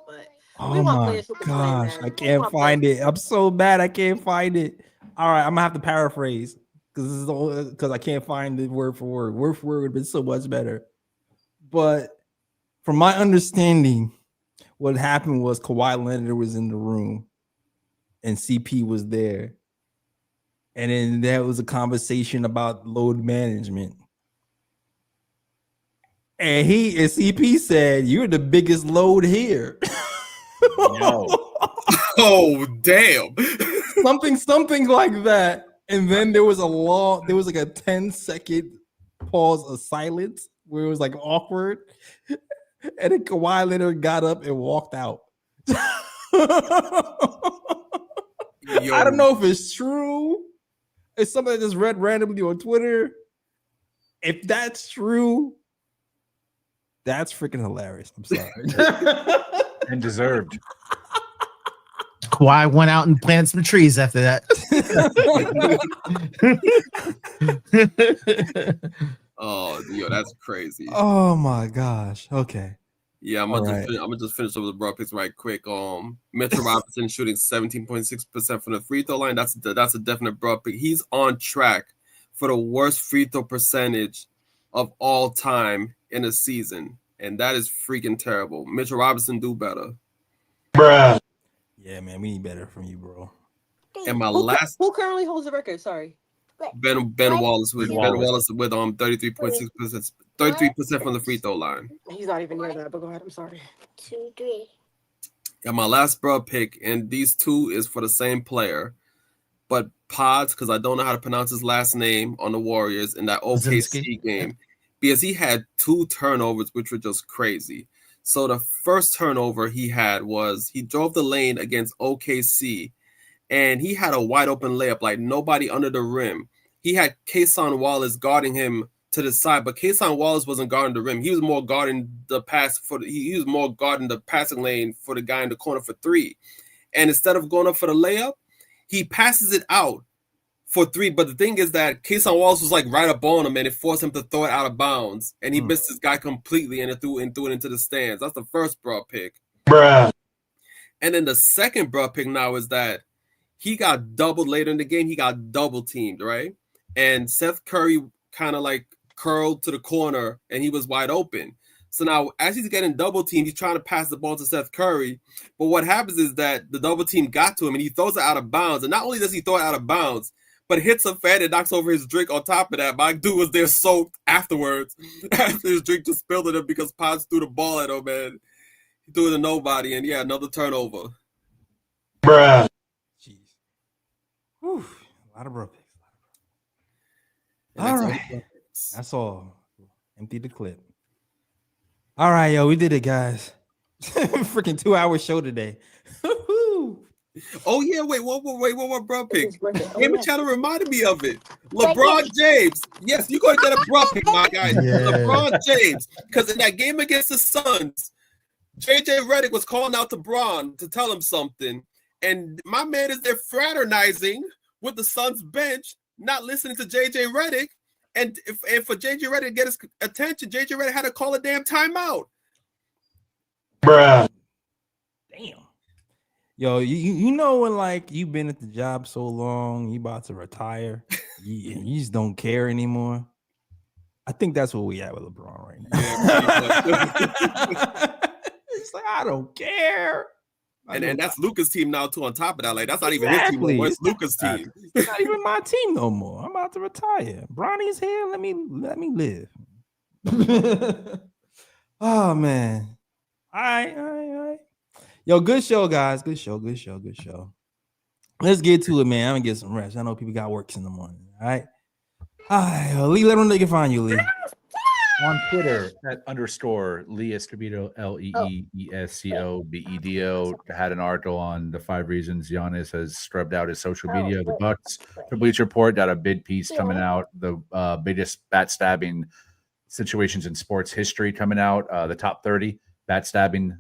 But oh my gosh, I can't find it. I'm so bad I can't find it. All right, I'm gonna have to paraphrase because I can't find the word for word. Word for word would have been so much better. But from my understanding, what happened was Kawhi Leonard was in the room and CP was there. And then there was a conversation about load management. And CP said, "You're the biggest load here." No. Oh, damn. something like that. And then there was a 10-second pause of silence where it was awkward. And then Kawhi Leonard got up and walked out. I don't know if it's true. It's something I just read randomly on Twitter. If that's true, that's freaking hilarious. I'm sorry. And deserved. Kawhi went out and planted some trees after that. Oh, that's crazy. Oh my gosh. Okay. Yeah, I'm gonna just finish up with the broad picks right quick. Mitchell Robinson shooting 17.6% from the free throw line. That's a definite broad pick. He's on track for the worst free throw percentage of all time in a season, and that is freaking terrible. Mitchell Robinson, do better. Bruh. Yeah, man, we need better from you, bro. And my last, who currently holds the record? Sorry, Ben Wallace with 33% from the free throw line. He's not even near that. But go ahead. I'm sorry. 2, 3. And my last bro pick, and these two is for the same player, but Pods, because I don't know how to pronounce his last name on the Warriors in that OKC game, because he had 2 turnovers, which were just crazy. So the first turnover he had was he drove the lane against OKC, and he had a wide open layup, like nobody under the rim. He had Kason Wallace guarding him to the side, but Kason Wallace wasn't guarding the rim. He was more guarding the pass he was more guarding the passing lane for the guy in the corner for 3. And instead of going up for the layup, he passes it out for 3. But the thing is that Kason Wallace was like right up on him, and it forced him to throw it out of bounds. And he missed this guy completely and threw it into the stands. That's the first bro pick. Bruh. And then the second bro pick now is that he got doubled later in the game. He got double teamed, right? And Seth Curry kind of like curled to the corner, and he was wide open. So now, as he's getting double teamed, he's trying to pass the ball to Seth Curry. But what happens is that the double team got to him, and he throws it out of bounds. And not only does he throw it out of bounds, but hits a fan and knocks over his drink on top of that. My dude was there soaked afterwards after his drink just spilled at him because Potts threw the ball at him, man. He threw it to nobody, and yeah, another turnover. Bruh. Jeez. Whew. A lot of bro picks. All right. That's all. Empty the clip. All right, yo, we did it, guys. Freaking 2-hour show today. Oh yeah, wait, one more bro pick. Game Channel reminded me of it. LeBron James. Yes, you're going to get a bro pick, my guy. Yeah. LeBron James. Because in that game against the Suns, JJ Redick was calling out to Bron to tell him something. And my man is there fraternizing with the Suns bench, not listening to JJ Redick. And for JJ Redick to get his attention, JJ Redick had to call a damn timeout. Bruh. Damn. Yo, you know when like you've been at the job so long, you about to retire, you just don't care anymore. I think that's what we have with LeBron right now. Yeah, it's like I don't care. And that's Luka's team now too. On top of that, like that's not even his team anymore. It's Luka's team. It's not even my team no more. I'm about to retire. Bronny's here. Let me live. Oh man. All right. Yo, good show, guys. Good show. Let's get to it, man. I'm gonna get some rest. I know people got works in the morning. All right. Lee, let them know they can find you, Lee. On Twitter at _Lee Escobedo, LEESCOBEDO. Had an article on the 5 reasons Giannis has scrubbed out his social media. The Bucks. The Bleacher Report got a big piece coming out. The biggest bat stabbing situations in sports history coming out. The top 30 bat stabbing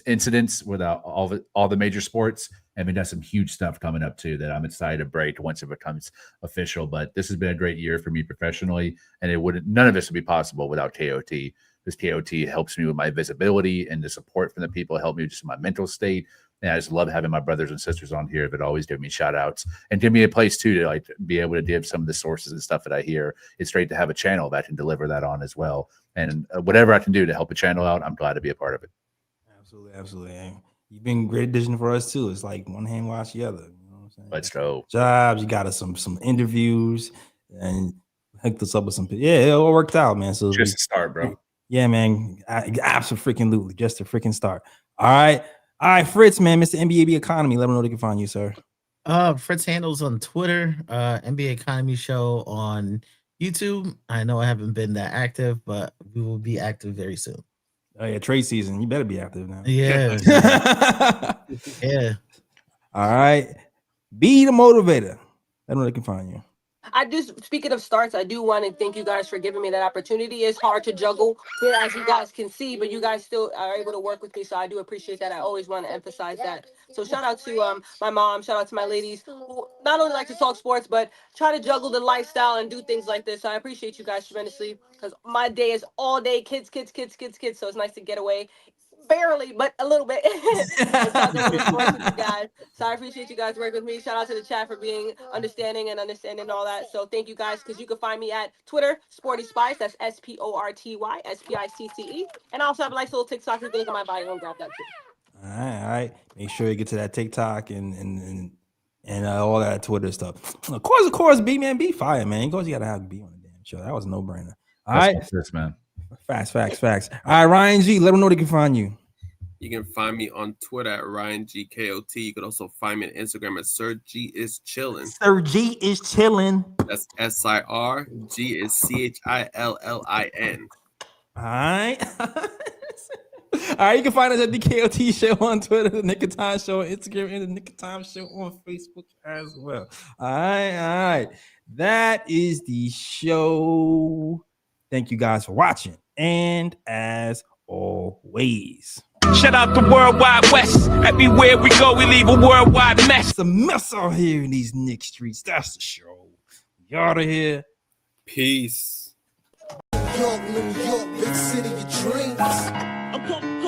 incidents with all the major sports. And we got some huge stuff coming up too that I'm excited to break once it becomes official. But this has been a great year for me professionally, and none of this would be possible without KOT. This KOT helps me with my visibility, and the support from the people help me just in my mental state. And I just love having my brothers and sisters on here that always give me shout outs and give me a place too to like be able to give some of the sources and stuff that I hear. It's great to have a channel that I can deliver that on as well. And whatever I can do to help a channel out, I'm glad to be a part of it. Absolutely. You've been a great addition for us too. It's like one hand wash the other. You know what I'm saying? Let's go. Jobs, you got us some interviews and hooked us up with some. Yeah, it all worked out, man. So just a start, bro. Yeah, man. Absolutely, just a freaking start. All right, Fritz, man, Mr. NBA Economy. Let them know they can find you, sir. Fritz handles on Twitter, NBA Economy Show on YouTube. I know I haven't been that active, but we will be active very soon. Oh yeah, trade season. You better be active now. Yeah. Yeah. All right. Be the motivator. Let them know they can find you. Speaking of starts, I do want to thank you guys for giving me that opportunity. It's hard to juggle, as you guys can see, but you guys still are able to work with me, so I do appreciate that. I always want to emphasize that. So shout out to my mom, shout out to my ladies who not only like to talk sports, but try to juggle the lifestyle and do things like this. So I appreciate you guys tremendously because my day is all day kids. So it's nice to get away. barely, but a little bit. And talk a little sports with you guys. So I appreciate you guys working with me. Shout out to the chat for being understanding all that. So thank you guys, because you can find me at Twitter, Sporty Spice. That's SportySpice. And I also have a nice little TikTok. You can look at my bio and grab that too. All right. Make sure you get to that TikTok and all that Twitter stuff. Of course, B man, be fire, man. Of course, you gotta have B on the damn show. That was a no brainer. All right, this man. Facts. All right, Ryan G, let them know they can find you. You can find me on Twitter at RyanGKOT. You can also find me on Instagram at Sir G is chilling. Sir G is chilling. That's SIR. G is CHILLIN. All right. All right, you can find us at the KOT Show on Twitter, the Knick of Time Show on Instagram, and the Knick of Time Show on Facebook as well. All right. That is the show. Thank you guys for watching. And as always, shout out the World Wide West. Everywhere we go, we leave a worldwide mess. It's a mess out here in these Knicks streets. That's the show. We out of here. Peace. New York, big city of dreams. I'm coming.